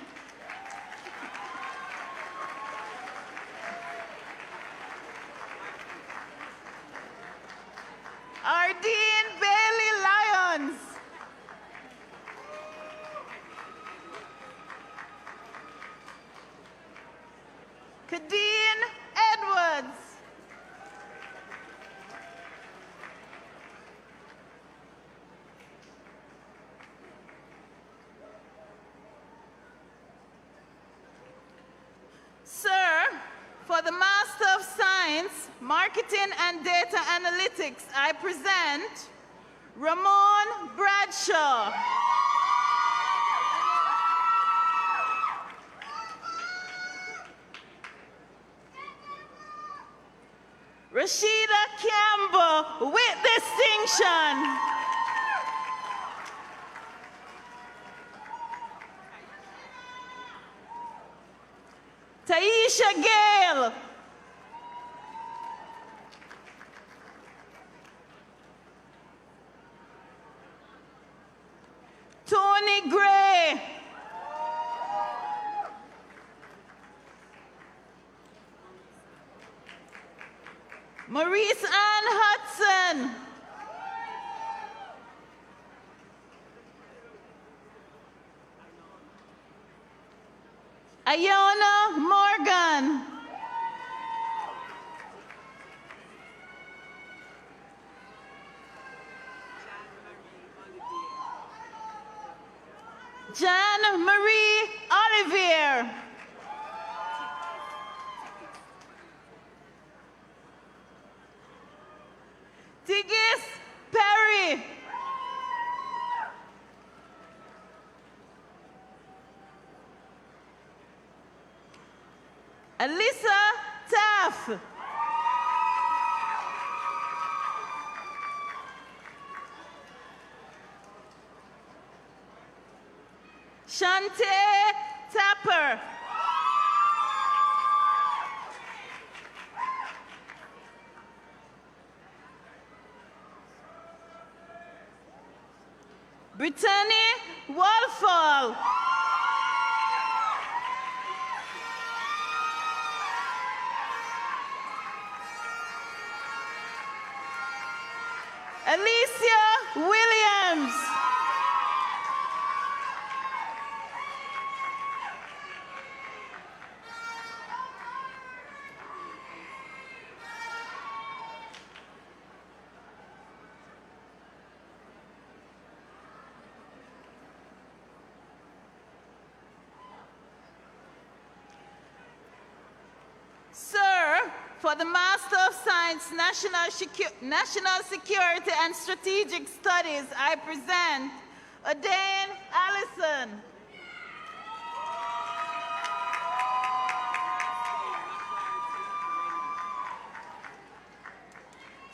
Ardeen Bailey Lyons. Kadeen Edwards. Sir, for the Master of Science, Marketing and Data Analytics, I present Ramon Bradshaw. Rashida Campbell with distinction. Taisha Gale. Tony Gray. Maurice Ann Hudson. Ayona Morgan. Jan Marie Olivier. Alyssa Taff. Shante Tapper. Brittany Wolfall. Alicia Williams. Sir, for the Master of Science, National Security and Strategic Studies, I present Adane Allison.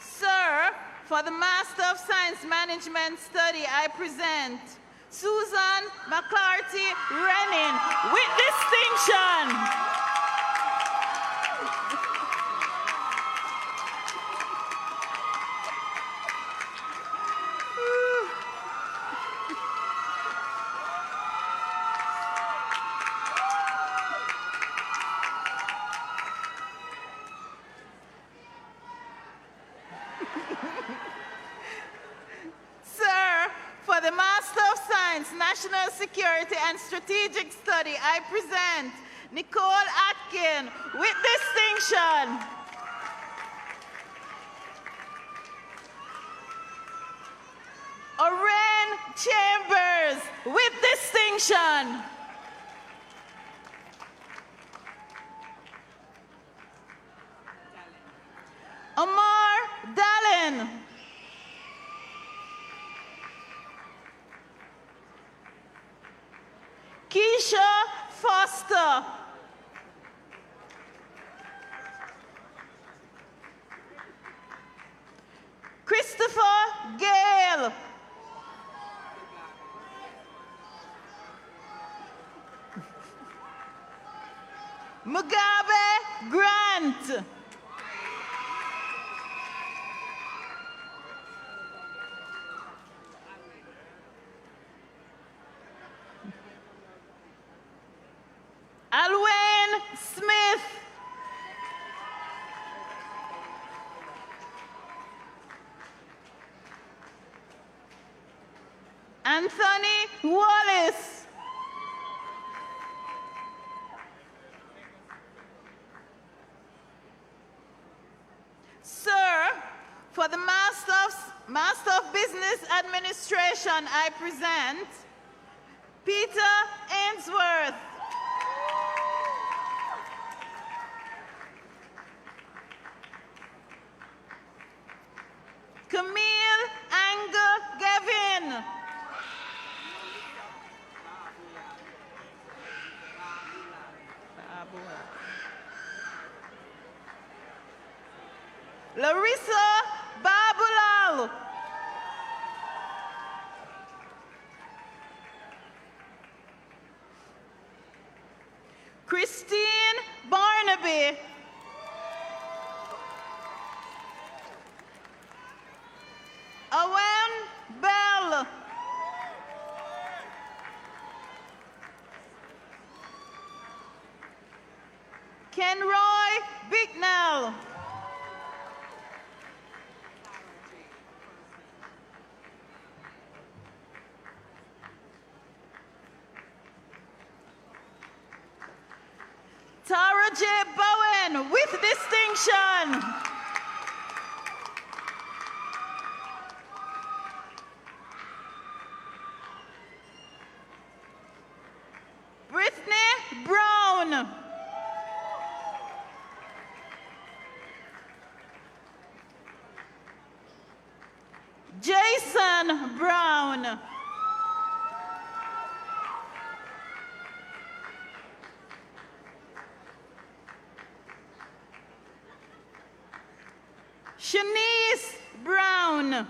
Sir, for the Master of Science Management Study, I present Susan McClarty Rennin with distinction. Sir, for the Master of Science, National Security and Strategic Study, I present Nicole Atkin with distinction. Oren Chambers with distinction. Amar Dallin. Keisha Foster. Christopher Gale. Mugabe Grant. Alwyn Smith. Anthony Wallace. Sir, for the Master of Business Administration, I present Peter Ainsworth. Camille Anger Gavin. Larissa Babulal. Christine Barnaby. Owen Bell. Kenroy Bicknell. Tara J. Bowen with distinction. Brittany Brown. Jason Brown. Shanice Brown.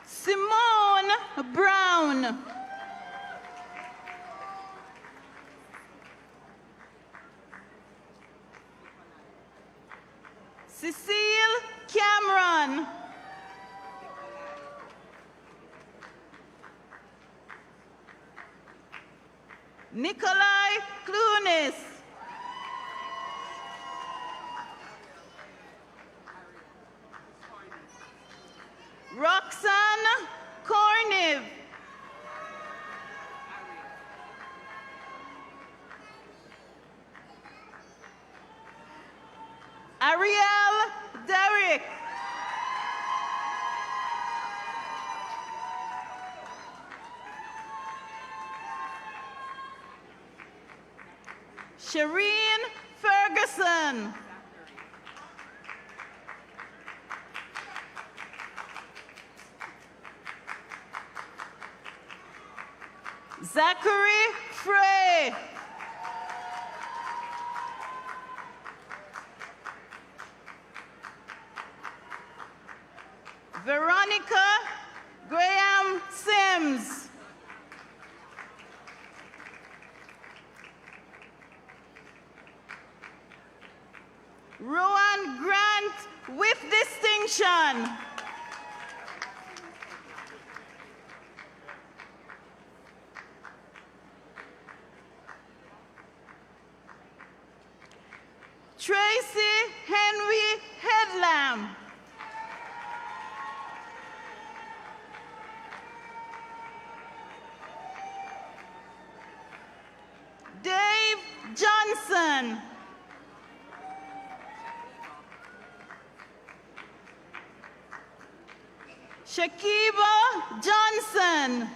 Simone Brown. Cecile Cameron. Nikolai Clunis. Roxanne Corniv. Ariel Derrick. Shireen Ferguson. Zachary Frey. Veronica Graham Sims. Rowan Grant with distinction. Tracy Henry Headlam. Dave Johnson. Shakiba Johnson.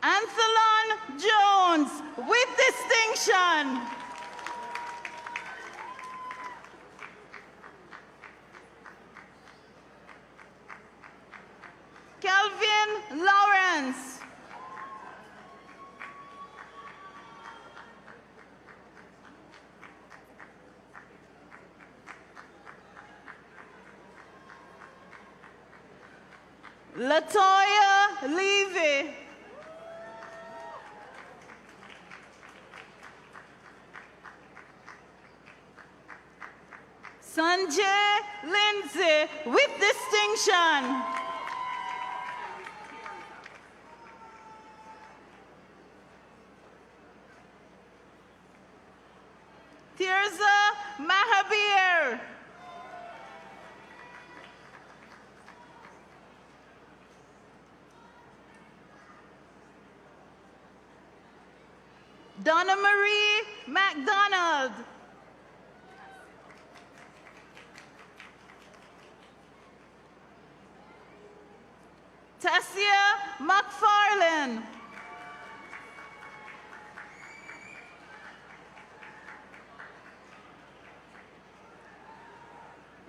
Anthelon Jones with distinction. Calvin Lawrence. Latoya Levy. Sanjay Lindsay with distinction. Tirza Mahabir. Donna Marie MacDonald. Tassia McFarlane.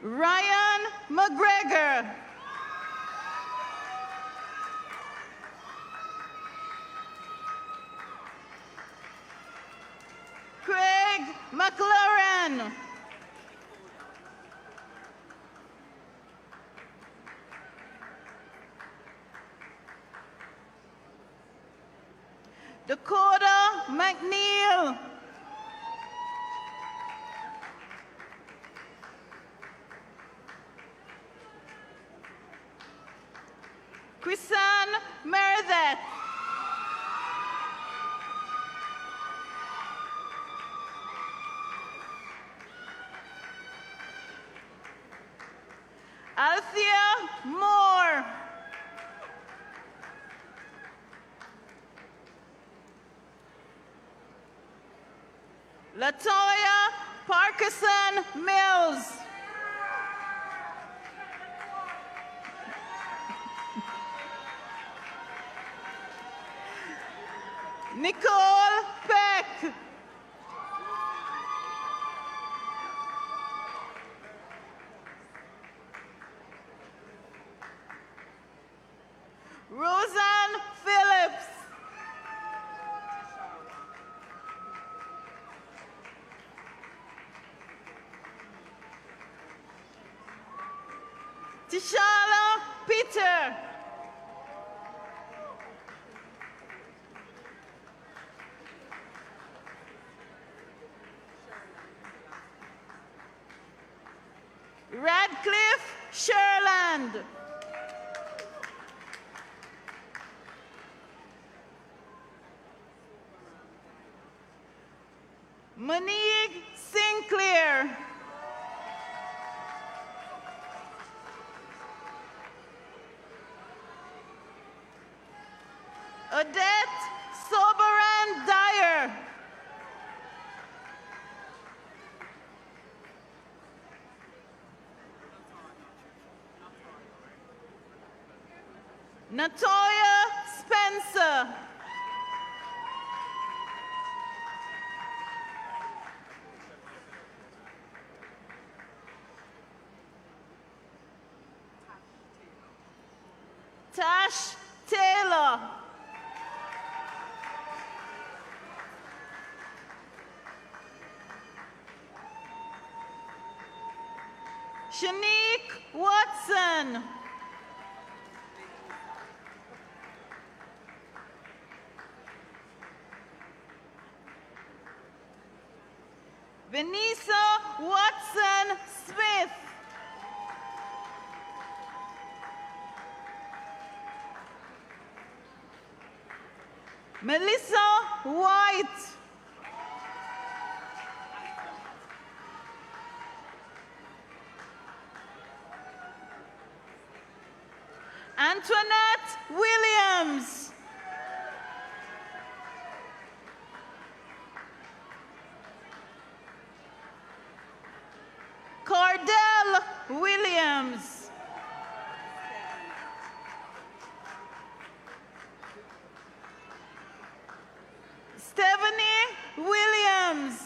Ryan McGregor. Craig McLaren. Dakota McNeil. Chrisan Meredith. Althea Moore. Latoya Parkinson Mills. Nicole Peck. Tishala Peter. Radcliffe Sherland. Monique Sinclair. Odette Soberan Dyer. Natoya Spencer. Tash Taylor. Shanique Watson. Vanessa Watson Smith. Melissa White. Antoinette Williams. Cordell Williams. Stephanie Williams.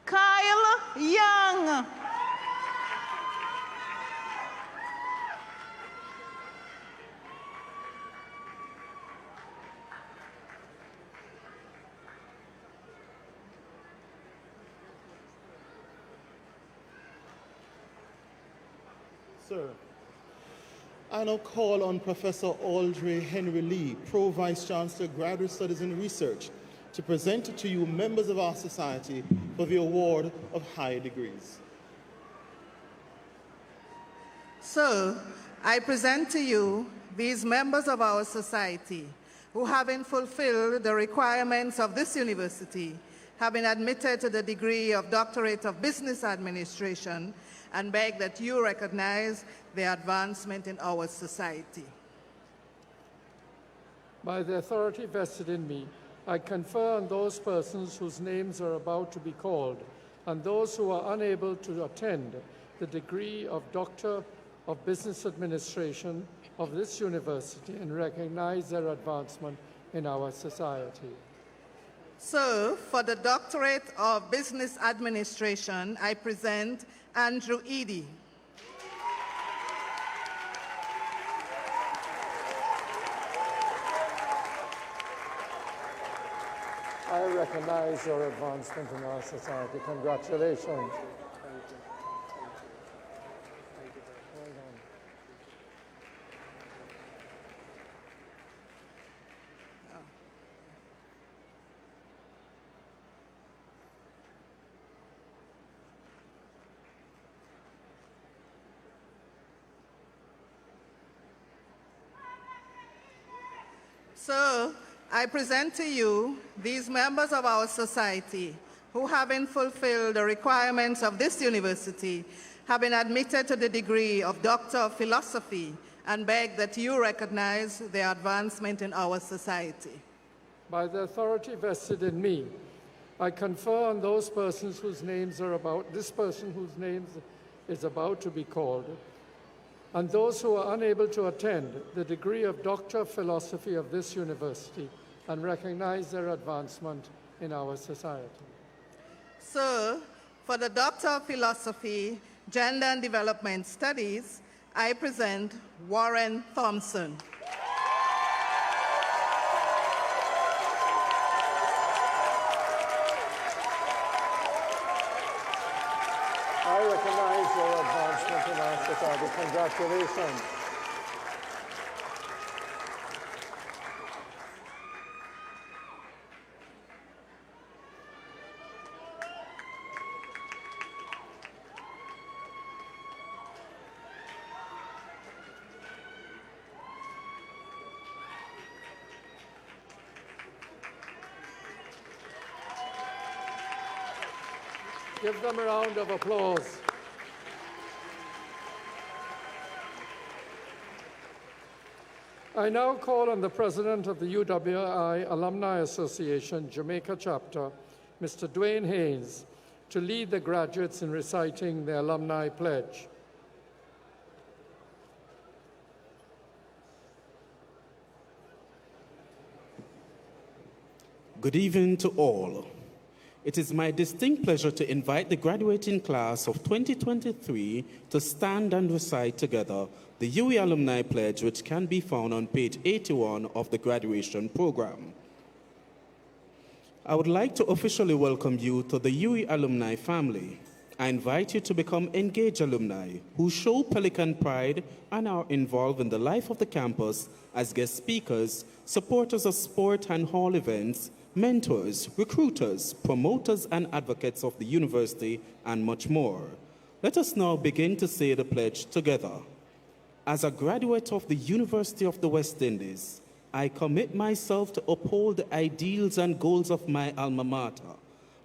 Kyle Young. Sir, I now call on Professor Audrey Henry Lee, Pro Vice Chancellor, Graduate Studies and Research, to present to you members of our society for the award of higher degrees. So, I present to you these members of our society who, having fulfilled the requirements of this university, have been admitted to the degree of Doctorate of Business Administration, and beg that you recognize their advancement in our society. By the authority vested in me, I confer on those persons whose names are about to be called and those who are unable to attend the degree of Doctor of Business Administration of this university and recognize their advancement in our society. So, for the Doctorate of Business Administration, I present Andrew Eady. I recognize your advancement in our society. Congratulations. So, I present to you these members of our society who, having fulfilled the requirements of this university, have been admitted to the degree of Doctor of Philosophy and beg that you recognize their advancement in our society. By the authority vested in me, I confer on those persons whose names are about, this person whose name is about to be called, and those who are unable to attend the degree of Doctor of Philosophy of this university and recognize their advancement in our society. So, for the Doctor of Philosophy, Gender and Development Studies, I present Warren Thompson. your advancement in our society. Congratulations. Give them a round of applause. I now call on the President of the UWI Alumni Association, Jamaica Chapter, Mr. Dwayne Haynes, to lead the graduates in reciting the Alumni Pledge. Good evening to all. It is my distinct pleasure to invite the graduating class of 2023 to stand and recite together the UWI Alumni Pledge, which can be found on page 81 of the graduation program. I would like to officially welcome you to the UWI alumni family. I invite you to become engaged alumni who show Pelican pride and are involved in the life of the campus as guest speakers, supporters of sport and hall events, mentors, recruiters, promoters, and advocates of the university, and much more. Let us now begin to say the pledge together. As a graduate of the University of the West Indies, I commit myself to uphold the ideals and goals of my alma mater.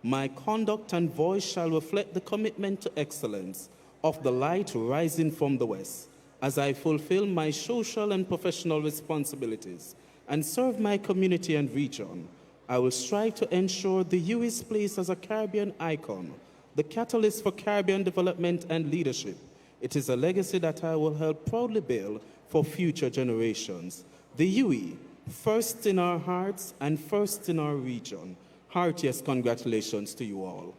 My conduct and voice shall reflect the commitment to excellence of the light rising from the west, as I fulfill my social and professional responsibilities and serve my community and region. I will strive to ensure the UWI's place as a Caribbean icon, the catalyst for Caribbean development and leadership. It is a legacy that I will help proudly build for future generations. The UWI, first in our hearts and first in our region. Heartiest congratulations to you all.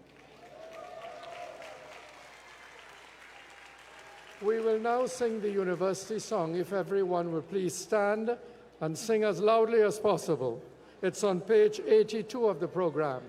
We will now sing the university song. If everyone will please stand and sing as loudly as possible. It's on page 82 of the program.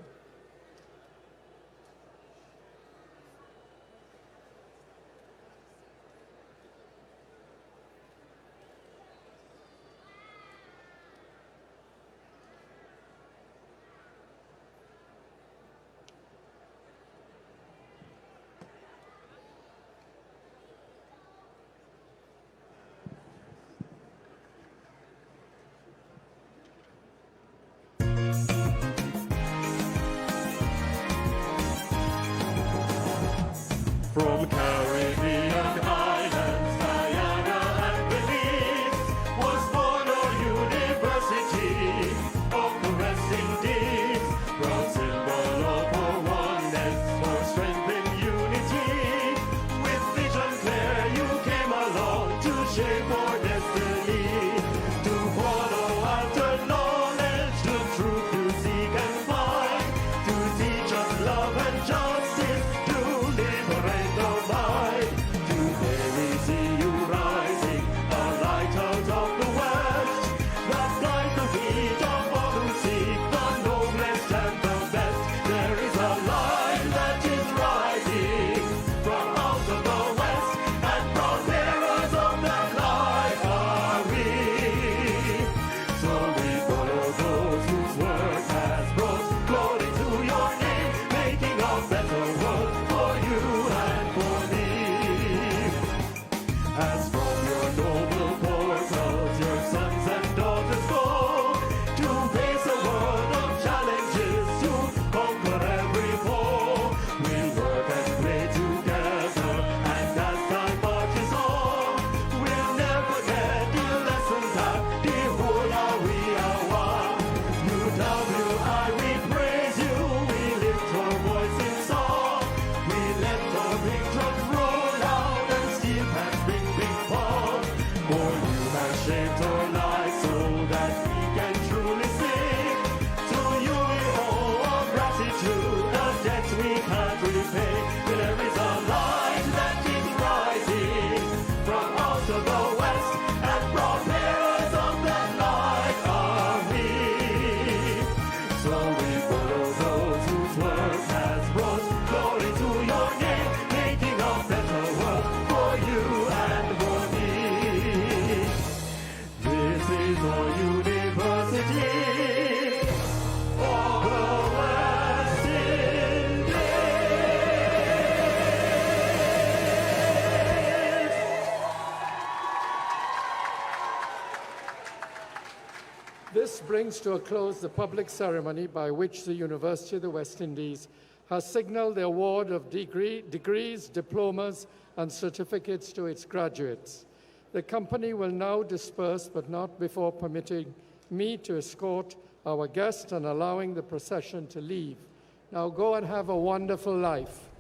This brings to a close the public ceremony by which the University of the West Indies has signaled the award of degrees, diplomas, and certificates to its graduates. The company will now disperse, but not before permitting me to escort our guests and allowing the procession to leave. Now go and have a wonderful life.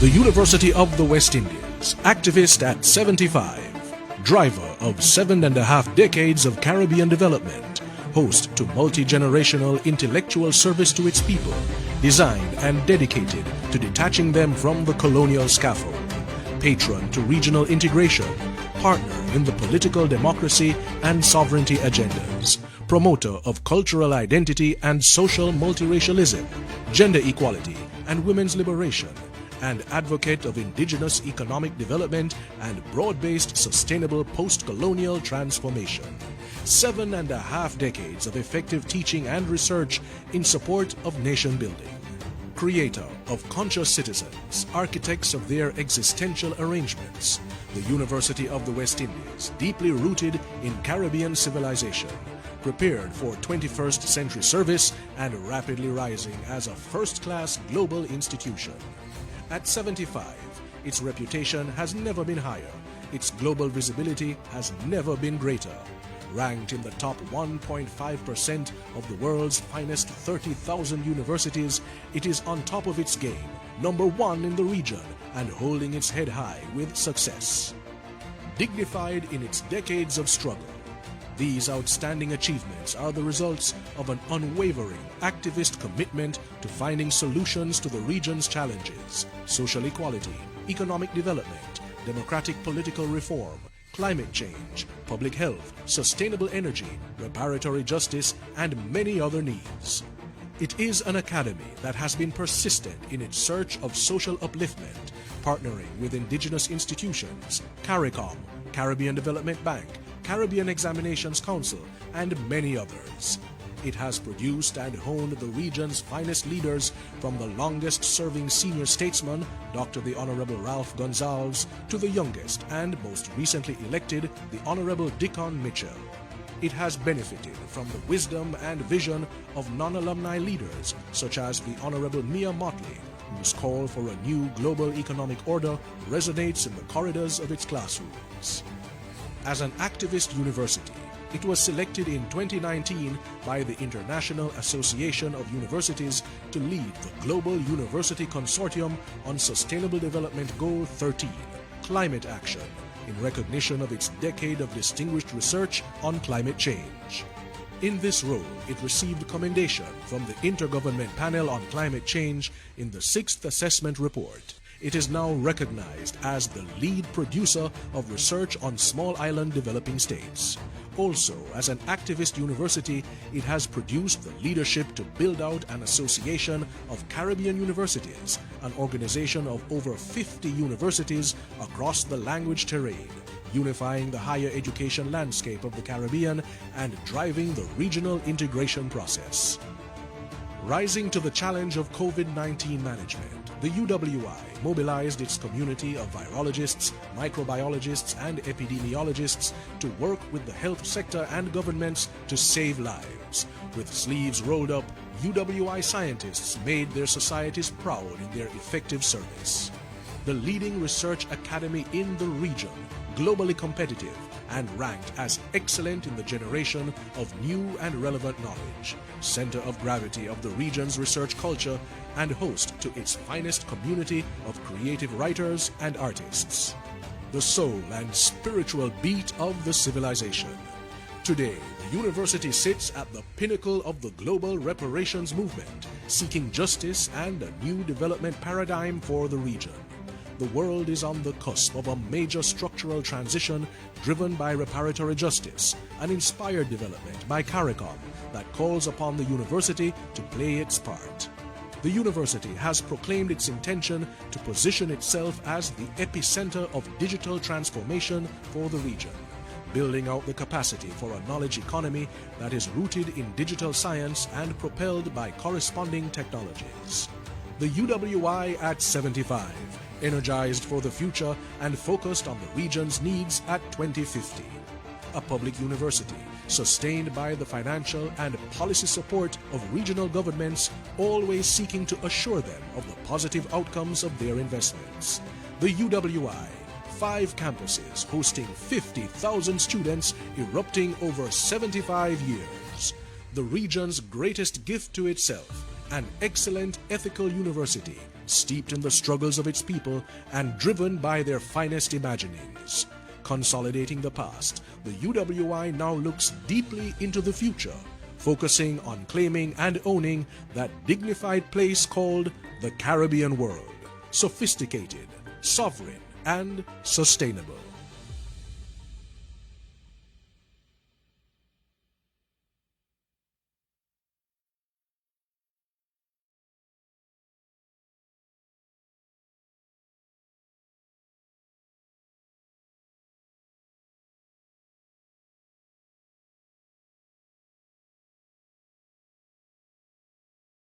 the University of the West Indies, activist at 75, driver of 7.5 decades of Caribbean development, host to multi-generational intellectual service to its people, designed and dedicated to detaching them from the colonial scaffold, patron to regional integration, partner in the political democracy and sovereignty agendas, promoter of cultural identity and social multiracialism, gender equality and women's liberation, and advocate of indigenous economic development and broad-based sustainable post-colonial transformation. 7.5 decades of effective teaching and research in support of nation building. Creator of conscious citizens, architects of their existential arrangements, the University of the West Indies, deeply rooted in Caribbean civilization, prepared for 21st century service and rapidly rising as a first-class global institution. At 75, its reputation has never been higher, its global visibility has never been greater. Ranked in the top 1.5% of the world's finest 30,000 universities, it is on top of its game, number one in the region, and holding its head high with success. Dignified in its decades of struggle, these outstanding achievements are the results of an unwavering activist commitment to finding solutions to the region's challenges: social equality, economic development, democratic political reform, climate change, public health, sustainable energy, reparatory justice, and many other needs. It is an academy that has been persistent in its search of social upliftment, partnering with indigenous institutions, CARICOM, Caribbean Development Bank, Caribbean Examinations Council, and many others. It has produced and honed the region's finest leaders, from the longest-serving senior statesman, Dr. the Honorable Ralph Gonsalves, to the youngest and most recently elected, the Honorable Dickon Mitchell. It has benefited from the wisdom and vision of non-alumni leaders, such as the Honorable Mia Motley, whose call for a new global economic order resonates in the corridors of its classrooms. As an activist university, it was selected in 2019 by the International Association of Universities to lead the Global University Consortium on Sustainable Development Goal 13, Climate Action, in recognition of its decade of distinguished research on climate change. In this role, it received commendation from the Intergovernment Panel on Climate Change in the 6th Assessment Report. It is now recognized as the lead producer of research on small island developing states. Also, as an activist university, it has produced the leadership to build out an association of Caribbean universities, an organization of over 50 universities across the language terrain, unifying the higher education landscape of the Caribbean and driving the regional integration process. Rising to the challenge of COVID-19 management, the UWI mobilized its community of virologists, microbiologists, and epidemiologists to work with the health sector and governments to save lives. With sleeves rolled up, UWI scientists made their societies proud in their effective service. The leading research academy in the region, globally competitive, and ranked as excellent in the generation of new and relevant knowledge, center of gravity of the region's research culture, and host to its finest community of creative writers and artists. The soul and spiritual beat of the civilization. Today, the university sits at the pinnacle of the global reparations movement, seeking justice and a new development paradigm for the region. The world is on the cusp of a major structural transition driven by reparatory justice, an inspired development by CARICOM that calls upon the university to play its part. The university has proclaimed its intention to position itself as the epicenter of digital transformation for the region, building out the capacity for a knowledge economy that is rooted in digital science and propelled by corresponding technologies. The UWI at 75, energized for the future and focused on the region's needs at 2050. A public university sustained by the financial and policy support of regional governments, always seeking to assure them of the positive outcomes of their investments. The UWI, 5 campuses hosting 50,000 students, erupting over 75 years. The region's greatest gift to itself, an excellent ethical university steeped in the struggles of its people and driven by their finest imaginings. Consolidating the past, the UWI now looks deeply into the future, focusing on claiming and owning that dignified place called the Caribbean world, sophisticated, sovereign, and sustainable.